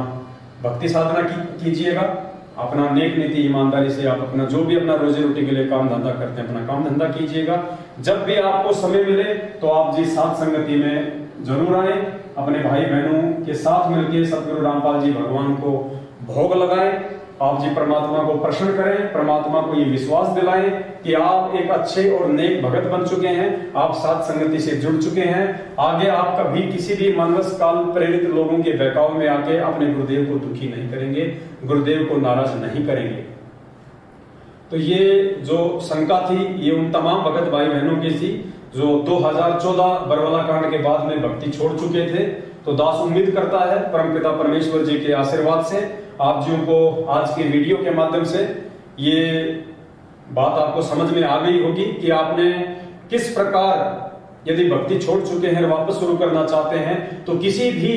भक्ति साधना कीजिएगा। अपना नेक नीति ईमानदारी से आप अपना जो भी अपना रोजी रोटी के लिए काम धंधा करते हैं, अपना काम धंधा कीजिएगा। जब भी आपको समय मिले तो आप जी साथ संगति में जरूर आए, अपने भाई बहनों के साथ मिलकर सतगुरु रामपाल जी भगवान को भोग लगाएं। आप जी परमात्मा को प्रसन्न करें, परमात्मा को ये विश्वास दिलाएं कि आप एक अच्छे और नेक भगत बन चुके हैं, आप साथ संगति से जुड़ चुके हैं। आगे आप कभी किसी भी मानवस काल प्रेरित लोगों के बहकाव में आके अपने गुरुदेव को दुखी नहीं करेंगे, गुरुदेव को नाराज नहीं करेंगे। तो ये जो शंका थी, ये उन तमाम भगत भाई बहनों की थी जो 2014 बरवाला कांड के बाद में भक्ति छोड़ चुके थे। तो दास उम्मीद करता है परमपिता परमेश्वर जी के आशीर्वाद से आप जी को आज के वीडियो के माध्यम से ये बात आपको समझ में आ गई होगी कि आपने किस प्रकार यदि भक्ति छोड़ चुके हैं वापस शुरू करना चाहते हैं तो किसी भी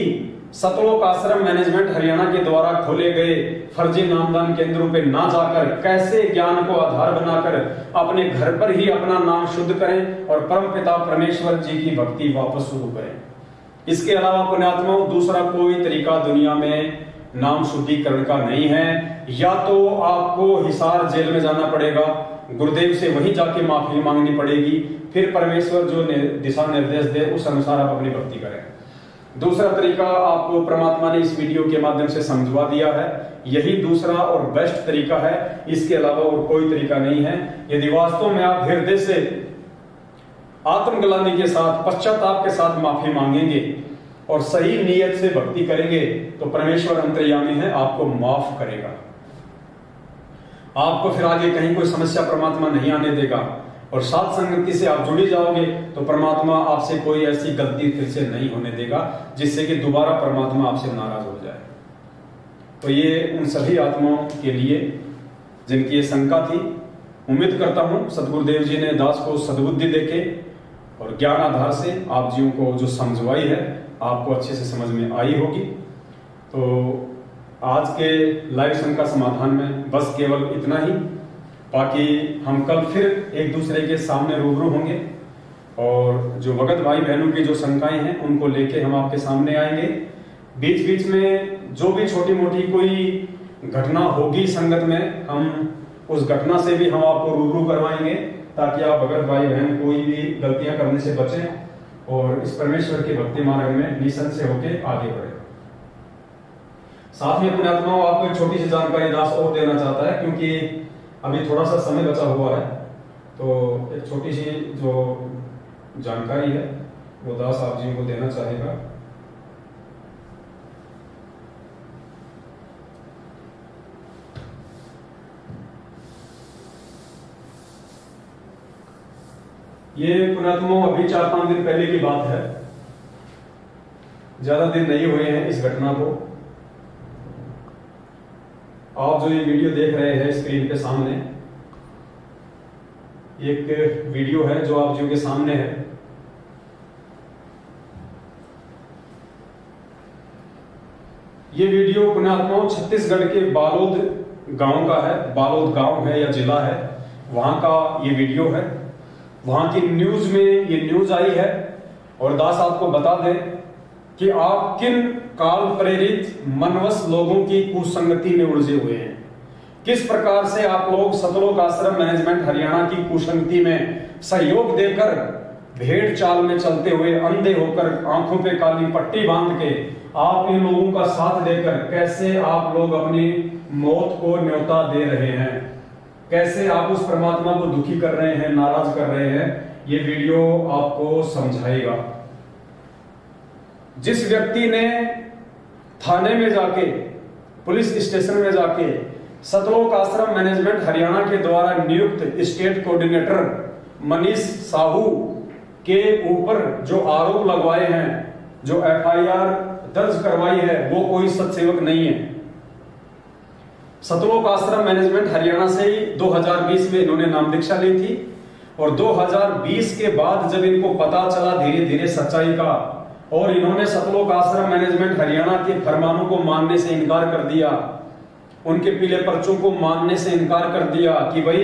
सतलोक आश्रम मैनेजमेंट हरियाणा के द्वारा खोले गए फर्जी नामदान केंद्रों पे ना जाकर कैसे ज्ञान को आधार बनाकर अपने घर पर ही अपना नाम शुद्ध करें और परमपिता परमेश्वर जी की भक्ति वापस शुरू करें। इसके अलावा पुण्यात्माओं दूसरा कोई तरीका दुनिया में नाम शुद्धिकरण का नहीं है। या तो आपको हिसार जेल में जाना पड़ेगा, गुरुदेव से वहीं जाके माफी मांगनी पड़ेगी, फिर परमेश्वर जो दिशा निर्देश दे उस अनुसार आप अपनी भक्ति करें। दूसरा तरीका आपको परमात्मा ने इस वीडियो के माध्यम से समझवा दिया है, यही दूसरा और बेस्ट तरीका है, इसके अलावा और कोई तरीका नहीं है। यदि वास्तव में आप हृदय से आत्मग्लानि के साथ, पश्चाताप के साथ माफी मांगेंगे और सही नीयत से भक्ति करेंगे तो परमेश्वर अंतर्यामी है, आपको माफ करेगा। आपको फिर आगे कहीं कोई समस्या परमात्मा नहीं आने देगा और साथ संगति से आप जुड़े जाओगे तो परमात्मा आपसे कोई ऐसी गलती फिर से नहीं होने देगा जिससे कि दोबारा परमात्मा आपसे नाराज हो जाए। तो ये उन सभी आत्माओं के लिए जिनकी ये शंका थी, उम्मीद करता हूं सदगुरुदेव जी ने दास को सद्बुद्धि देके और ज्ञान आधार से आप जीवों को जो समझवाई है आपको अच्छे से समझ में आई होगी। तो आज के लाइव शंका समाधान में बस केवल इतना ही, बाकी हम कल फिर एक दूसरे के सामने रूबरू होंगे और जो भगत भाई बहनों की जो शंकाएं हैं उनको लेके हम आपके सामने आएंगे। बीच बीच में जो भी छोटी मोटी कोई घटना होगी संगत में, हम उस घटना से भी हम आपको रूबरू करवाएंगे ताकि आप भगत भाई बहन कोई भी गलतियां करने से बचें और इस परमेश्वर के भक्ति मार्ग में निसंशय होकर आगे बढ़े। साथ में पुण्यात्माओं आपको एक छोटी सी जानकारी दास और देना चाहता है, क्योंकि अभी थोड़ा सा समय बचा हुआ है, तो एक छोटी सी जो जानकारी है वो दास आप जी को देना चाहेगा। ये पुण्यात्माओं अभी 4-5 दिन पहले की बात है, ज्यादा दिन नहीं हुए हैं इस घटना को। आप जो ये वीडियो देख रहे हैं स्क्रीन के सामने, एक वीडियो है जो आप जी के सामने है। ये वीडियो पुण्यात्माओं छत्तीसगढ़ के बालोद गांव का है। बालोद गांव है या जिला है, वहां का ये वीडियो है। वहां की न्यूज में ये न्यूज आई है। और दास आपको बता दें कि आप किन काल प्रेरित मनवश लोगों की कुसंगति में उलझे हुए हैं, किस प्रकार से आप लोग सतलोक आश्रम मैनेजमेंट हरियाणा की कुसंगति में सहयोग देकर, भेड़ चाल में चलते हुए, अंधे होकर, आंखों पे काली पट्टी बांध के आप इन लोगों का साथ देकर कैसे आप लोग अपनी मौत को न्योता दे रहे हैं, कैसे आप उस परमात्मा को दुखी कर रहे हैं, नाराज कर रहे हैं, ये वीडियो आपको समझाएगा। जिस व्यक्ति ने थाने में जाके, पुलिस स्टेशन में जाके सतलोक आश्रम मैनेजमेंट हरियाणा के द्वारा नियुक्त स्टेट कोऑर्डिनेटर मनीष साहू के ऊपर जो आरोप लगवाए हैं, जो एफआईआर दर्ज करवाई है, वो कोई सत्सेवक नहीं है। सतलोक आश्रम मैनेजमेंट हरियाणा से ही 2020 में इन्होंने नाम दीक्षा ली थी। और 2020 के बाद जब इनको पता चला धीरे धीरे सच्चाई का, और इन्होंने सतलोक आश्रम मैनेजमेंट हरियाणा के फरमानों को मानने से इनकार कर दिया, उनके पीले पर्चों को मानने से इनकार कर दिया कि भाई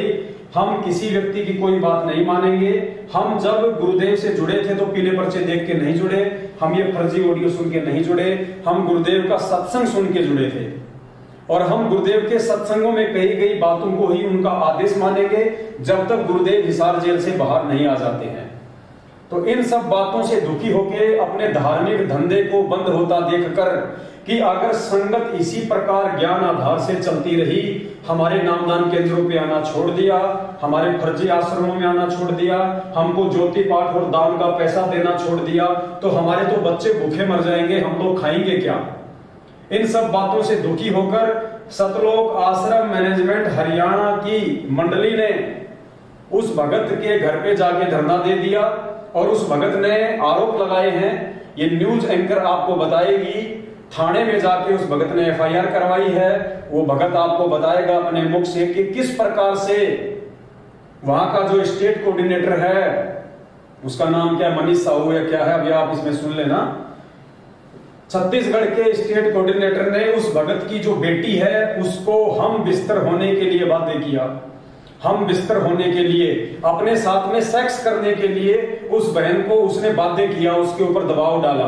हम किसी व्यक्ति की कोई बात नहीं मानेंगे। हम जब गुरुदेव से जुड़े थे तो पीले पर्चे देख के नहीं जुड़े, हम ये फर्जी ऑडियो सुन के नहीं जुड़े, हम गुरुदेव का सत्संग सुन के जुड़े थे। और हम गुरुदेव के सत्संगों में कही गई बातों को ही उनका आदेश मानेंगे जब तक गुरुदेव हिसार जेल से बाहर नहीं आ जाते हैं। तो इन सब बातों से दुखी होकर अपने धार्मिक धंधे को बंद होता देखकर कि अगर संगत इसी प्रकार ज्ञान आधार से चलती रही, हमारे नामदान केंद्रों पे आना छोड़ दिया, हमारे फर्जी आश्रमों में आना छोड़ दिया, हमको ज्योति पाठ और दान का पैसा देना छोड़ दिया, तो हमारे तो बच्चे भूखे मर जाएंगे, हम लोग खाएंगे क्या। इन सब बातों से दुखी होकर सतलोक आश्रम मैनेजमेंट हरियाणा की मंडली ने उस भगत के घर पे जाके धरना दे दिया। और उस भगत ने आरोप लगाए हैं, ये न्यूज एंकर आपको बताएगी, थाने में जाके उस भगत ने एफआईआर करवाई है। वो भगत आपको बताएगा अपने मुख से कि किस प्रकार से वहां का जो स्टेट कोऑर्डिनेटर है, उसका नाम क्या, मनीष साहू या क्या है, अभी आप इसमें सुन लेना। छत्तीसगढ़ के स्टेट कोऑर्डिनेटर ने उस भगत की जो बेटी है उसको हम बिस्तर होने के लिए बाध्य किया। हम बिस्तर होने के लिए, अपने साथ में सेक्स करने के लिए उस बहन को उसने बाध्य किया, उसके ऊपर दबाव डाला।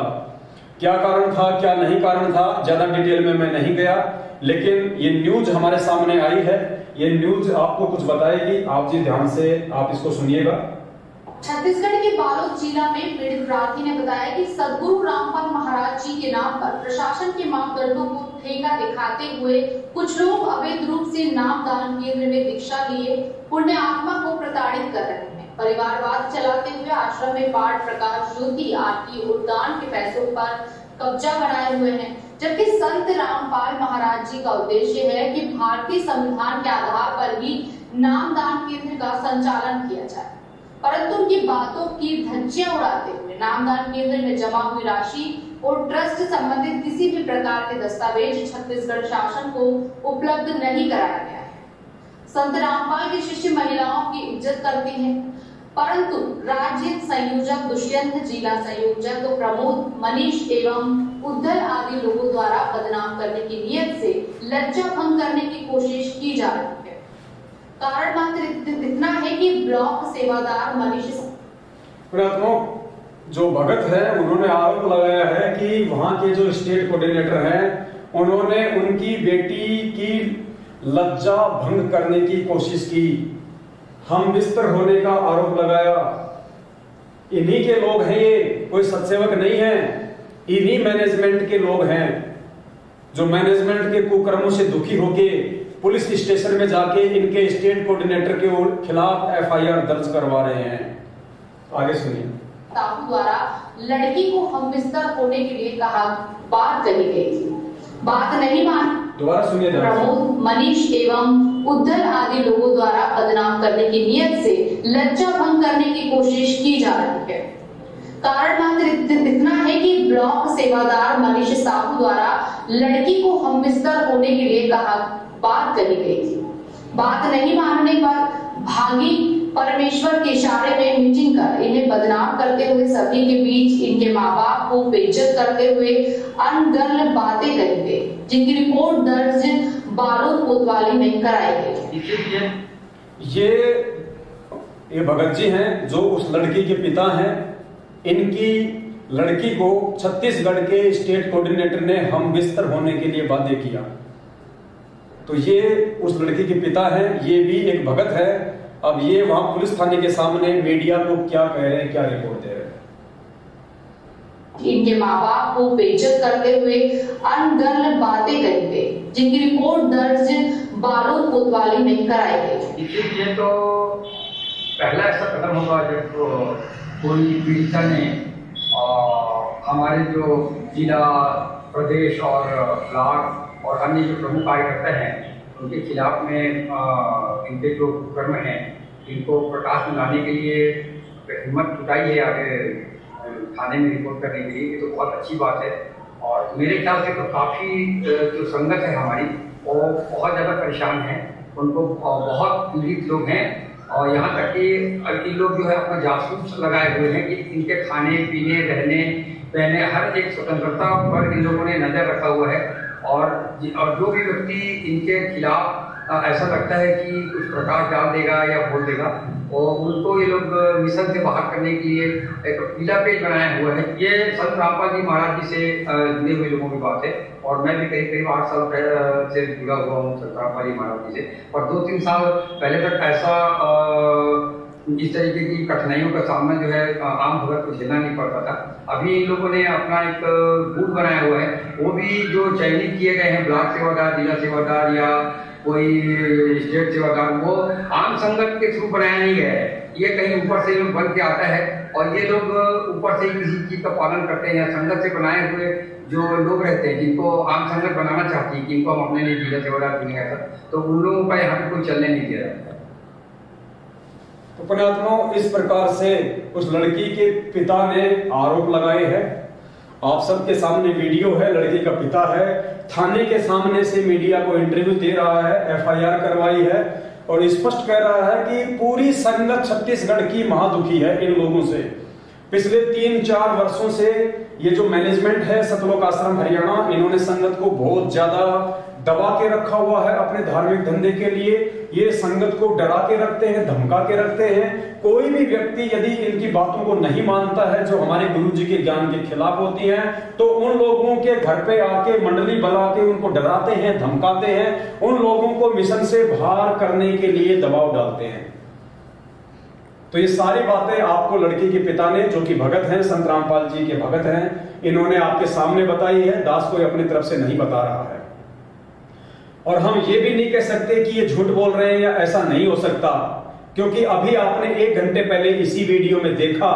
क्या कारण था, क्या नहीं कारण था, ज्यादा डिटेल में मैं नहीं गया, लेकिन ये न्यूज हमारे सामने आई है। ये न्यूज आपको कुछ बताएगी, आप जी ध्यान से आप इसको सुनिएगा। छत्तीसगढ़ के बालोद जिला में पीड़ित प्रार्थी ने बताया कि सदगुरु रामपाल महाराज जी के नाम पर प्रशासन के मापदंडों को ठेका दिखाते हुए कुछ लोग अवैध रूप से नामदान केंद्र में दीक्षा लिए पुण्य आत्मा को प्रताड़ित कर रहे हैं। परिवारवाद चलाते हुए आश्रम में पाठ, प्रकाश, ज्योति, आरती और दान के पैसों पर कब्जा बनाए हुए हैं। जबकि संत रामपाल महाराज जी का उद्देश्य है कि भारतीय संविधान के आधार पर ही नामदान केंद्र का संचालन किया जाए, परंतु उनकी बातों की धज्जियां उड़ाते हुए नामदान केंद्र में जमा हुई राशि और ट्रस्ट संबंधित किसी भी प्रकार के दस्तावेज छत्तीसगढ़ शासन को उपलब्ध नहीं कराया गया है। संत रामपाल के शिष्य महिलाओं की इज्जत करते हैं, परंतु राज्य संयोजक दुष्यंत, जिला संयोजक प्रमोद, मनीष एवं उद्धर आदि लोगों द्वारा बदनाम करने की नियत से लज्जा भंग करने की कोशिश की जा रही है। कारण मात्र इतना है कि ब्लॉक सेवादार मनीष जो भगत है उन्होंने आरोप लगाया है कि वहां के जो स्टेट कोऑर्डिनेटर हैं उन्होंने उनकी बेटी की लज्जा भंग करने की कोशिश की, हम बिस्तर होने का आरोप लगाया। इन्हीं के लोग हैं ये, कोई सत्सेवक नहीं है, इन्हीं मैनेजमेंट के लोग हैं जो मैनेजमेंट के कुकर्मों से दुखी होके पुलिस स्टेशन में जाके इनके स्टेट कोऑर्डिनेटर के खिलाफ एफआईआर दर्ज करवा रहे हैं। आगे सुनिए। साहू द्वारा लड़की को हमबिस्तर होने के लिए कहा, बात कही गई थी, बात नहीं मान। दोबारा सुनिए। प्रमोद, मनीष एवं उद्धव आदि लोगों द्वारा बदनाम करने की नियत से लज्जा भंग करने की कोशिश की जा रही है। कारण मात्र इतना है कि ब्लॉक सेवादार मनीष साहू द्वारा लड़की को हमबिस्तर होने के लिए कहा, बात कही गई थी, बात नहीं मानने पर भागी परमेश्वर के इशारे में मीटिंग कर इन्हें बदनाम करते हुए सभी के बीच इनके माँ बाप को बेइज्जत करते हुए अनगर्ल बातें कही गई, जिनकी रिपोर्ट दर्ज बारूद कोतवाली में कराई गई। ये भगत जी हैं जो उस लड़की के पिता हैं। इनकी लड़की को छत्तीसगढ़ के स्टेट कोऑर्डिनेटर ने हम बिस्तर होने के लिए वादे किया। तो ये उस लड़की के पिता हैं, ये भी एक भगत है। अब ये वहां पुलिस थाने के सामने मीडिया को क्या कह रहे हैं, क्या रिपोर्ट दे रहे हैं। इनके माँ बाप को बेइज्जत करते हुए अनगर्ल बातें कही गई, जिनकी रिपोर्ट दर्ज बारूद कोतवाली में कराई गई। इसलिए तो पहला ऐसा कदम होगा जब कोई पीड़िता ने हमारे जो जिला, प्रदेश और ब्लॉक और अन्य जो प्रमुख कार्यकर्ता हैं उनके खिलाफ में इनके जो कर्म हैं इनको प्रकाश में लाने के लिए हिम्मत जुटाई है आगे थाने में रिपोर्ट करने के लिए। ये तो बहुत अच्छी बात है। और मेरे ख्याल से तो काफ़ी जो संगत है हमारी वो बहुत ज़्यादा परेशान है, उनको बहुत पीड़ित लोग हैं। और यहाँ तक कि इन लोग जो है अपना जासूस लगाए हुए हैं कि इनके खाने पीने, रहने पहने हर एक स्वतंत्रता पर इन लोगों ने नज़र रखा हुआ है। और जो भी व्यक्ति इनके खिलाफ ऐसा लगता है कि कुछ प्रकाश डाल देगा या बोल देगा और उनको ये लोग मिशन से बाहर करने के लिए एक पीला पेज बनाया हुआ है। ये संत रामपाल जी महाराज जी से जुड़े हुए लोगों की बात है। और मैं भी करीब 8 साल से जुड़ा हुआ हूँ संत रामपाल जी महाराज जी से। और 2-3 साल पहले तक ऐसा इस तरीके की कठिनाइयों का सामना जो है आम भगत को झेलना नहीं पड़ता था। अभी इन लोगों ने अपना एक बूथ बनाया हुआ है, वो भी जो चयनित किए गए हैं ब्लॉक सेवादार, जिला सेवादार या कोई स्टेट सेवादार, वो आम संगत के थ्रू बनाया नहीं गया है। ये कहीं ऊपर से लोग बन के आता है और ये लोग ऊपर से ही किसी चीज का पालन करते हैं या संगत से बनाए हुए जो लोग रहते हैं जिनको आम संगत बनाना चाहती है कि इनको हम अपने लिए जिला सेवादार चुनेंगे, तो उन लोगों का यहाँ पे कोई चलने नहीं दे रहा है। तो पुण्यात्माओं, इस प्रकार से उस लड़की के पिता ने आरोप लगाए हैं। आप सबके सामने वीडियो है, लड़की का पिता है, थाने के सामने से मीडिया को इंटरव्यू दे रहा है, एफआईआर करवाई है और स्पष्ट कह रहा है कि पूरी संगत छत्तीसगढ़ की महादुखी है इन लोगों से। पिछले 3-4 वर्षों से ये जो मैनेजमेंट है सतलोक आश्रम हरियाणा, इन्होंने संगत को बहुत ज्यादा दबा के रखा हुआ है अपने धार्मिक धंधे के लिए। ये संगत को डरा के रखते हैं, धमका के रखते हैं। कोई भी व्यक्ति यदि इनकी बातों को नहीं मानता है जो हमारे गुरु जी के ज्ञान के खिलाफ होती हैं, तो उन लोगों के घर पे आके मंडली बुला के उनको डराते हैं, धमकाते हैं, उन लोगों को मिशन से बाहर करने के लिए दबाव डालते हैं। तो ये सारी बातें आपको लड़की के पिता ने, जो कि भगत हैं, संत रामपाल जी के भगत हैं, इन्होंने आपके सामने बताई है। दास कोई अपनी तरफ से नहीं बता रहा है। और हम ये भी नहीं कह सकते कि ये झूठ बोल रहे हैं या ऐसा नहीं हो सकता, क्योंकि अभी आपने 1 घंटे पहले इसी वीडियो में देखा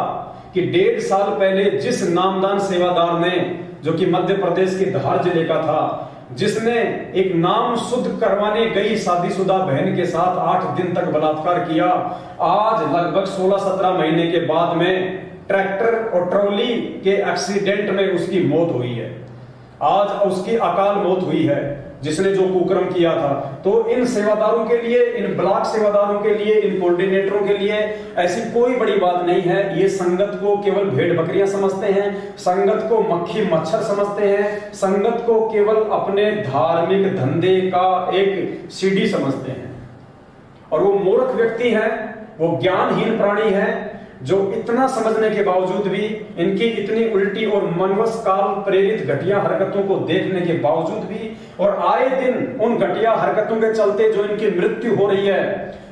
कि 1.5 साल पहले जिस नामदान सेवादार ने, जो कि मध्य प्रदेश के धार जिले का था, जिसने एक नाम शुद्ध करवाने गई शादीशुदा बहन के साथ 8 दिन तक बलात्कार किया, आज लगभग 16-17 महीने के बाद में ट्रैक्टर और ट्रॉली के एक्सीडेंट में उसकी मौत हुई है। आज उसकी अकाल मौत हुई है जिसने जो कुकर्म किया था। तो इन सेवादारों के लिए, इन ब्लॉक सेवादारों के लिए, इन कोऑर्डिनेटरों के लिए ऐसी कोई बड़ी बात नहीं है। ये संगत को केवल भेड़ बकरियां समझते हैं, संगत को मक्खी मच्छर समझते हैं, संगत को केवल अपने धार्मिक धंधे का एक सीढ़ी समझते हैं। और वो मूर्ख व्यक्ति है, वो ज्ञानहीन प्राणी है, जो इतना समझने के बावजूद भी, इनकी इतनी उल्टी और मनवश काल प्रेरित घटिया हरकतों को देखने के बावजूद भी, और आए दिन उन घटिया हरकतों के चलते जो इनकी मृत्यु हो रही है,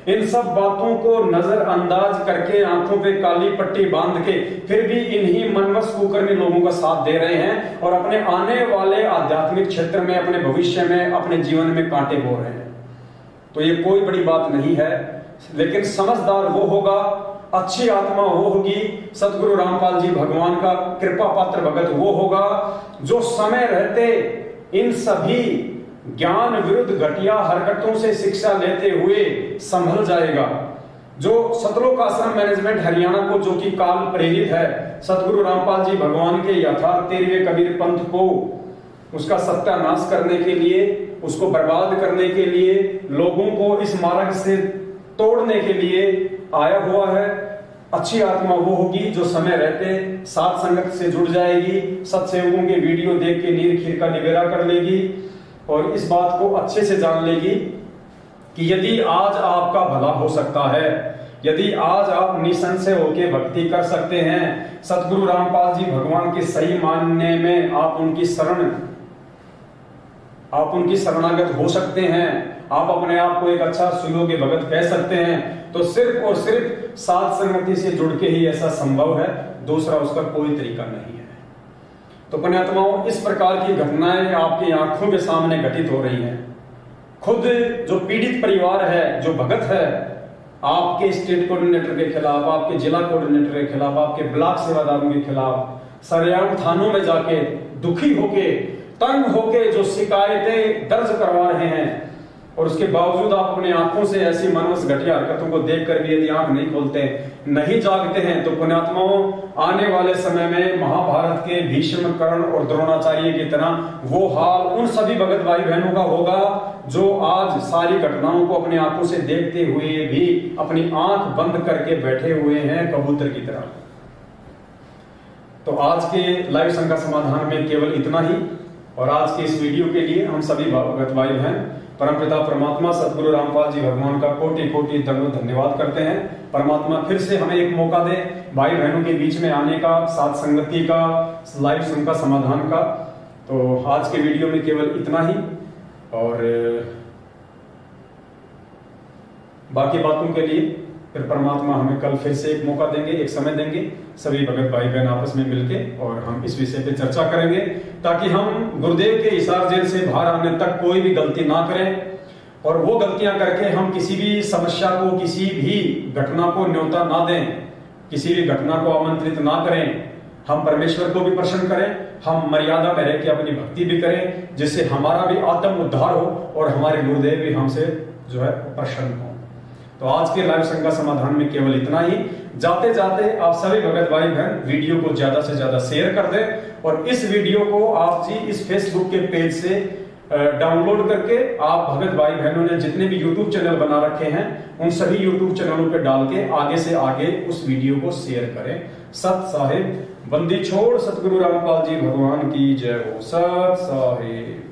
इन सब बातों को नजरअंदाज करके, आंखों पे काली पट्टी बांध के, फिर भी इन्हीं मनवश कुकर्मी लोगों का साथ दे रहे हैं और अपने आने वाले आध्यात्मिक क्षेत्र में, अपने भविष्य में, अपने जीवन में कांटे बो रहे हैं। तो ये कोई बड़ी बात नहीं है। लेकिन समझदार वो होगा, अच्छी आत्मा वो होगी, सदगुरु रामपाल जी भगवान का कृपा पात्र भगत वो होगा जो समय रहते इन सभी ज्ञान विरुद्ध घटिया हरकतों से शिक्षा लेते हुए संभल जाएगा। जो सतलोक आश्रम मैनेजमेंट हरियाणा को, जो कि काल प्रेरित है, सदगुरु रामपाल जी भगवान के यथार्थ 13वें कबीर पंथ को उसका सत्यानाश करने के लिए, उसको बर्बाद करने के लिए, लोगों को इस मार्ग से तोड़ने के लिए आया हुआ है। अच्छी आत्मा वो होगी जो समय रहते सात संगत से जुड़ जाएगी, सत्सेवकों के वीडियो देख के नीर खीर का निबेरा कर लेगी और इस बात को अच्छे से जान लेगी कि यदि आज आपका भला हो सकता है, यदि आज आप निसंशय होकर भक्ति कर सकते हैं, सदगुरु रामपाल जी भगवान के सही मानने में आप उनकी शरणागत हो सकते हैं, आप अपने आप को एक अच्छा सुयोग्य भगत कह सकते हैं, तो सिर्फ और सिर्फ सात संगति से जुड़ के ही ऐसा संभव है, दूसरा उसका कोई तरीका नहीं है। तो पुण्यात्माओं, इस प्रकार की घटनाएं आपकी आंखों के सामने घटित हो रही हैं। खुद जो पीड़ित परिवार है, जो भगत है, आपके स्टेट कोऑर्डिनेटर के खिलाफ, आपके जिला कोऑर्डिनेटर के खिलाफ, आपके ब्लॉक सेवादारों के खिलाफ सरेआम थानों में जाके दुखी होके, तंग होके जो शिकायतें दर्ज करवा रहे हैं, और उसके बावजूद आप अपनी आंखों से ऐसी मनवस घटिया हरकतों को देखकर भी यदि आंख नहीं खोलते, नहीं जागते हैं, तो पुण्यात्माओं, आने वाले समय में महाभारत के भीष्म, कर्ण और द्रोणाचार्य की तरह वो हाल उन सभी भगत भाई बहनों का होगा जो आज सारी घटनाओं को अपनी आंखों से देखते हुए भी अपनी आंख बंद करके बैठे हुए हैं कबूतर की तरह। तो आज के लाइव संघ समाधान में केवल इतना ही, और आज के इस वीडियो के लिए हम सभी भगत भाई बहन परमपिता परमात्मा सदगुरु रामपाल जी भगवान का कोटि कोटि दंडवत धन्यवाद करते हैं। परमात्मा फिर से हमें एक मौका दे भाई बहनों के बीच में आने का, साथ संगति का, लाइव संघ का समाधान का। तो आज के वीडियो में केवल इतना ही, और बाकी बातों के लिए फिर परमात्मा हमें कल फिर से एक मौका देंगे, एक समय देंगे, सभी भगत भाई बहन आपस में मिलके, और हम इस विषय पे चर्चा करेंगे ताकि हम गुरुदेव के हिसार जेल से बाहर आने तक कोई भी गलती ना करें, और वो गलतियां करके हम किसी भी समस्या को, किसी भी घटना को न्योता ना दें, किसी भी घटना को आमंत्रित ना करें। हम परमेश्वर को भी प्रसन्न करें, हम मर्यादा में रह के अपनी भक्ति भी करें, जिससे हमारा भी आत्म उद्धार हो और हमारे गुरुदेव भी हमसे जो है प्रसन्न हो। तो आज के लाइव संघ समाधान में केवल इतना ही। जाते जाते आप सभी भगत भाई बहन वीडियो को ज्यादा से ज्यादा शेयर कर दें, और इस वीडियो को आप जी इस फेसबुक के पेज से डाउनलोड करके आप भगत भाई बहनों ने जितने भी यूट्यूब चैनल बना रखे हैं उन सभी यूट्यूब चैनलों पे डाल के आगे से आगे उस वीडियो को शेयर करें। सत साहिब बंदी छोड़ सतगुरु रामपाल जी भगवान की जय हो। सत साहिब।